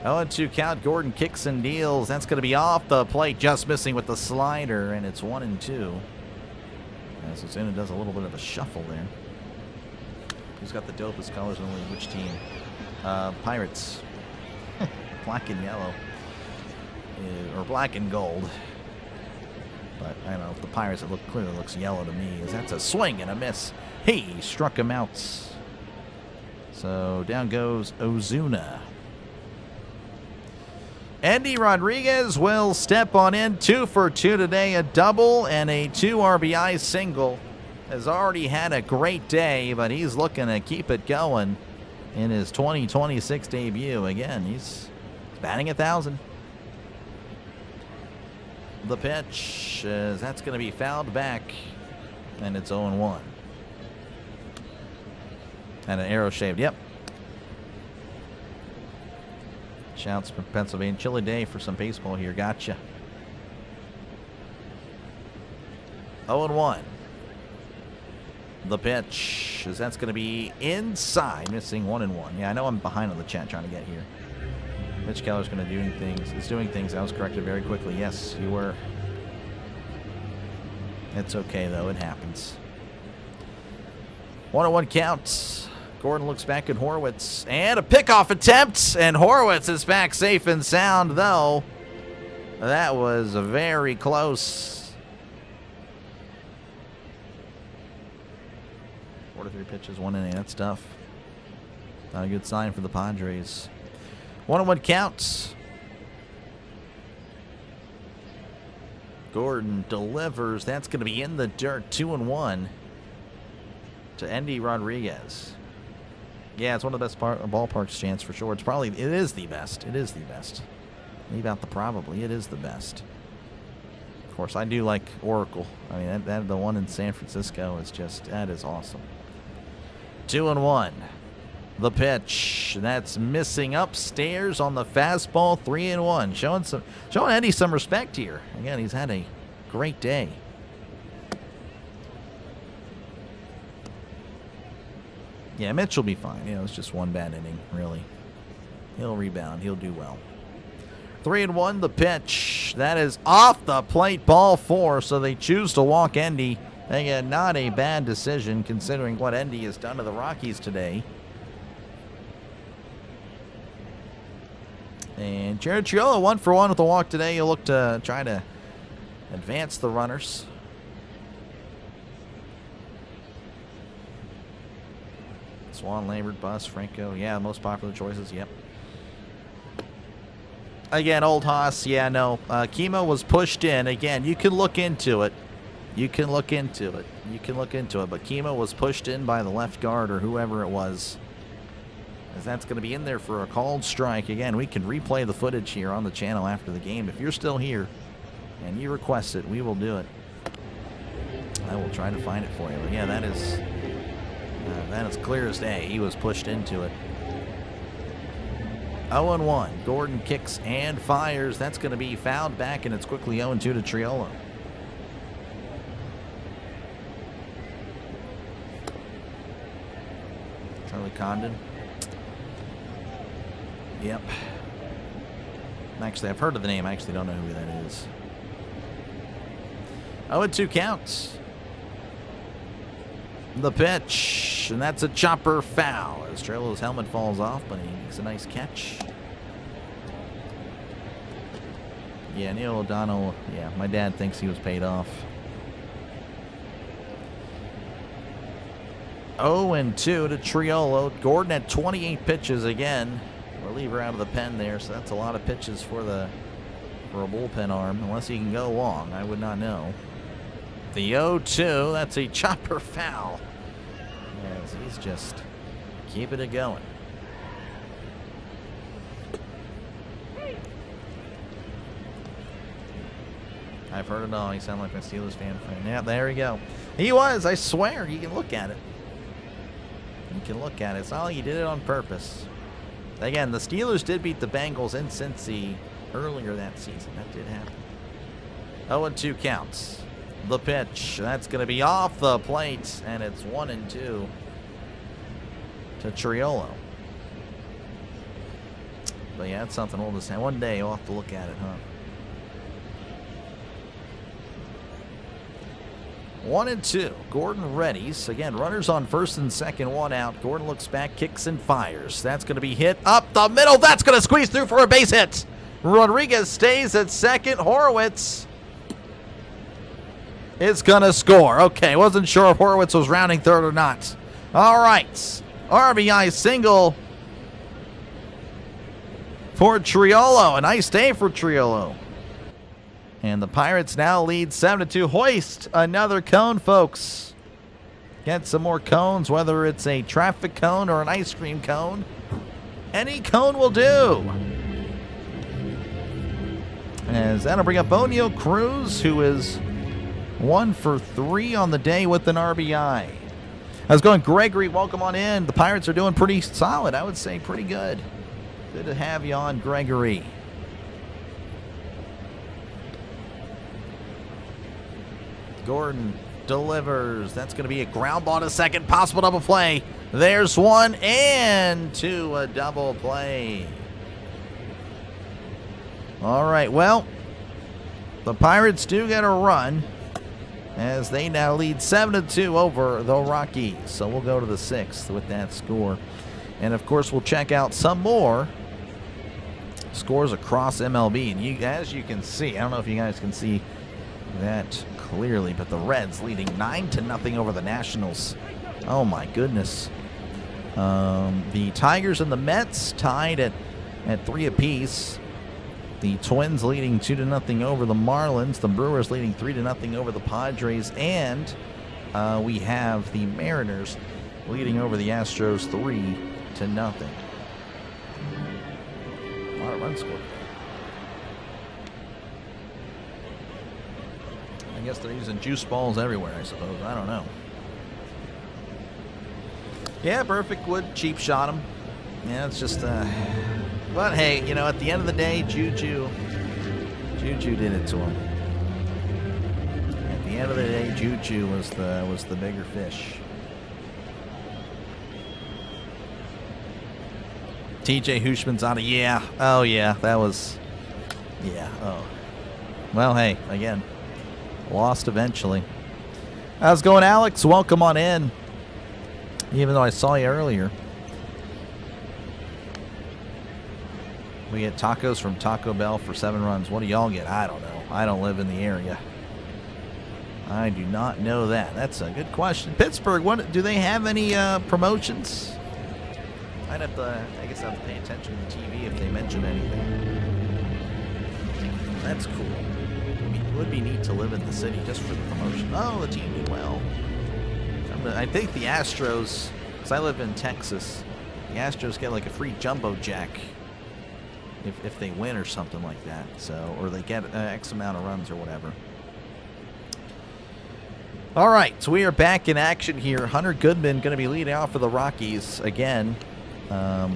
0-2 count. Gordon kicks and deals. That's going to be off the plate. Just missing with the slider. And it's 1-2. So Zena does a little bit of a shuffle there. Who's got the dopest colors in the league? Which team? Pirates. Black and yellow. Or black and gold. But I don't know if the Pirates, it clearly looks yellow to me. As that's a swing and a miss. He struck him out. So down goes Ozuna. Andy Rodriguez will step on in. 2 for 2 today. A double and a 2 RBI single. Has already had a great day, but he's looking to keep it going in his 2026 debut. Again, he's batting 1,000. The pitch, that's going to be fouled back, and it's 0-1. And an arrow shaved, yep. Shouts from Pennsylvania. Chilly day for some baseball here. Gotcha. 0-1. The pitch, as that's going to be inside, missing 1-1. Yeah, I know I'm behind on the chat trying to get here. Mitch Keller's going to do things. Is doing things. I was corrected very quickly. Yes, you were. It's okay though. It happens. 1-1 count. Gordon looks back at Horwitz, and a pickoff attempt, and Horwitz is back safe and sound, though. That was very close. 4-3 pitches, 1 inning. That's tough. Not a good sign for the Padres. 1-1 counts. Gordon delivers. That's going to be in the dirt. 2-1 to Andy Rodriguez. Yeah, it's one of the best ballparks, Chance, for sure. It is the best. It is the best. Leave out the probably. It is the best. Of course, I do like Oracle. I mean, that the one in San Francisco is just, that is awesome. 2-1. The pitch. That's missing upstairs on the fastball. 3-1. Showing Eddie some respect here. Again, he's had a great day. Yeah, Mitch will be fine. You know, it's just one bad inning, really. He'll rebound. He'll do well. 3-1, the pitch. That is off the plate, ball 4, so they choose to walk Endy. Again, not a bad decision considering what Endy has done to the Rockies today. And Jared Triolo, 1 for 1 with a walk today. He'll look to try to advance the runners. Swan, Lambert, Buss, Franco. Yeah, most popular choices. Yep. Again, Old Haas. Yeah, no. Kimo was pushed in. Again, you can look into it. You can look into it. But Kimo was pushed in by the left guard or whoever it was. As that's going to be in there for a called strike. Again, we can replay the footage here on the channel after the game. If you're still here and you request it, we will do it. I will try to find it for you. But yeah, that is clear as day. He was pushed into it. 0-1. Gordon kicks and fires. That's going to be fouled back, and it's quickly 0-2 to Triolo. Charlie Condon. Yep. Actually, I've heard of the name. I actually don't know who that is. 0-2 counts. The pitch, and that's a chopper foul as Triolo's helmet falls off, but he makes a nice catch. Yeah, Neil O'Donnell, yeah, my dad thinks he was paid off. 0-2 to Triolo. Gordon had 28 pitches again. Reliever out of the pen there, so that's a lot of pitches for the for a bullpen arm, unless he can go long. I would not know. The 0-2, that's a chopper foul. As he's just keeping it going. I've heard it all. You sound like a Steelers fan. Yeah, there you go. He was, I swear. You can look at it. You can look at it. It's not like he did it on purpose. Again, the Steelers did beat the Bengals in Cincy earlier that season. That did happen. 0-2 counts. The pitch. That's going to be off the plate, and it's 1-2 to Triolo. But yeah, that's something we'll just have. One day we'll have to look at it, huh? 1-2. Gordon readies. Again, runners on first and second, one out. Gordon looks back, kicks and fires. That's going to be hit up the middle. That's going to squeeze through for a base hit. Rodriguez stays at second. Horowitz is going to score. Okay, wasn't sure if Horowitz was rounding third or not. All right. RBI single for Triolo. A nice day for Triolo. And the Pirates now lead 7-2. Hoist another cone, folks. Get some more cones, whether it's a traffic cone or an ice cream cone. Any cone will do. As that'll bring up Bonio Cruz, who is 1 for 3 on the day with an RBI. How's it going, Gregory? Welcome on in. The Pirates are doing pretty solid. I would say pretty good. Good to have you on, Gregory. Gordon delivers. That's going to be a ground ball to second. Possible double play. There's 1 and 2. A double play. All right, well, the Pirates do get a run as they now lead 7-2 over the Rockies. So we'll go to the 6th with that score. And, of course, we'll check out some more scores across MLB. And as you can see, I don't know if you guys can see that clearly, but the Reds leading 9-0 over the Nationals. Oh my goodness. The Tigers and the Mets tied at 3 apiece. The Twins leading 2-0 over the Marlins. The Brewers leading 3-0 over the Padres. And we have the Mariners leading over the Astros 3-0. A lot of runs scored. I guess they're using juice balls everywhere, I suppose. I don't know. Yeah, perfect wood, cheap shot him. Yeah, it's just, but hey, you know, at the end of the day, Juju did it to him. At the end of the day, Juju was the bigger fish. TJ Hushman's on it. Yeah. Oh yeah, that was. Yeah. Oh. Well, hey, again. Lost eventually. How's it going, Alex? Welcome on in. Even though I saw you earlier. We get tacos from Taco Bell for 7 runs. What do y'all get? I don't know. I don't live in the area. I do not know that. That's a good question. Pittsburgh, what do they have any promotions? I'd have to, I guess I have to pay attention to the TV if they mention anything. That's cool. It would be neat to live in the city just for the promotion. Oh, the team did well. I think the Astros, because I live in Texas, the Astros get like a free jumbo jack if they win or something like that. So, or they get X amount of runs or whatever. All right, so we are back in action here. Hunter Goodman going to be leading off for the Rockies again. A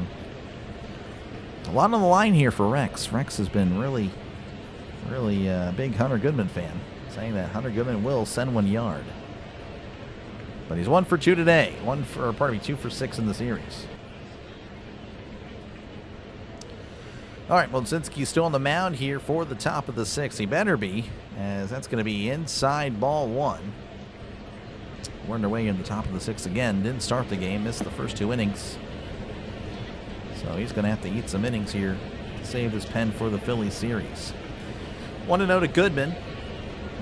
lot on the line here for Rex. Rex has been really big Hunter Goodman fan, saying that Hunter Goodman will send 1 yard. But he's 1 for 2 today. 2 for 6 in the series. All right, Molzinski's still on the mound here for the top of the 6th. He better be, as that's going to be inside ball 1. We're underway in the top of the 6th again. Didn't start the game, missed the first 2 innings. So he's going to have to eat some innings here to save his pen for the Phillies series. 1-0 to Goodman.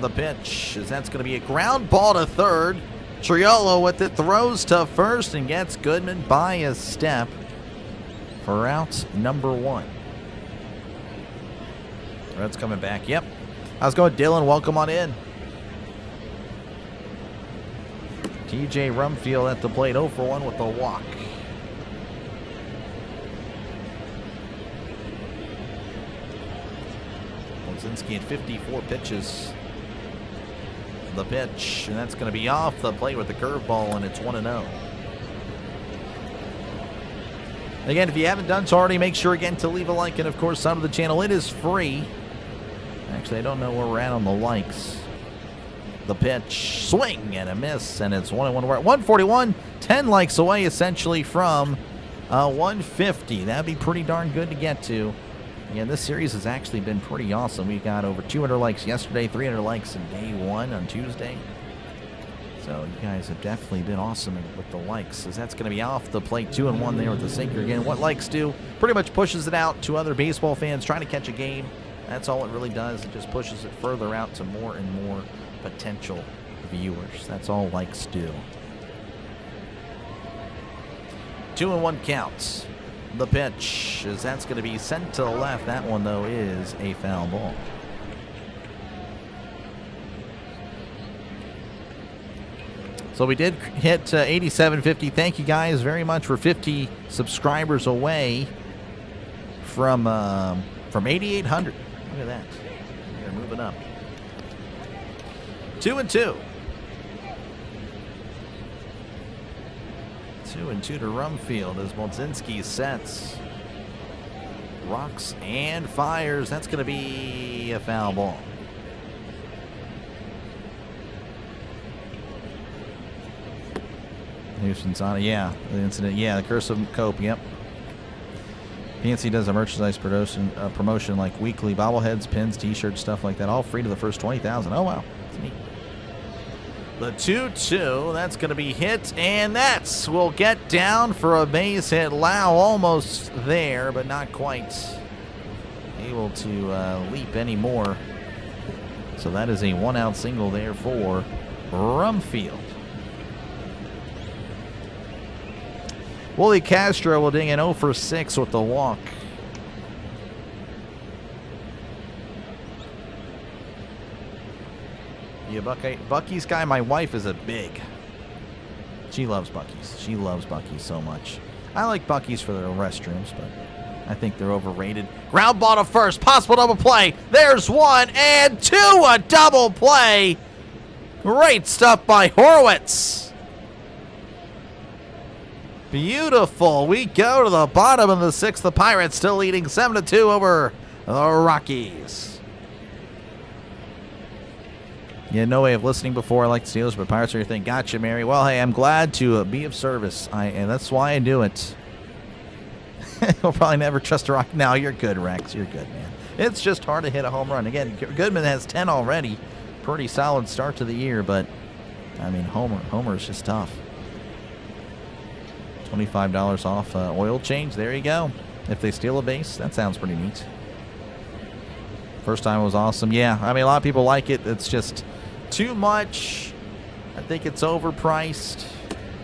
The pitch is that's going to be a ground ball to third. Triolo with it, throws to first and gets Goodman by a step for out number 1. Reds coming back. Yep. How's it going, Dylan? Welcome on in. TJ Rumfield at the plate, 0 for 1 with the walk. Lozinski at 54 pitches. The pitch, and that's going to be off the plate with the curveball, and it's 1-0. Again, if you haven't done so already, make sure again to leave a like and, of course, sub to the channel. It is free. Actually, I don't know where we're at on the likes. The pitch, swing and a miss, and it's 1-1. We're at 141, 10 likes away essentially from 150. That'd be pretty darn good to get to. Yeah, this series has actually been pretty awesome. We got over 200 likes yesterday, 300 likes in day 1 on Tuesday. So you guys have definitely been awesome with the likes, as that's going to be off the plate, 2-1 there with the sinker again. What likes do, pretty much pushes it out to other baseball fans trying to catch a game. That's all it really does. It just pushes it further out to more and more potential viewers. That's all likes do. 2-1 counts. The pitch, as that's going to be sent to the left. That one, though, is a foul ball. So we did hit 8750. Thank you guys very much for 50 subscribers away from 8,800. Look at that. We're moving up. 2-2. 2-2 to Rumfield as Molzinski sets, rocks and fires. That's going to be a foul ball. Houston's on it. Yeah, the incident. Yeah, the curse of Cope. Yep. PNC does a merchandise promotion like weekly bobbleheads, pins, t-shirts, stuff like that. All free to the first 20,000. Oh, wow. That's neat. The 2-2, that's going to be hit, and that's will get down for a base hit. Lau almost there, but not quite able to leap anymore. So that is a 1-out single there for Rumfield. Wooly Castro will ding in 0 for 6 with the walk. Yeah, Buc-ee's guy, my wife is a big. She loves Buc-ee's. She loves Buc-ee's so much. I like Buc-ee's for their restrooms, but I think they're overrated. Ground ball to first. Possible double play. There's 1 and 2. A double play. Great stuff by Horwitz. Beautiful. We go to the bottom of the 6th. The Pirates still leading 7-2 over the Rockies. Yeah, no way of listening before. I like the Steelers, but Pirates are your thing. Gotcha, Mary. Well, hey, I'm glad to be of service, and that's why I do it. We'll probably never trust a Rock. No, you're good, Rex. You're good, man. It's just hard to hit a home run. Again, Goodman has 10 already. Pretty solid start to the year, but, I mean, Homer is just tough. $25 off oil change. There you go. If they steal a base, that sounds pretty neat. First time was awesome. Yeah, I mean, a lot of people like it. It's just too much. I think it's overpriced.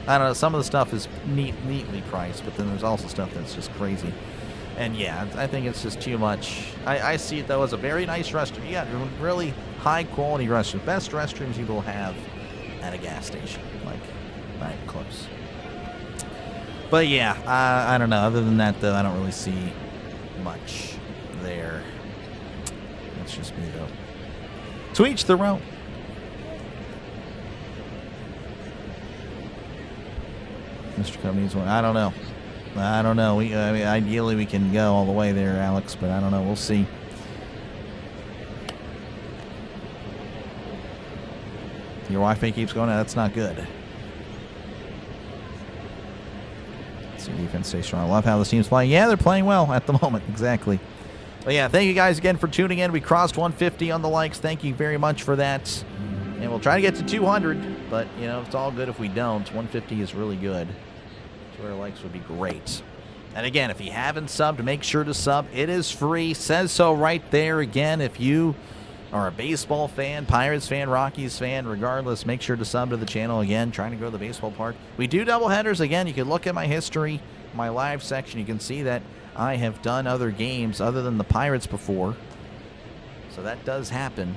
I don't know. Some of the stuff is neatly priced, but then there's also stuff that's just crazy. And yeah, I think it's just too much. I see it, though, as a very nice restroom. You got really high-quality restrooms. Best restrooms you will have at a gas station. Like, not even close. But yeah, I don't know. Other than that, though, I don't really see much there. That's just me, though. To each their own. Mr. Cub needs one. I don't know. I don't know. I mean, ideally, we can go all the way there, Alex, but I don't know. We'll see. Your Wi-Fi keeps going. That's not good. See, defense stay strong. I love how this team's playing. Yeah, they're playing well at the moment. Exactly. But yeah, thank you guys again for tuning in. We crossed 150 on the likes. Thank you very much for that. And we'll try to get to 200, but, you know, it's all good if we don't. 150 is really good. 200 likes would be great. And again, if you haven't subbed, make sure to sub. It is free. Says so right there. Again, if you are a baseball fan, Pirates fan, Rockies fan, regardless, make sure to sub to the channel. Again, trying to grow the baseball park. We do doubleheaders. Again, you can look at my history, my live section. You can see that I have done other games other than the Pirates before. So that does happen.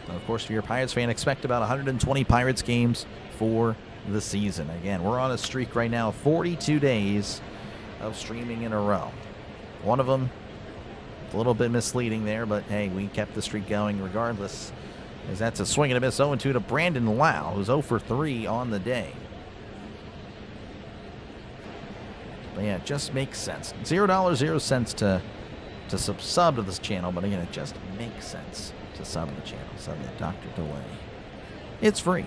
And of course, if you're a Pirates fan, expect about 120 Pirates games for the season. Again, we're on a streak right now, 42 days of streaming in a row. One of them, a little bit misleading there, but hey, we kept the streak going regardless. As that's a swing and a miss, 0-2 to Brandon Lau, who's 0 for 3 on the day. But yeah, it just makes sense. $0, 0 cents to sub to this channel, but again, it just makes sense to sub the channel. Sub to Dr. Delay. It's free.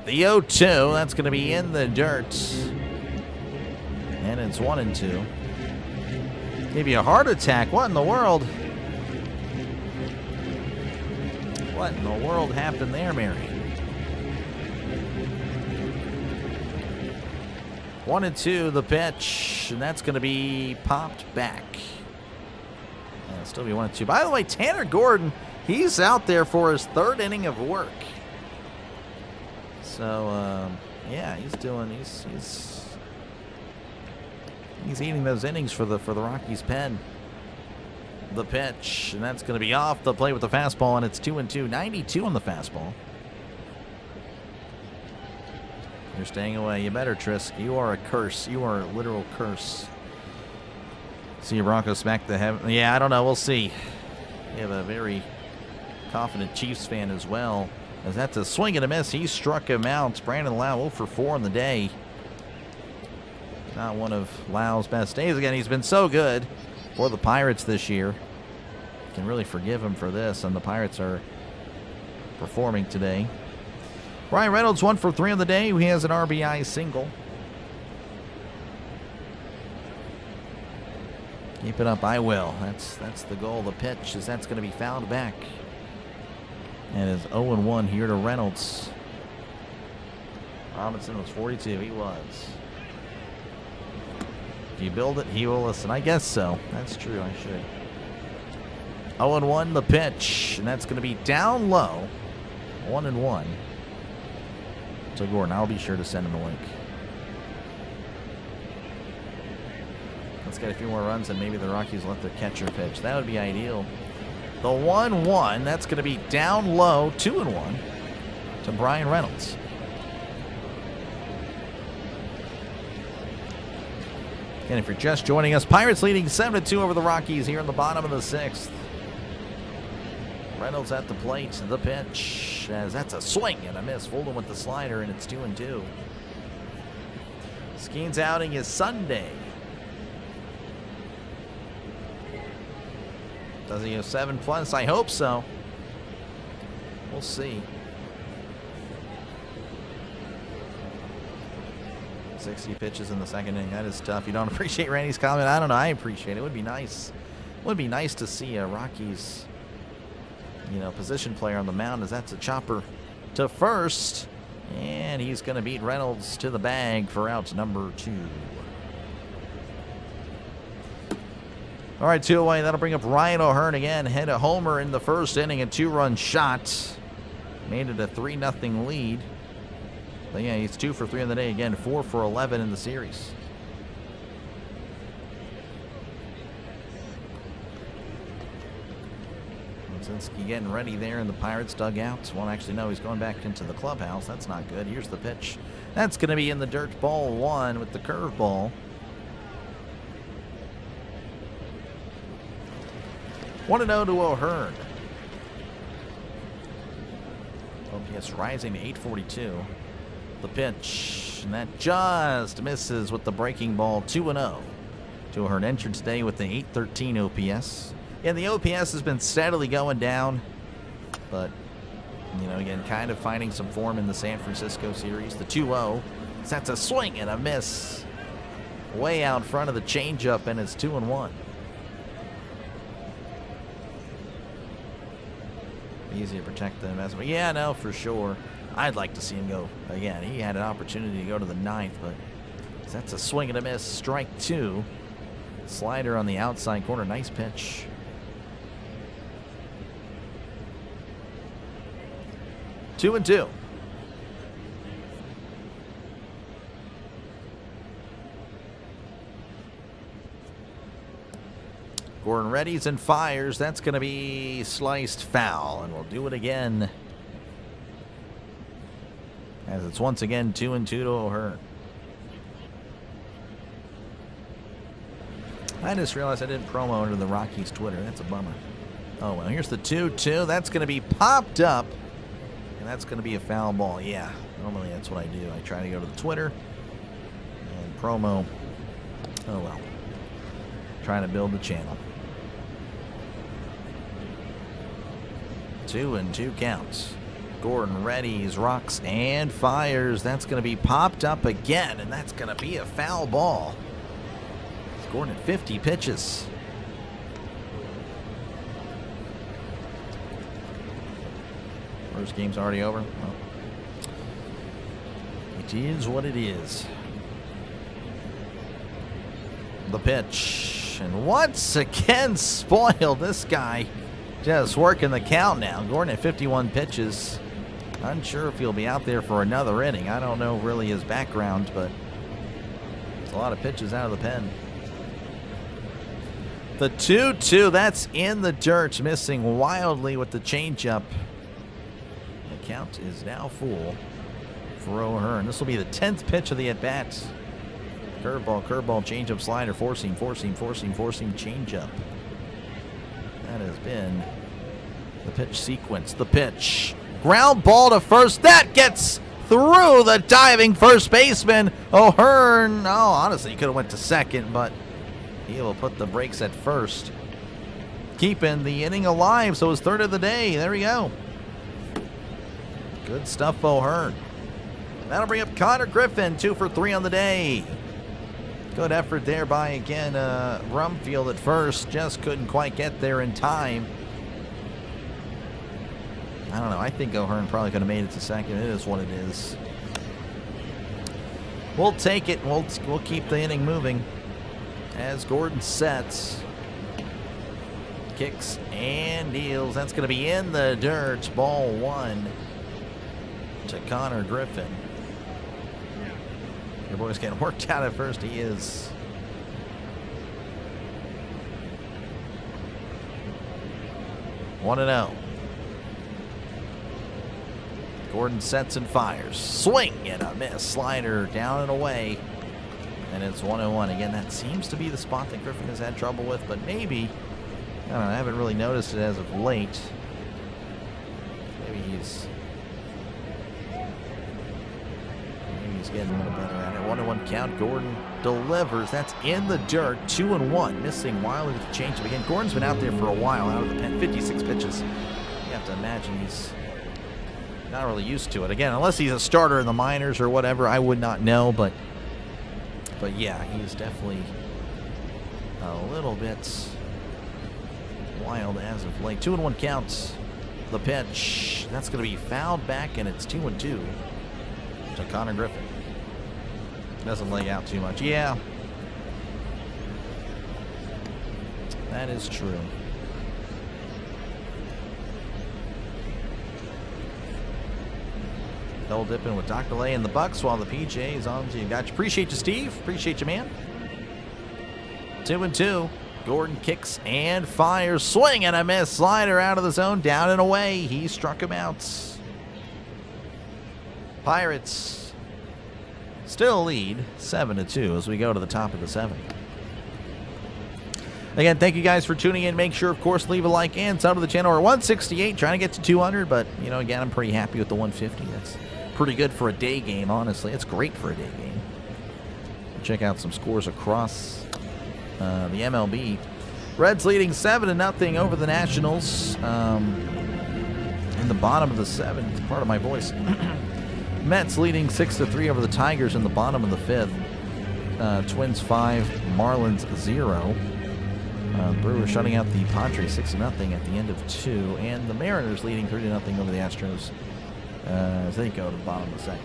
The 0-2, that's going to be in the dirt. And it's 1-2. Give you a heart attack. What in the world? What in the world happened there, Mary? 1-2, the pitch, and that's going to be popped back. Yeah, it'll still be 1-2. By the way, Tanner Gordon, he's out there for his third inning of work. So, yeah, he's eating those innings for the Rockies pen. The pitch, and that's going to be off the plate with the fastball, and it's 2-2. 92 on the fastball. You're staying away. You better, Trisk. You are a curse. You are a literal curse. See Broncos smack the heaven. Yeah, I don't know. We'll see. We have a very confident Chiefs fan as well. As that's a swing and a miss. He struck him out. Brandon Lau 0 for 4 on the day. Not one of Lau's best days. Again, he's been so good for the Pirates this year. Can really forgive him for this, and the Pirates are performing today. Brian Reynolds 1 for 3 on the day. He has an RBI single. Keep it up, I will. That's the goal. The pitch is that's going to be fouled back. And it's 0-1 here to Reynolds. Robinson was 42. He was. If you build it, he will listen. I guess so. That's true. I should. 0-1 the pitch, and that's going to be down low. 1-1. So Gordon, I'll be sure to send him a link. Let's get a few more runs, and maybe the Rockies let their catcher pitch. That would be ideal. The 1-1, that's going to be down low, 2-1 to Brian Reynolds. And if you're just joining us, Pirates leading 7-2 over the Rockies here in the bottom of the 6th. Reynolds at the plate, the pitch, as that's a swing and a miss. Fulton with the slider, and it's 2-2. Skeen's outing is Sunday. Does he have 7+? I hope so. We'll see. 60 pitches in the second inning. That is tough. You don't appreciate Randy's comment? I don't know. I appreciate it. It would be nice. It would be nice to see a Rockies, position player on the mound, as that's a chopper to first. And he's going to beat Reynolds to the bag for out number 2. All right, 2 away. That'll bring up Ryan O'Hearn again. Hit a homer in the first inning, a 2-run shot. Made it a 3-0 lead. But yeah, he's 2 for 3 on the day. Again, 4 for 11 in the series. Linsinski getting ready there in the Pirates dugout. Well, actually, no, he's going back into the clubhouse. That's not good. Here's the pitch. That's going to be in the dirt. Ball 1 with the curveball. 1-0 to O'Hearn. OPS rising to 842. The pitch, and that just misses with the breaking ball. 2-0 to O'Hearn. Entered today with the 813 OPS. And the OPS has been steadily going down, but again, kind of finding some form in the San Francisco series. The 2-0, that's a swing and a miss, way out front of the changeup, and it's 2-1. Easy to protect the investment. Yeah, no, for sure. I'd like to see him go again. He had an opportunity to go to the 9th, but that's a swing and a miss. Strike 2. Slider on the outside corner. Nice pitch. 2-2. Gordon readies and fires. That's going to be sliced foul, and we'll do it again. As it's once again 2-2 to O'Hearn. I just realized I didn't promo under the Rockies Twitter. That's a bummer. Oh, well, here's the 2-2. That's going to be popped up, and that's going to be a foul ball. Yeah, normally that's what I do. I try to go to the Twitter and promo. Oh, well. Trying to build the channel. 2-2 counts. Gordon readies, rocks, and fires. That's going to be popped up again, and that's going to be a foul ball. It's Gordon at 50 pitches. First game's already over. Well, it is what it is. The pitch. And once again spoiled. This guy just working the count now. Gordon at 51 pitches. Unsure if he'll be out there for another inning. I don't know really his background, but it's a lot of pitches out of the pen. The 2-2, that's in the dirt, missing wildly with the changeup. The count is now full for O'Hearn. This will be the 10th pitch of the at-bat. Curveball, changeup, slider, four seam, changeup. That has been the pitch sequence. The pitch. Ground ball to first. That gets through the diving first baseman. O'Hearn, honestly, he could have went to second, but he will put the brakes at first. Keeping the inning alive, so his third of the day. There we go. Good stuff, O'Hearn. That'll bring up Connor Griffin, 2 for 3 on the day. Good effort there by, again, Rumfield at first. Just couldn't quite get there in time. I don't know. I think O'Hearn probably could have made it to second. It is what it is. We'll take it. We'll keep the inning moving. As Gordon sets. Kicks and deals. That's going to be in the dirt. Ball 1 to Connor Griffin. Your boy's getting worked out at first. He is. One and 0. Gordon sets and fires. Swing and a miss. Slider down and away. And it's 1-1. Again, that seems to be the spot that Griffin has had trouble with, but maybe, I don't know, I haven't really noticed it as of late. Maybe he's getting a little better at it. 1-1 count. Gordon delivers. That's in the dirt. 2-1. Missing wildly with the change. Again, Gordon's been out there for a while, out of the pen. 56 pitches. You have to imagine he's not really used to it. Again, unless he's a starter in the minors or whatever, I would not know. But yeah, he's definitely a little bit wild as of late. 2-1 counts. The pitch. That's going to be fouled back, and it's 2-2 to Connor Griffin. Doesn't lay out too much. Yeah. That is true. Double dipping with Dr. Lay and the Bucks while the PJ is on to you. Gotcha. Appreciate you, Steve. Appreciate you, man. 2-2. Gordon kicks and fires. Swing and a miss. Slider out of the zone. Down and away. He struck him out. Pirates still lead 7-2 as we go to the top of the 7th. Again, thank you guys for tuning in. Make sure, of course, leave a like and sub to the channel. We're 168, trying to get to 200, but, you know, again, I'm pretty happy with the 150. That's pretty good for a day game, honestly. It's great for a day game. Check out some scores across the MLB. Reds leading 7-0 over the Nationals. In the bottom of the 7th, part of my voice. Mets leading 6-3 over the Tigers in the bottom of the 5th. Twins 5, Marlins 0. Brewers shutting out the Padres 6-0 at the end of 2. And the Mariners leading 3-0 over the Astros as they go to the bottom of the 2nd.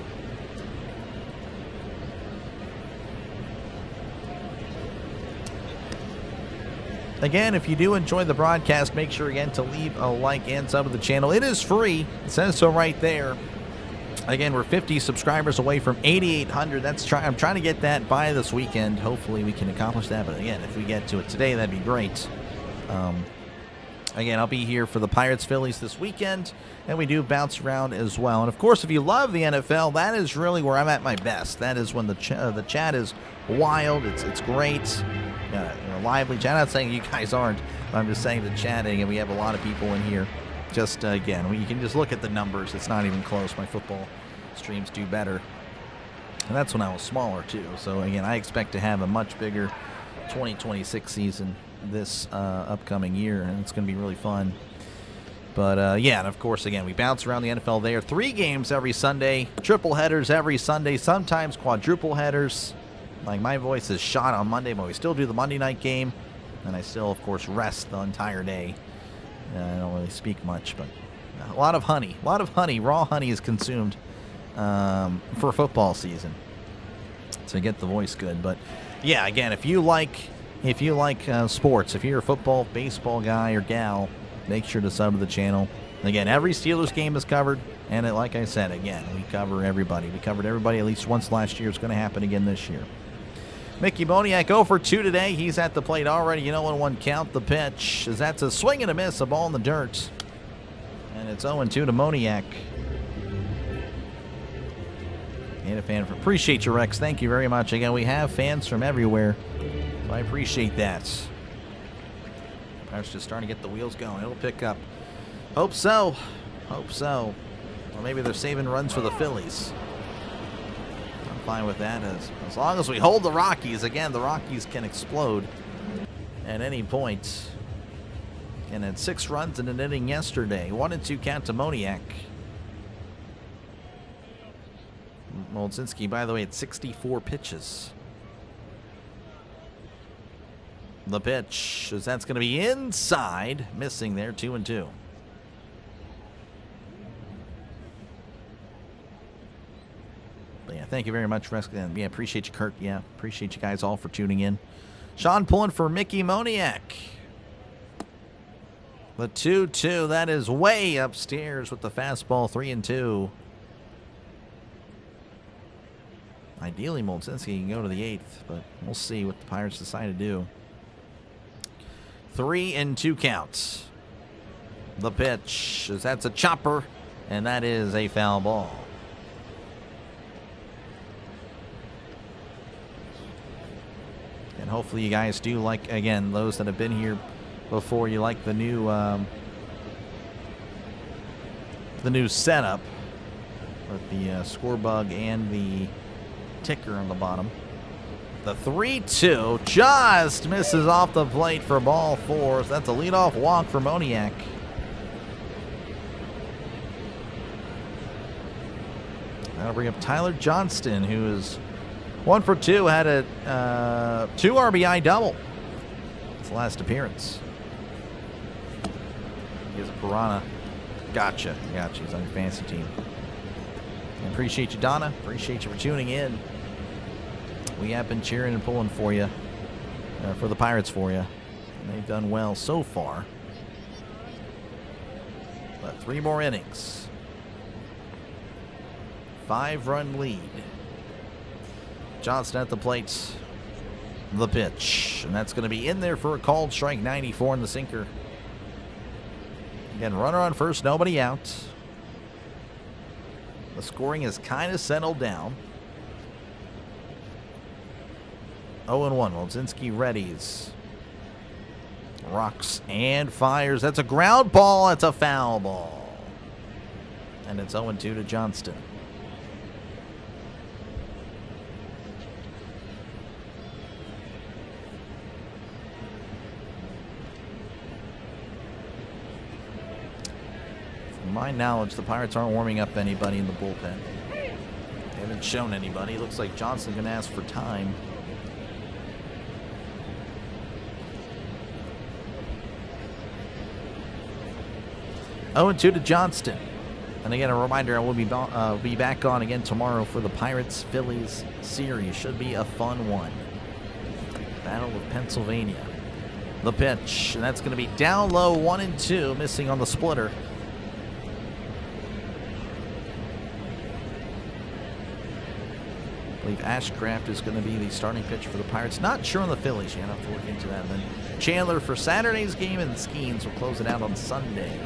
Again, if you do enjoy the broadcast, make sure again to leave a like and sub to the channel. It is free. It says so right there. Again, we're 50 subscribers away from 8,800. I'm trying to get that by this weekend. Hopefully we can accomplish that. But again, if we get to it today, that'd be great. Again, I'll be here for the Pirates-Phillies this weekend, and we do bounce around as well. And, of course, if you love the NFL, that is really where I'm at my best. That is when the chat is wild. It's great. Lively chat. I'm not saying you guys aren't, but I'm just saying the chatting, and we have a lot of people in here. Just, again, you can just look at the numbers. It's not even close. My football streams do better. And that's when I was smaller, too. So, again, I expect to have a much bigger 2026 season this upcoming year, and it's going to be really fun. But yeah, and of course, again, we bounce around the NFL there. 3 games every Sunday, triple headers every Sunday, sometimes quadruple headers. Like, my voice is shot on Monday, but we still do the Monday night game, and I still, of course, rest the entire day. I don't really speak much, but a lot of honey, raw honey is consumed for football season to get the voice good. But yeah, again, if you like sports, if you're a football, baseball guy or gal, make sure to sub to the channel. Again, every Steelers game is covered, and like I said, again, we cover everybody. We covered everybody at least once last year. It's going to happen again this year. Mickey Moniak 0 for 2 today. He's at the plate already. You know, 1-1 count the pitch, as that's a swing and a miss, a ball in the dirt. And it's 0-2 to Moniak. And a fan. Appreciate you, Rex. Thank you very much. Again, we have fans from everywhere. I appreciate that. Pirates just starting to get the wheels going. It'll pick up. Hope so. Hope so. Or maybe they're saving runs for the Phillies. I'm fine with that. As long as we hold the Rockies. Again, the Rockies can explode at any point. And had 6 runs in an inning yesterday. 1-2 count to Moniak. Moldzinski, by the way, at 64 pitches. The pitch, as that's going to be inside, missing there, 2-2. But yeah, thank you very much, Rescue. Yeah, appreciate you, Kurt. Yeah, appreciate you guys all for tuning in. Sean pulling for Mickey Moniak. The 2-2, that is way upstairs with the fastball, 3-2. Ideally, Moldzinski can go to the 8th, but we'll see what the Pirates decide to do. 3-2 counts. The pitch, as that's a chopper, and that is a foul ball. And hopefully you guys do like, again, those that have been here before, you like the new setup with the score bug and the ticker on the bottom. The 3-2 just misses off the plate for ball 4. So that's a leadoff walk for Moniak. That'll bring up Tyler Johnston, who is 1 for 2, had a 2 RBI double. It's the last appearance. He has a piranha. Gotcha. He's on your fantasy team. I appreciate you, Donna. Appreciate you for tuning in. We have been cheering and pulling for you, for the Pirates for you. And they've done well so far. But 3 more innings. 5-run lead. Johnston at the plate. The pitch. And that's going to be in there for a called strike, 94 in the sinker. Again, runner on first, nobody out. The scoring has kind of settled down. 0-1. Moldzinski readies. Rocks and fires. That's a ground ball. That's a foul ball. And it's 0-2 to Johnston. From my knowledge, the Pirates aren't warming up anybody in the bullpen. They haven't shown anybody. Looks like Johnston's going to ask for time. Oh, and 2 to Johnston. And again, a reminder, I will be back on again tomorrow for the Pirates-Phillies series. Should be a fun one. Battle of Pennsylvania. The pitch, and that's going to be down low, 1-2, missing on the splitter. I believe Ashcraft is going to be the starting pitcher for the Pirates. Not sure on the Phillies yet. I'll have to look into that. And then Chandler for Saturday's game, and Skeens will close it out on Sunday.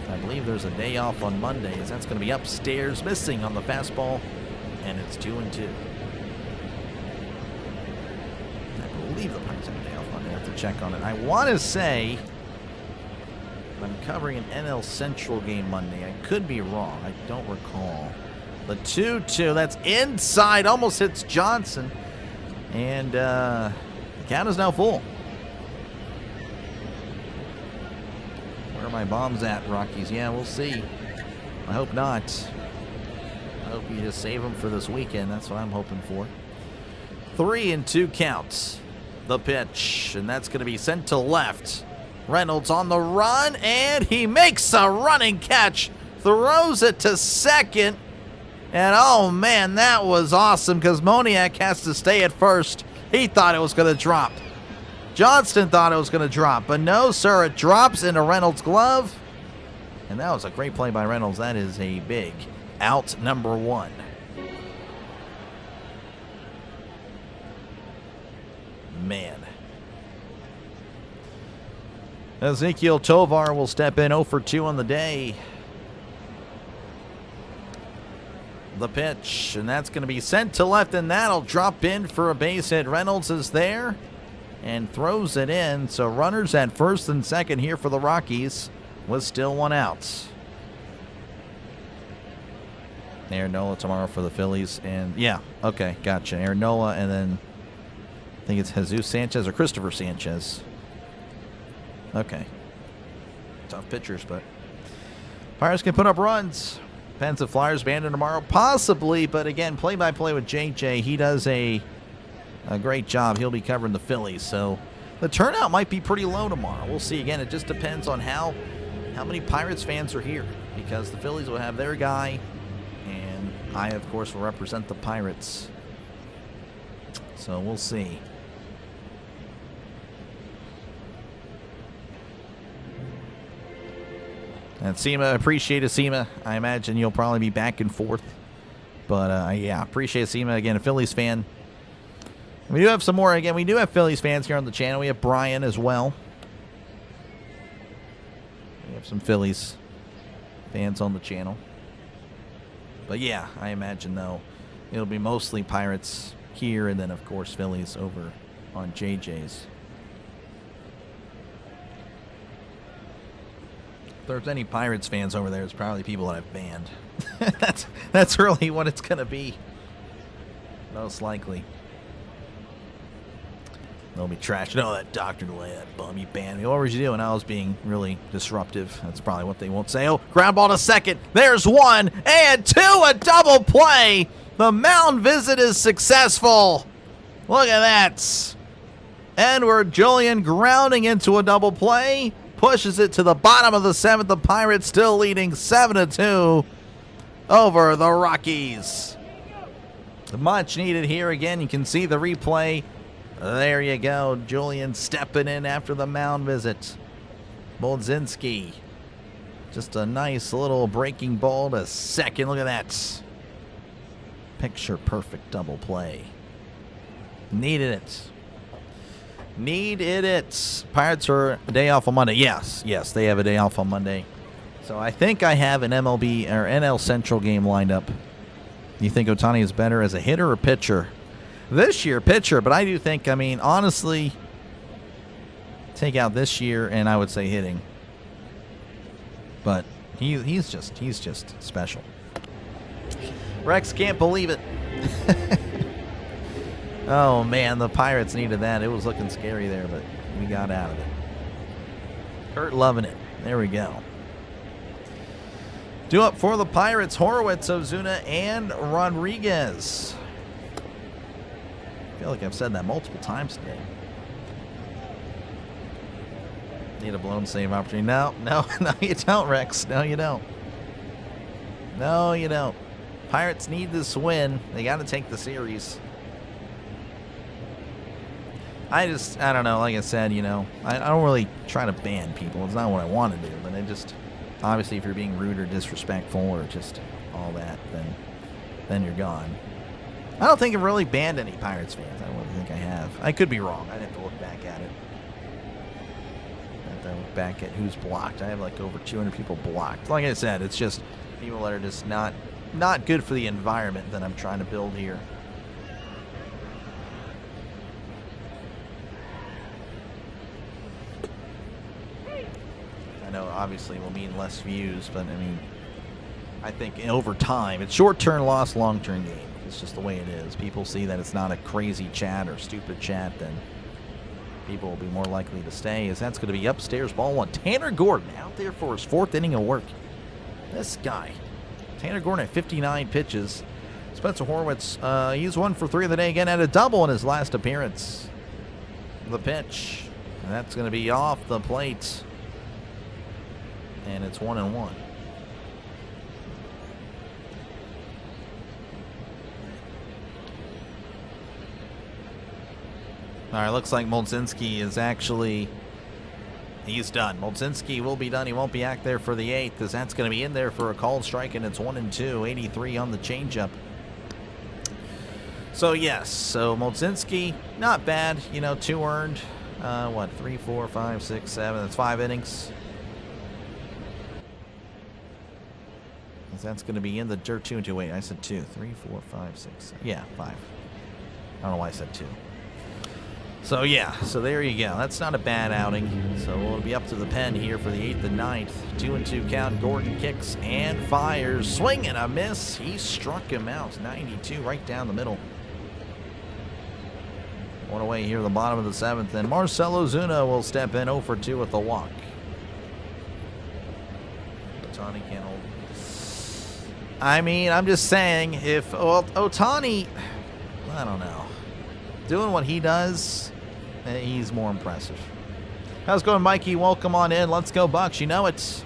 I believe there's a day off on Monday, as that's going to be upstairs, missing on the fastball, and it's 2-2. I believe the Pirates have a day off Monday. I have to check on it. I want to say I'm covering an NL Central game Monday. I could be wrong. I don't recall. The 2-2, that's inside, almost hits Johnson, and the count is now full. Where are my bombs at, Rockies? Yeah, we'll see. I hope not. I hope you just save them for this weekend. That's what I'm hoping for. 3-2 counts. The pitch, and that's going to be sent to left. Reynolds on the run, and he makes a running catch. Throws it to second. And, oh, man, that was awesome because Moniak has to stay at first. He thought it was going to drop. Johnston thought it was going to drop. But no, sir, it drops into Reynolds' glove. And that was a great play by Reynolds. That is a big out, number 1. Man. Ezekiel Tovar will step in 0 for 2 on the day. The pitch, and that's going to be sent to left, and that'll drop in for a base hit. Reynolds is there and throws it in. So runners at first and second here for the Rockies with still 1 out. Aaron Nola tomorrow for the Phillies, and yeah, okay, gotcha. Aaron Nola, and then I think it's Jesus Sanchez or Christopher Sanchez. Okay. Tough pitchers, but Pirates can put up runs. Depends if Flyers Bandit tomorrow. Possibly, but again, play-by-play with JJ. He does a great job. He'll be covering the Phillies, so the turnout might be pretty low tomorrow. We'll see. Again, it just depends on how many Pirates fans are here, because the Phillies will have their guy, and I, of course, will represent the Pirates. So we'll see. And Seema, appreciate it, Seema. I imagine you'll probably be back and forth. But, yeah, appreciate it, Seema. Again, a Phillies fan. We do have some more. Again, we do have Phillies fans here on the channel. We have Brian as well. We have some Phillies fans on the channel. But, yeah, I imagine, though, it'll be mostly Pirates here, and then, of course, Phillies over on JJ's. If there's any Pirates fans over there, it's probably people that I've banned. that's really what it's going to be. Most likely. They'll be trashed. No, that Dr. Delay, that bum, you banned me. What were you doing? I was being really disruptive. That's probably what they won't say. Oh, ground ball to second. There's 1 and 2, a double play. The mound visit is successful. Look at that. Edward Julian grounding into a double play. Pushes it to the bottom of the 7th. The Pirates still leading 7-2 over the Rockies. Much needed here. Again, you can see the replay. There you go. Julian stepping in after the mound visit. Boldzinski. Just a nice little breaking ball to second. Look at that. Picture perfect double play. Needed it. Needed it. Pirates are a day off on Monday. Yes, they have a day off on Monday. So I think I have an MLB or NL Central game lined up. You think Ohtani is better as a hitter or pitcher? This year, pitcher, but I do think, I mean, honestly, take out this year and I would say hitting. But he's just special. Rex can't believe it. Oh, man, the Pirates needed that. It was looking scary there, but we got out of it. Kurt loving it. There we go. Due up for the Pirates, Horowitz, Ozuna, and Rodriguez. I feel like I've said that multiple times today. Need a blown save opportunity. No, you don't, Rex. No, you don't. No, you don't. Pirates need this win. They got to take the series. I don't know. Like I said, I don't really try to ban people. It's not what I want to do. But I just, obviously, if you're being rude or disrespectful or just all that, then you're gone. I don't think I've really banned any Pirates fans. I don't really think I have. I could be wrong. I'd have to look back at it. I'd have to look back at who's blocked. I have like over 200 people blocked. Like I said, it's just people that are just not good for the environment that I'm trying to build here. I know obviously will mean less views, but I mean, I think over time, it's short-term loss, long-term gain. It's just the way it is. People see that it's not a crazy chat or stupid chat, then people will be more likely to stay, as that's going to be upstairs, ball one. Tanner Gordon out there for his 4th inning of work. This guy, Tanner Gordon at 59 pitches. Spencer Horwitz, he's 1 for 3 of the day. Again, had a double in his last appearance. The pitch, and that's going to be off the plate. And it's 1-1. All right, looks like Molzinski is actually, he's done. Molzinski will be done. He won't be back there for the 8th, as that's going to be in there for a called strike, and it's 1-2, 83 on the changeup. So, yes, so Molzinski, not bad. You know, 2 earned. What, 3, 4, 5, 6, 7. That's 5 innings. That's going to be in the dirt. 2 and 2. Wait, I said 2. 3, 4, 5, 6, 7. Yeah, 5. I don't know why I said 2. So, yeah. So, there you go. That's not a bad outing. So, it'll be up to the pen here for the 8th and 9th. 2 and 2 count. Gordon kicks and fires. Swing and a miss. He struck him out. 92 right down the middle. One away here, the bottom of the 7th. And Marcelo Zuna will step in 0 for 2 with the walk. Ohtani can't hold. I mean, I'm just saying, if Ohtani, I don't know, doing what he does, he's more impressive. How's it going, Mikey? Welcome on in. Let's go, Bucks. You know it.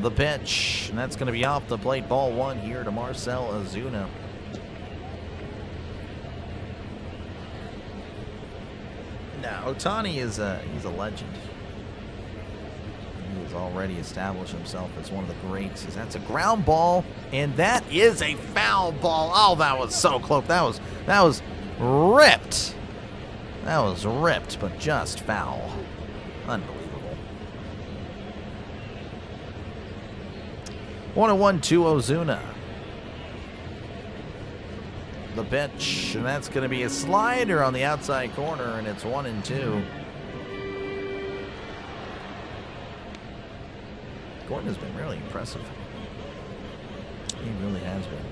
The pitch, and that's going to be off the plate. Ball 1 here to Marcell Ozuna. Now, Ohtani is he's a legend. He has already established himself as one of the greats. That's a ground ball, and that is a foul ball. Oh, that was so close. That was ripped. That was ripped, but just foul. Unbelievable. 1-1 to Ozuna. The pitch, and that's going to be a slider on the outside corner, and it's 1-2. Gordon has been really impressive. He really has been.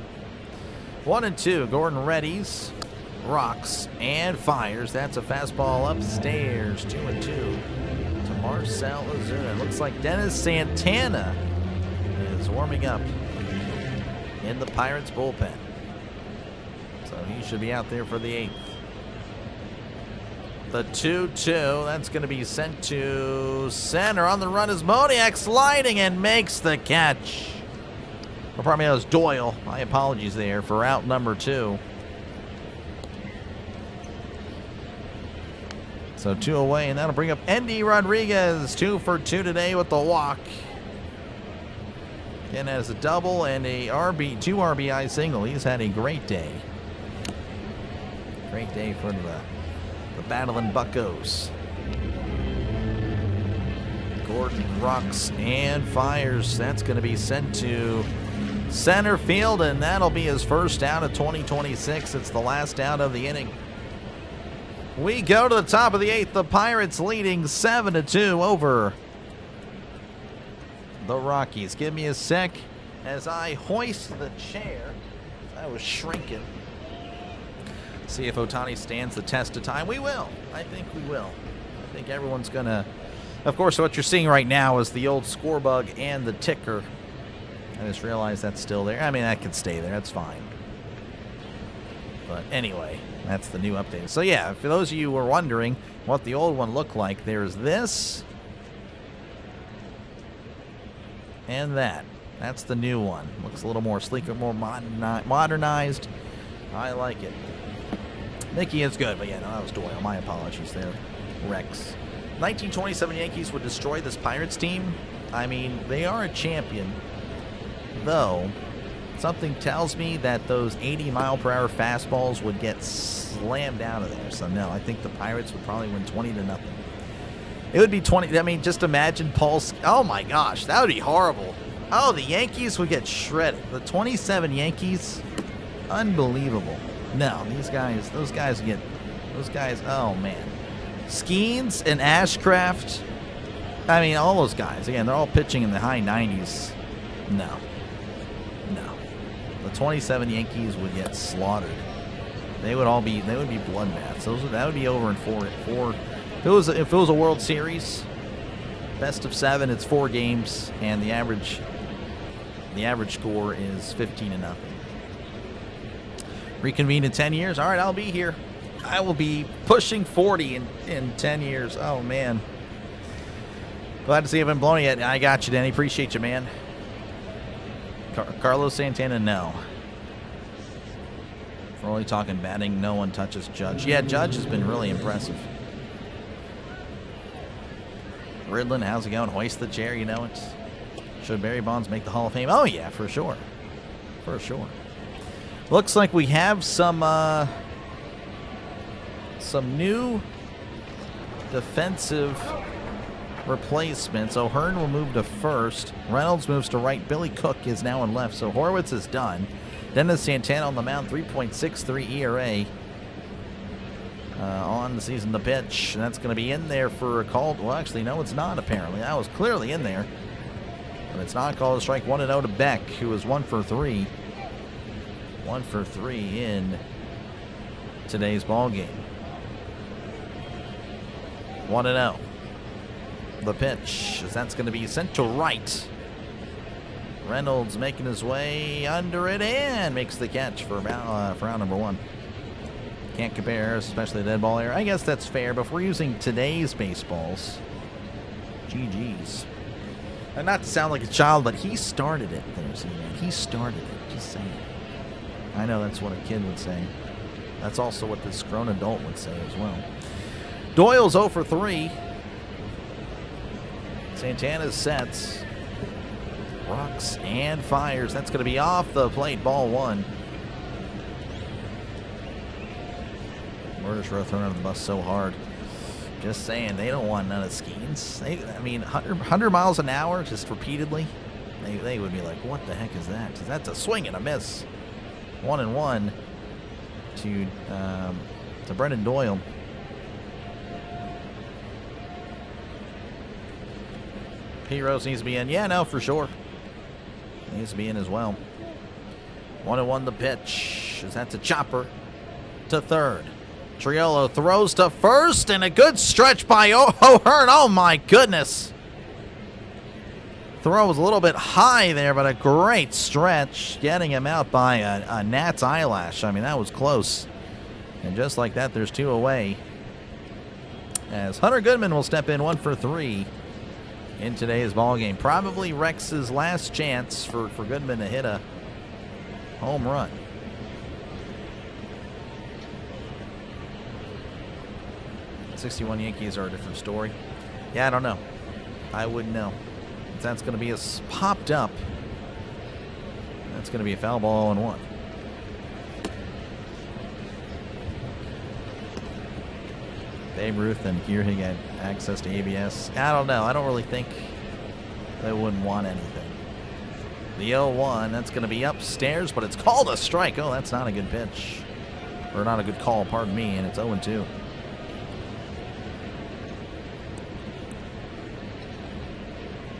1-2. Gordon readies, rocks, and fires. That's a fastball upstairs. 2-2 to Marcell Ozuna. Looks like Dennis Santana is warming up in the Pirates bullpen. So he should be out there for the 8th. The 2-2, that's going to be sent to center. On the run is Moniak, sliding and makes the catch. Or pardon me, that was Doyle. My apologies there for out number 2. So 2 away, and that'll bring up Endy Rodriguez. 2 for 2 today with the walk. Again, has a double and a 2 RBI single. He's had a great day. Great day for the battling Buccos. Gordon rocks and fires. That's going to be sent to center field, and that'll be his first out of 2026. It's the last out of the inning. We go to the top of the 8th. The Pirates leading 7-2 over the Rockies. Give me a sec as I hoist the chair. I was shrinking. See if Ohtani stands the test of time. We will. I think we will. I think everyone's going to. Of course, what you're seeing right now is the old score bug and the ticker. I just realized that's still there. I mean, that could stay there. That's fine. But anyway, that's the new update. So yeah, for those of you who are wondering what the old one looked like, there's this and that. That's the new one. Looks a little more sleeker, more modernized. I like it. Mickey is good, but yeah, no, that was Doyle. My apologies there. Rex. 1927 Yankees would destroy this Pirates team. I mean, they are a champion, though something tells me that those 80-mile-per-hour fastballs would get slammed out of there. So, no, I think the Pirates would probably win 20-0. It would be 20. I mean, just imagine Paul's. Oh, my gosh. That would be horrible. Oh, the Yankees would get shredded. The 27 Yankees, unbelievable. No, those guys, oh, man. Skeens and Ashcraft, I mean, all those guys, again, they're all pitching in the high 90s. No. The 27 Yankees would get slaughtered. They would be bloodbaths. That would be over in four. If it was a World Series, best of 7, it's 4 games, and the average score is 15-0. Reconvene in 10 years. All right, I'll be here. I will be pushing 40 in 10 years. Oh, man. Glad to see you haven't blown it yet. I got you, Danny. Appreciate you, man. Carlos Santana, no. If we're only talking batting, no one touches Judge. Yeah, Judge has been really impressive. Ridlin, how's it going? Hoist the chair, you know it. Should Barry Bonds make the Hall of Fame? Oh, yeah, for sure. For sure. Looks like we have some new defensive replacements. O'Hearn will move to first. Reynolds moves to right. Billy Cook is now in left. So Horwitz is done. Dennis Santana on the mound, 3.63 ERA on the season. The pitch, and that's going to be in there for a call. Well, actually, no, it's not apparently. That was clearly in there. But it's not called a strike. 1-0 to Beck, who is 1 for 3. 1 for 3 in today's ball game. 1-0. The pitch, as that's going to be sent to right. Reynolds making his way under it and makes the catch for round number 1. Can't compare, especially the dead ball area. I guess that's fair, but if we're using today's baseballs, GG's. And not to sound like a child, but he started it there, see, man. He started it, just saying. I know that's what a kid would say. That's also what this grown adult would say as well. Doyle's 0 for 3. Santana sets. Rocks and fires. That's going to be off the plate. Ball 1. Murders thrown under the bus so hard. Just saying, they don't want none of Skeens. I mean, 100 miles an hour just repeatedly. They would be like, what the heck is that? That's a swing and a miss. 1-1 to Brendan Doyle. P. Rose needs to be in. Yeah, no, for sure. Needs to be in as well. 1-1 the pitch. That's a chopper to third. Triolo throws to first, and a good stretch by O'Hearn. Oh, my goodness. Throw was a little bit high there, but a great stretch. Getting him out by a gnat's eyelash. I mean, that was close. And just like that, there's 2 away. As Hunter Goodman will step in 1 for 3 in today's ball game. Probably Rex's last chance for Goodman to hit a home run. '61 Yankees are a different story. Yeah, I don't know. I wouldn't know. That's going to be popped up. That's going to be a foul ball 0-1. Babe Ruth and here he got access to ABS. I don't know. I don't really think they wouldn't want anything. The 0-1, that's going to be upstairs, but it's called a strike. Oh, that's not a good pitch. Or not a good call, pardon me, and it's 0-2.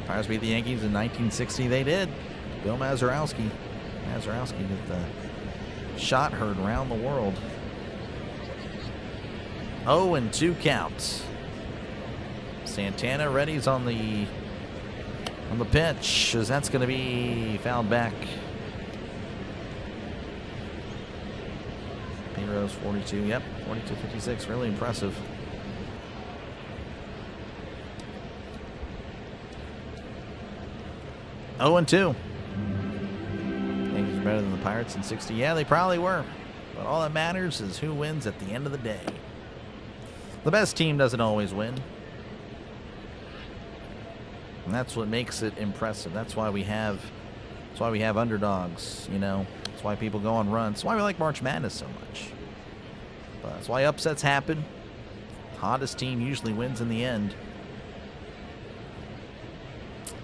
Pirates beat the Yankees in 1960. They did. Bill Mazeroski. Mazeroski with the shot heard around the world. 0-2 counts. Santana readies on the pitch, as that's going to be fouled back. P-Rose 42. Yep, 42-56. Really impressive. Oh, 2. Yankees are better than the Pirates in 60. Yeah, they probably were. But all that matters is who wins at the end of the day. The best team doesn't always win. And that's what makes it impressive. That's why we have That's why we have underdogs, you know. That's why people go on runs. That's why we like March Madness so much. But that's why upsets happen. Hottest team usually wins in the end.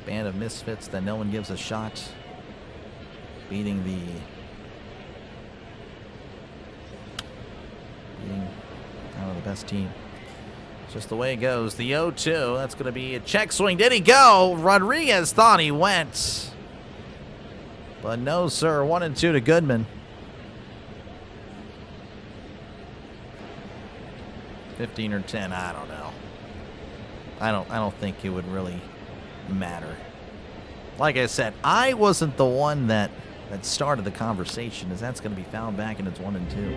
Band of misfits that no one gives a shot. Beating the best team. It's just the way it goes. The 0-2. That's going to be a check swing. Did he go? Rodriguez thought he went. But no, sir. 1-2 to Goodman. 15 or 10. I don't know. I don't think it would really matter. Like I said, I wasn't the one that started the conversation, as that's going to be found back and it's 1-2.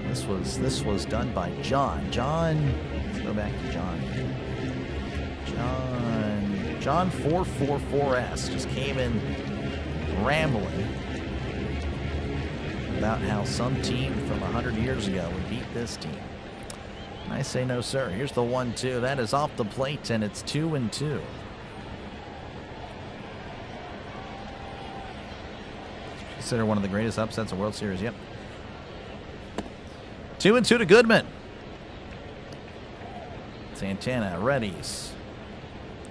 This was done by John. Let's go back to John. John 444S just came in rambling about how some team from 100 years ago would beat this team. And I say no, sir. Here's the 1-2. That is off the plate, and it's 2-2. Consider one of the greatest upsets of World Series. Yep. 2-2 to Goodman. Santana readies,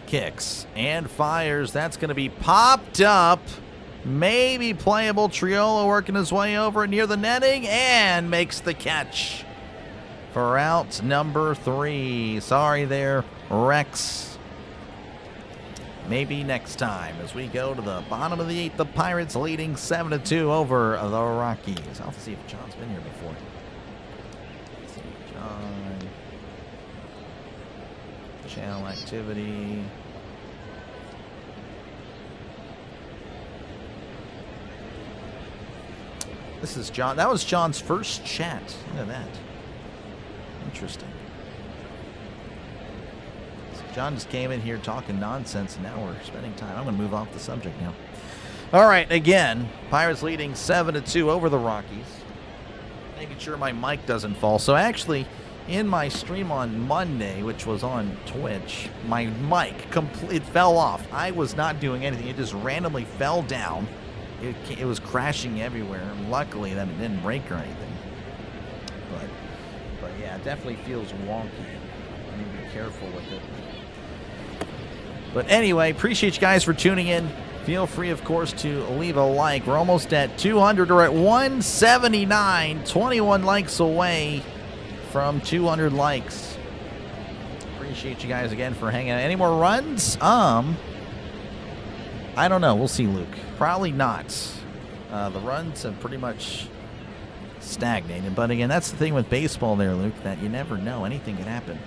kicks, and fires. That's going to be popped up. Maybe playable. Triolo working his way over near the netting and makes the catch for out number 3. Sorry there, Rex. Maybe next time as we go to the bottom of the 8th. The Pirates leading 7-2 over the Rockies. I'll have to see if John's been here before. Let's see, John. Channel activity. This is John. That was John's first chat. Look at that. Interesting. So John just came in here talking nonsense, and now we're spending time. I'm going to move off the subject now. All right, again, Pirates leading 7-2 over the Rockies. Making sure my mic doesn't fall. So actually, in my stream on Monday, which was on Twitch, my mic it fell off. I was not doing anything. It just randomly fell down. It was crashing everywhere. Luckily, that it didn't break or anything. But yeah, it definitely feels wonky. I need to be careful with it. But anyway, appreciate you guys for tuning in. Feel free, of course, to leave a like. We're almost at 200. We're at 179. 21 likes away from 200 likes. Appreciate you guys again for hanging out. Any more runs? I don't know. We'll see, Luke. Probably not. The runs have pretty much stagnated. But again, that's the thing with baseball there, Luke, that you never know. Anything can happen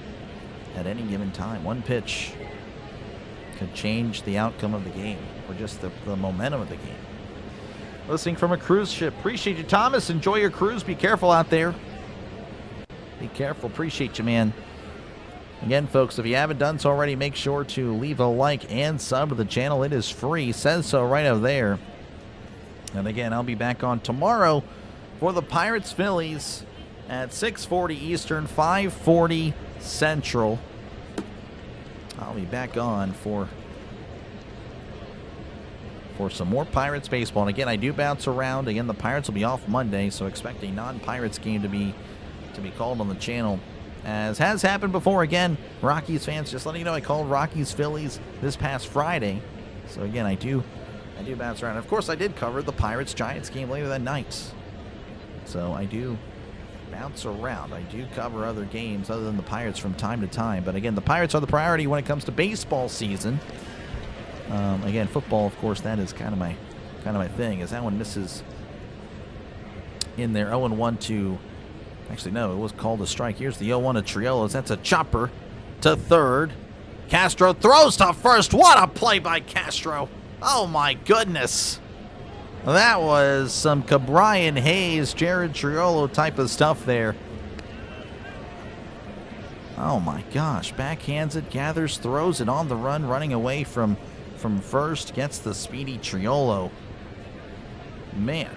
at any given time. One pitch could change the outcome of the game or just the momentum of the game. Listening from a cruise ship. Appreciate you, Thomas. Enjoy your cruise. Be careful out there. Be careful. Appreciate you, man. Again, folks, if you haven't done so already, make sure to leave a like and sub to the channel. It is free. Says so right over there. And again, I'll be back on tomorrow for the Pirates-Phillies at 6:40 Eastern, 5:40 Central. I'll be back on for some more Pirates baseball. And again, I do bounce around. Again, the Pirates will be off Monday, so expect a non-Pirates game to be called on the channel. As has happened before. Again, Rockies fans, just letting you know, I called Rockies Phillies this past Friday. So again, I do bounce around. Of course, I did cover the Pirates Giants game later that night. So I do bounce around. I do cover other games other than the Pirates from time to time. But again, the Pirates are the priority when it comes to baseball season. Again, football, of course, that is kind of my thing. As that one misses in there, 0-1 to. Actually, no, it was called a strike. Here's the 0-1 to Triolos. That's a chopper to third. Castro throws to first. What a play by Castro. Oh, my goodness. That was some Cabrian Hayes, Jared Triolo type of stuff there. Oh, my gosh. Backhands it, gathers, throws it on the run, running away from first. Gets the speedy Triolo. Man.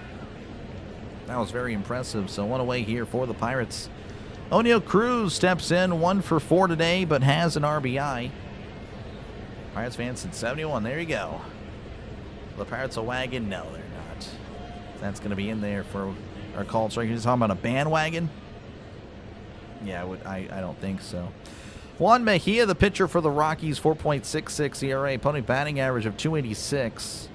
That was very impressive. So one away here for the Pirates. O'Neal Cruz steps in, 1 for 4 today, but has an RBI. Pirates fans at 71. There you go. The Pirates a wagon? No, they're not. That's going to be in there for our call strike. You're talking about a bandwagon? Yeah, I don't think so. Juan Mejia, the pitcher for the Rockies, 4.66 ERA, opponent batting average of 286.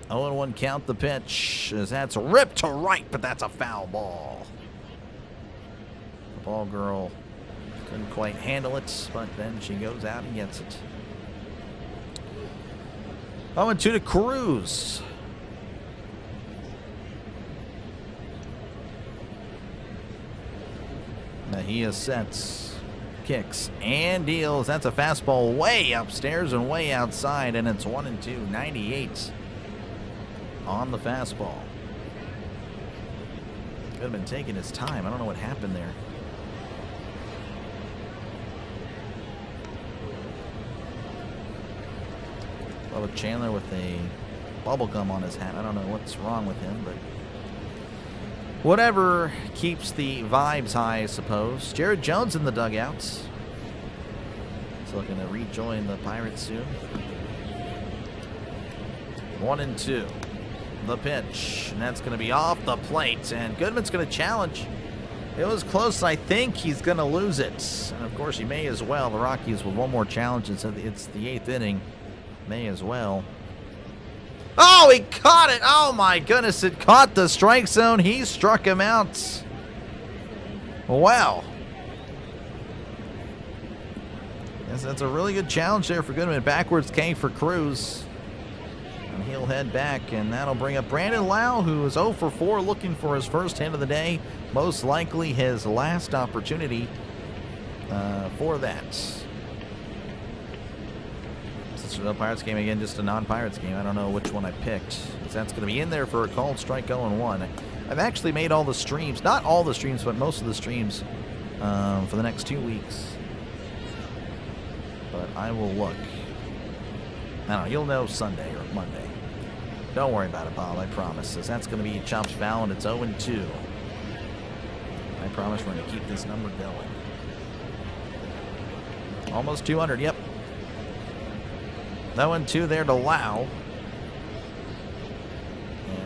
0-1 count the pitch, as that's ripped to right, but that's a foul ball. The ball girl couldn't quite handle it, but then she goes out and gets it. 0-2 to Cruz. Mejia sets, kicks, and deals. That's a fastball way upstairs and way outside, and it's 1-2, 98 on the fastball. Could have been taking his time. I don't know what happened there. Bubba Chandler with a bubble gum on his hat. I don't know what's wrong with him, but whatever keeps the vibes high, I suppose. Jared Jones in the dugouts. He's looking to rejoin the Pirates soon. 1-2. The pitch, and that's going to be off the plate, and Goodman's going to challenge. It was close. I think he's going to lose it, and of course he may as well. The Rockies with one more challenge, and so it's the 8th inning. May as well. Oh, he caught it. Oh, my goodness. It caught the strike zone. He struck him out. Wow. Yes, that's a really good challenge there for Goodman. Backwards K for Cruz. And he'll head back, and that'll bring up Brandon Lau, who is 0 for 4, looking for his first hit of the day. Most likely his last opportunity for that. The Pirates game again, just a non-Pirates game. I don't know which one I picked. That's going to be in there for a called strike 0-1. I've actually made all the streams, not all the streams, but most of the streams for the next 2 weeks. But I will look. I don't know. You'll know Sunday or Monday. Don't worry about it, Bob. I promise. That's going to be chopped foul, and it's 0-2. I promise we're going to keep this number going. Almost 200. Yep. 0-2 there to Lau.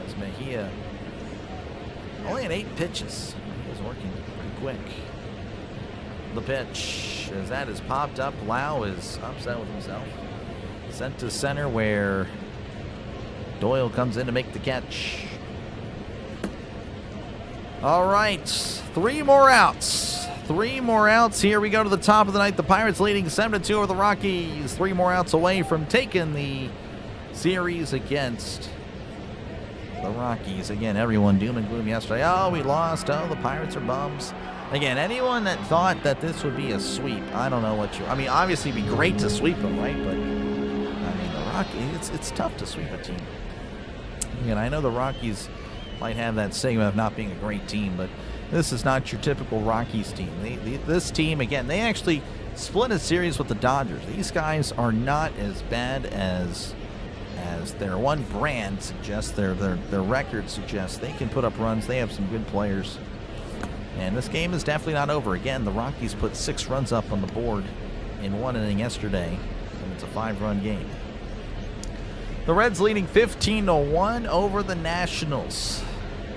As Mejia only had 8 pitches. He's working pretty quick. The pitch, as that is popped up, Lau is upset with himself. Sent to center where Doyle comes in to make the catch. All right, 3 more outs. 3 more outs. Here we go to the top of the ninth. The Pirates leading 7-2 over the Rockies. 3 more outs away from taking the series against the Rockies. Again, everyone doom and gloom yesterday. Oh, we lost. Oh, the Pirates are bums. Again, anyone that thought that this would be a sweep, I don't know what you... I mean, obviously it'd be great to sweep them, right? But, I mean, the Rockies, it's tough to sweep a team. Again, I know the Rockies might have that stigma of not being a great team, but this is not your typical Rockies team. This team, again, they actually split a series with the Dodgers. These guys are not as bad as their one brand suggests, their record suggests. They can put up runs. They have some good players. And this game is definitely not over. Again, the Rockies put 6 runs up on the board in 1 inning yesterday, and it's a 5-run game. The Reds leading 15-1 over the Nationals.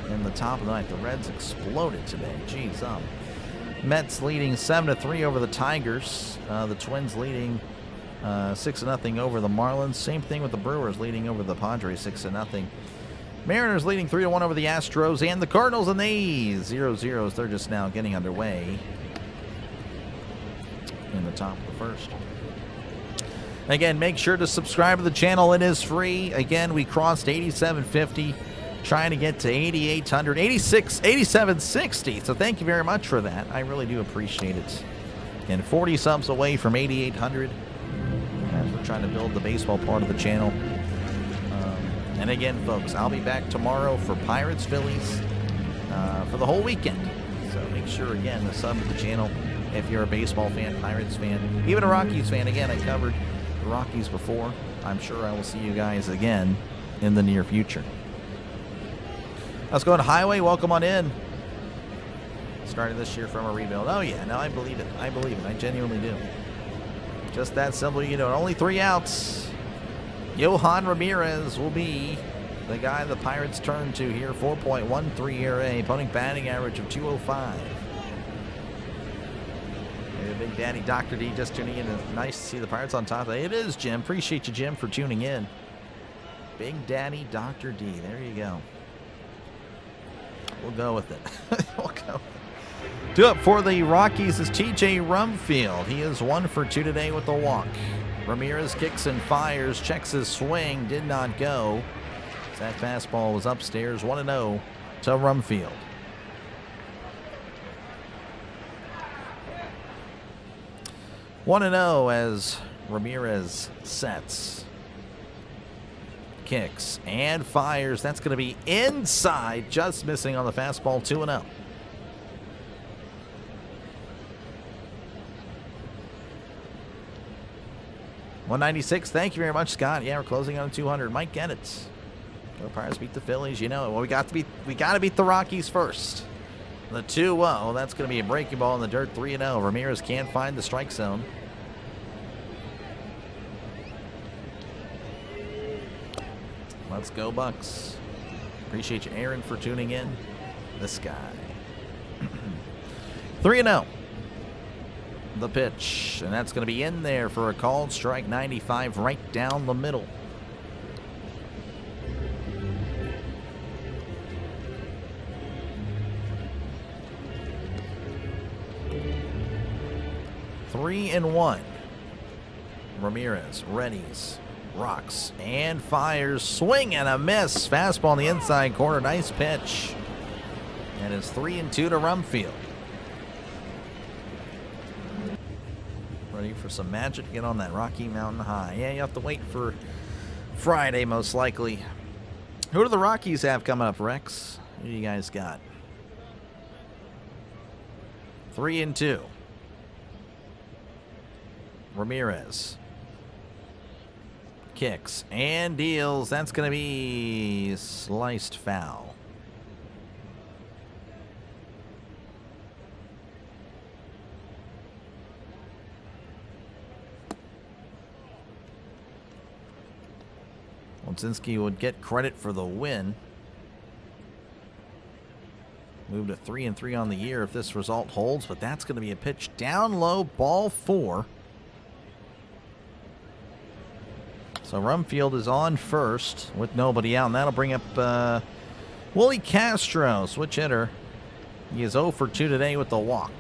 In the top of the ninth, the Reds exploded today. Jeez, Mets leading 7-3 over the Tigers. The Twins leading 6-0 over the Marlins. Same thing with the Brewers leading over the Padres 6-0. Mariners leading 3-1 over the Astros, and the Cardinals and the 0-0s. They're just now getting underway in the top of the first. Again, make sure to subscribe to the channel. It is free. Again, we crossed 8750. Trying to get to 8,800, 8760. So thank you very much for that. I really do appreciate it. And 40 subs away from 8,800 as we're trying to build the baseball part of the channel. And again, folks, I'll be back tomorrow for Pirates Phillies for the whole weekend. So make sure, again, to sub to the channel if you're a baseball fan, Pirates fan, even a Rockies fan. Again, I covered the Rockies before. I'm sure I will see you guys again in the near future. Let's go to Highway. Welcome on in. Started this year from a rebuild. Oh, yeah. No, I believe it. I believe it. I genuinely do. Just that simple. You know, only 3 outs. Yohan Ramirez will be the guy the Pirates turn to here. 4.13 ERA, opponent batting average of 205. Hey, Big Daddy Dr. D just tuning in. It's nice to see the Pirates on top. It is, Jim. Appreciate you, Jim, for tuning in. Big Daddy Dr. D. There you go. We'll go with it. We'll go with it. Do it for the Rockies is TJ Rumfield. He is 1 for 2 today with a walk. Ramirez kicks and fires, checks his swing, did not go. That fastball was upstairs, 1-0 to Rumfield. One and 0 as Ramirez sets, kicks and fires. That's going to be inside, just missing on the fastball. 2-0. $196. Thank you very much, Scott. Yeah, we're closing on 200. Mike Gennett. The Pirates beat the Phillies. You know it. Well, we got to beat the Rockies first. The 2-0. That's going to be a breaking ball in the dirt. 3-0. Ramirez can't find the strike zone. Let's go, Bucks. Appreciate you, Aaron, for tuning in. This guy. 3-0. The pitch, and that's going to be in there for a called strike. 95 right down the middle. Three and 1. Ramirez readies, rocks, and fires. Swing and a miss. Fastball on the inside corner. Nice pitch. And it's 3-2 to Rumfield. Ready for some magic to get on that Rocky Mountain High. Yeah, you have to wait for Friday, most likely. Who do the Rockies have coming up, Rex? Who do you guys got? 3-2. Ramirez kicks and deals. That's going to be sliced foul. Wodzinski would get credit for the win. Moved to 3-3 on the year if this result holds, but that's going to be a pitch down low, ball 4. So Rumfield is on first with nobody out, and that'll bring up Willie Castro, switch hitter. He is 0 for 2 today with the walk.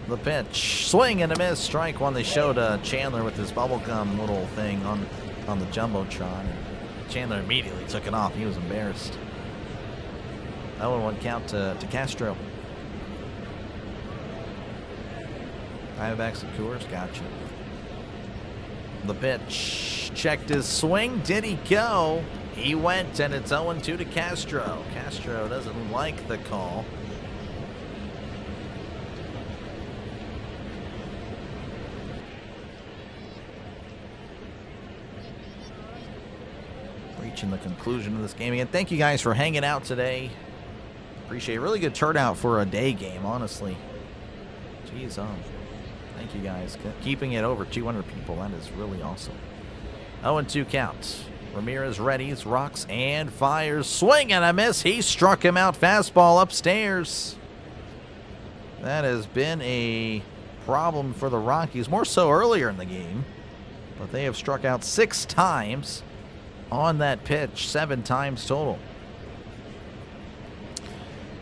The pitch, swing and a miss, strike one. They showed Chandler with his bubblegum little thing on the Jumbotron, and Chandler immediately took it off. He was embarrassed. 0-1 count to Castro. Diamondbacks and Coors, gotcha. The pitch, checked his swing. Did he go? He went, and it's 0-2 to Castro. Castro doesn't like the call. Reaching the conclusion of this game again. Thank you guys for hanging out today. Appreciate it. Really good turnout for a day game, honestly. Jeez, thank you guys. Keeping it over 200 people. That is really awesome. 0-2 count. Ramirez readies, rocks, and fires. Swing and a miss. He struck him out. Fastball upstairs. That has been a problem for the Rockies, more so earlier in the game. But they have struck out 6 times on that pitch, 7 times total.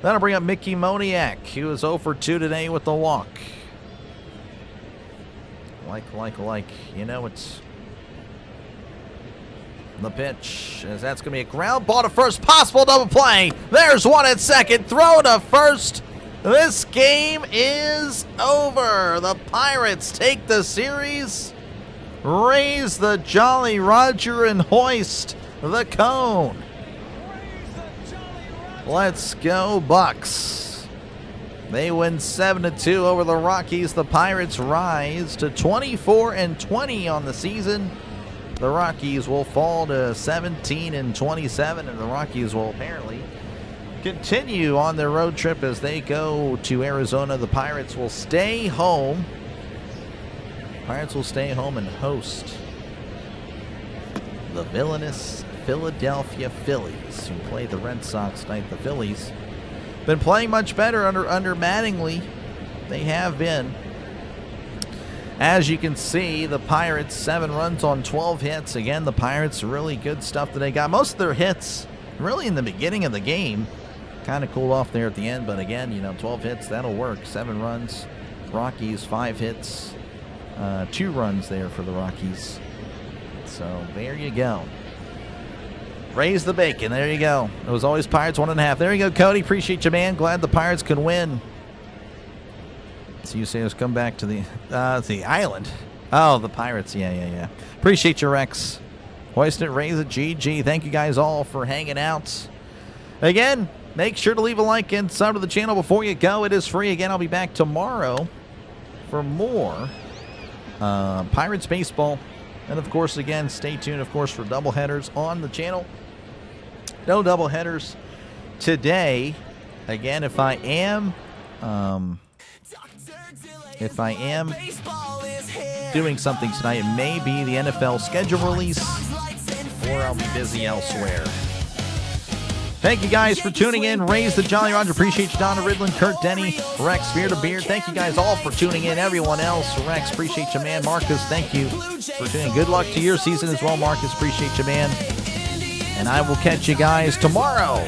That'll bring up Mickey Moniak. He was 0 for 2 today with the walk. Like. You know, it's the pitch, as that's going to be a ground ball to first. Possible double play. There's one at second. Throw to first. This game is over. The Pirates take the series. Raise the Jolly Roger and hoist the cone. Let's go, Bucks. They win 7-2 over the Rockies. The Pirates rise to 24-20 on the season. the Rockies will fall to 17-27, and the Rockies will apparently continue on their road trip as they go to Arizona. The Pirates will stay home. Pirates will stay home and host the villainous Philadelphia Phillies, who play the Red Sox tonight. The Phillies been playing much better under Mattingly. They have been. As you can see, the Pirates 7 runs on 12 hits. Again, the Pirates, really good stuff that they got. Most of their hits really in the beginning of the game. Kind of cooled off there at the end, but again, 12 hits, that'll work. 7 runs. Rockies 5 hits. 2 runs there for the Rockies. So there you go. Raise the bacon. There you go. It was always Pirates 1.5. There you go, Cody. Appreciate you, man. Glad the Pirates can win. So you say let's come back to the island. Oh, the Pirates. Yeah. Appreciate you, Rex. Hoist it, raise it, GG. Thank you guys all for hanging out. Again, make sure to leave a like and sub to the channel before you go. It is free. Again, I'll be back tomorrow for more Pirates baseball. And, of course, again, stay tuned, of course, for doubleheaders on the channel. No doubleheaders today. Again, if I am doing something tonight, it may be the NFL schedule release, or I'll be busy elsewhere. Thank you guys for tuning in. Raise the Jolly Roger. Appreciate you, Donna Ridlin, Kurt Denny, Rex, Beard to Beard. Thank you guys all for tuning in. Everyone else, Rex, appreciate you, man. Marcus, thank you for tuning in. Good luck to your season as well, Marcus. Appreciate you, man. And I will catch you guys tomorrow.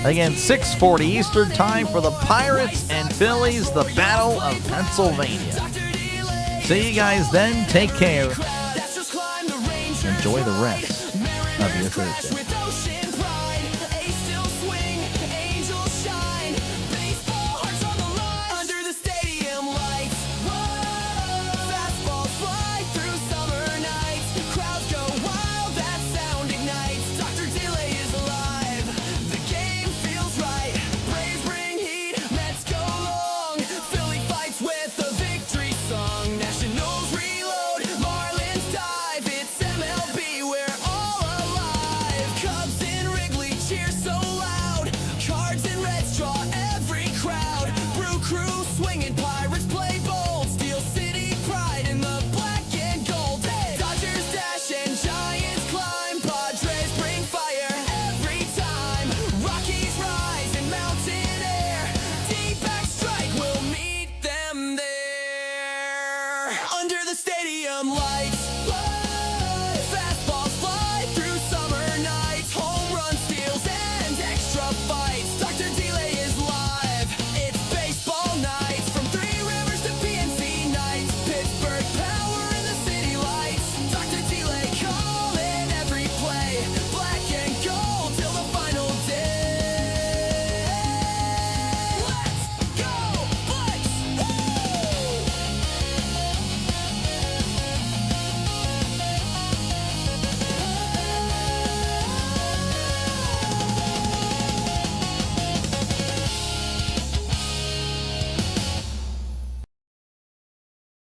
Again, 6:40 Eastern time for the Pirates and Phillies, the Battle of Pennsylvania. See you guys then. Take care. Enjoy the rest of your Thursday. Under the stadium lights.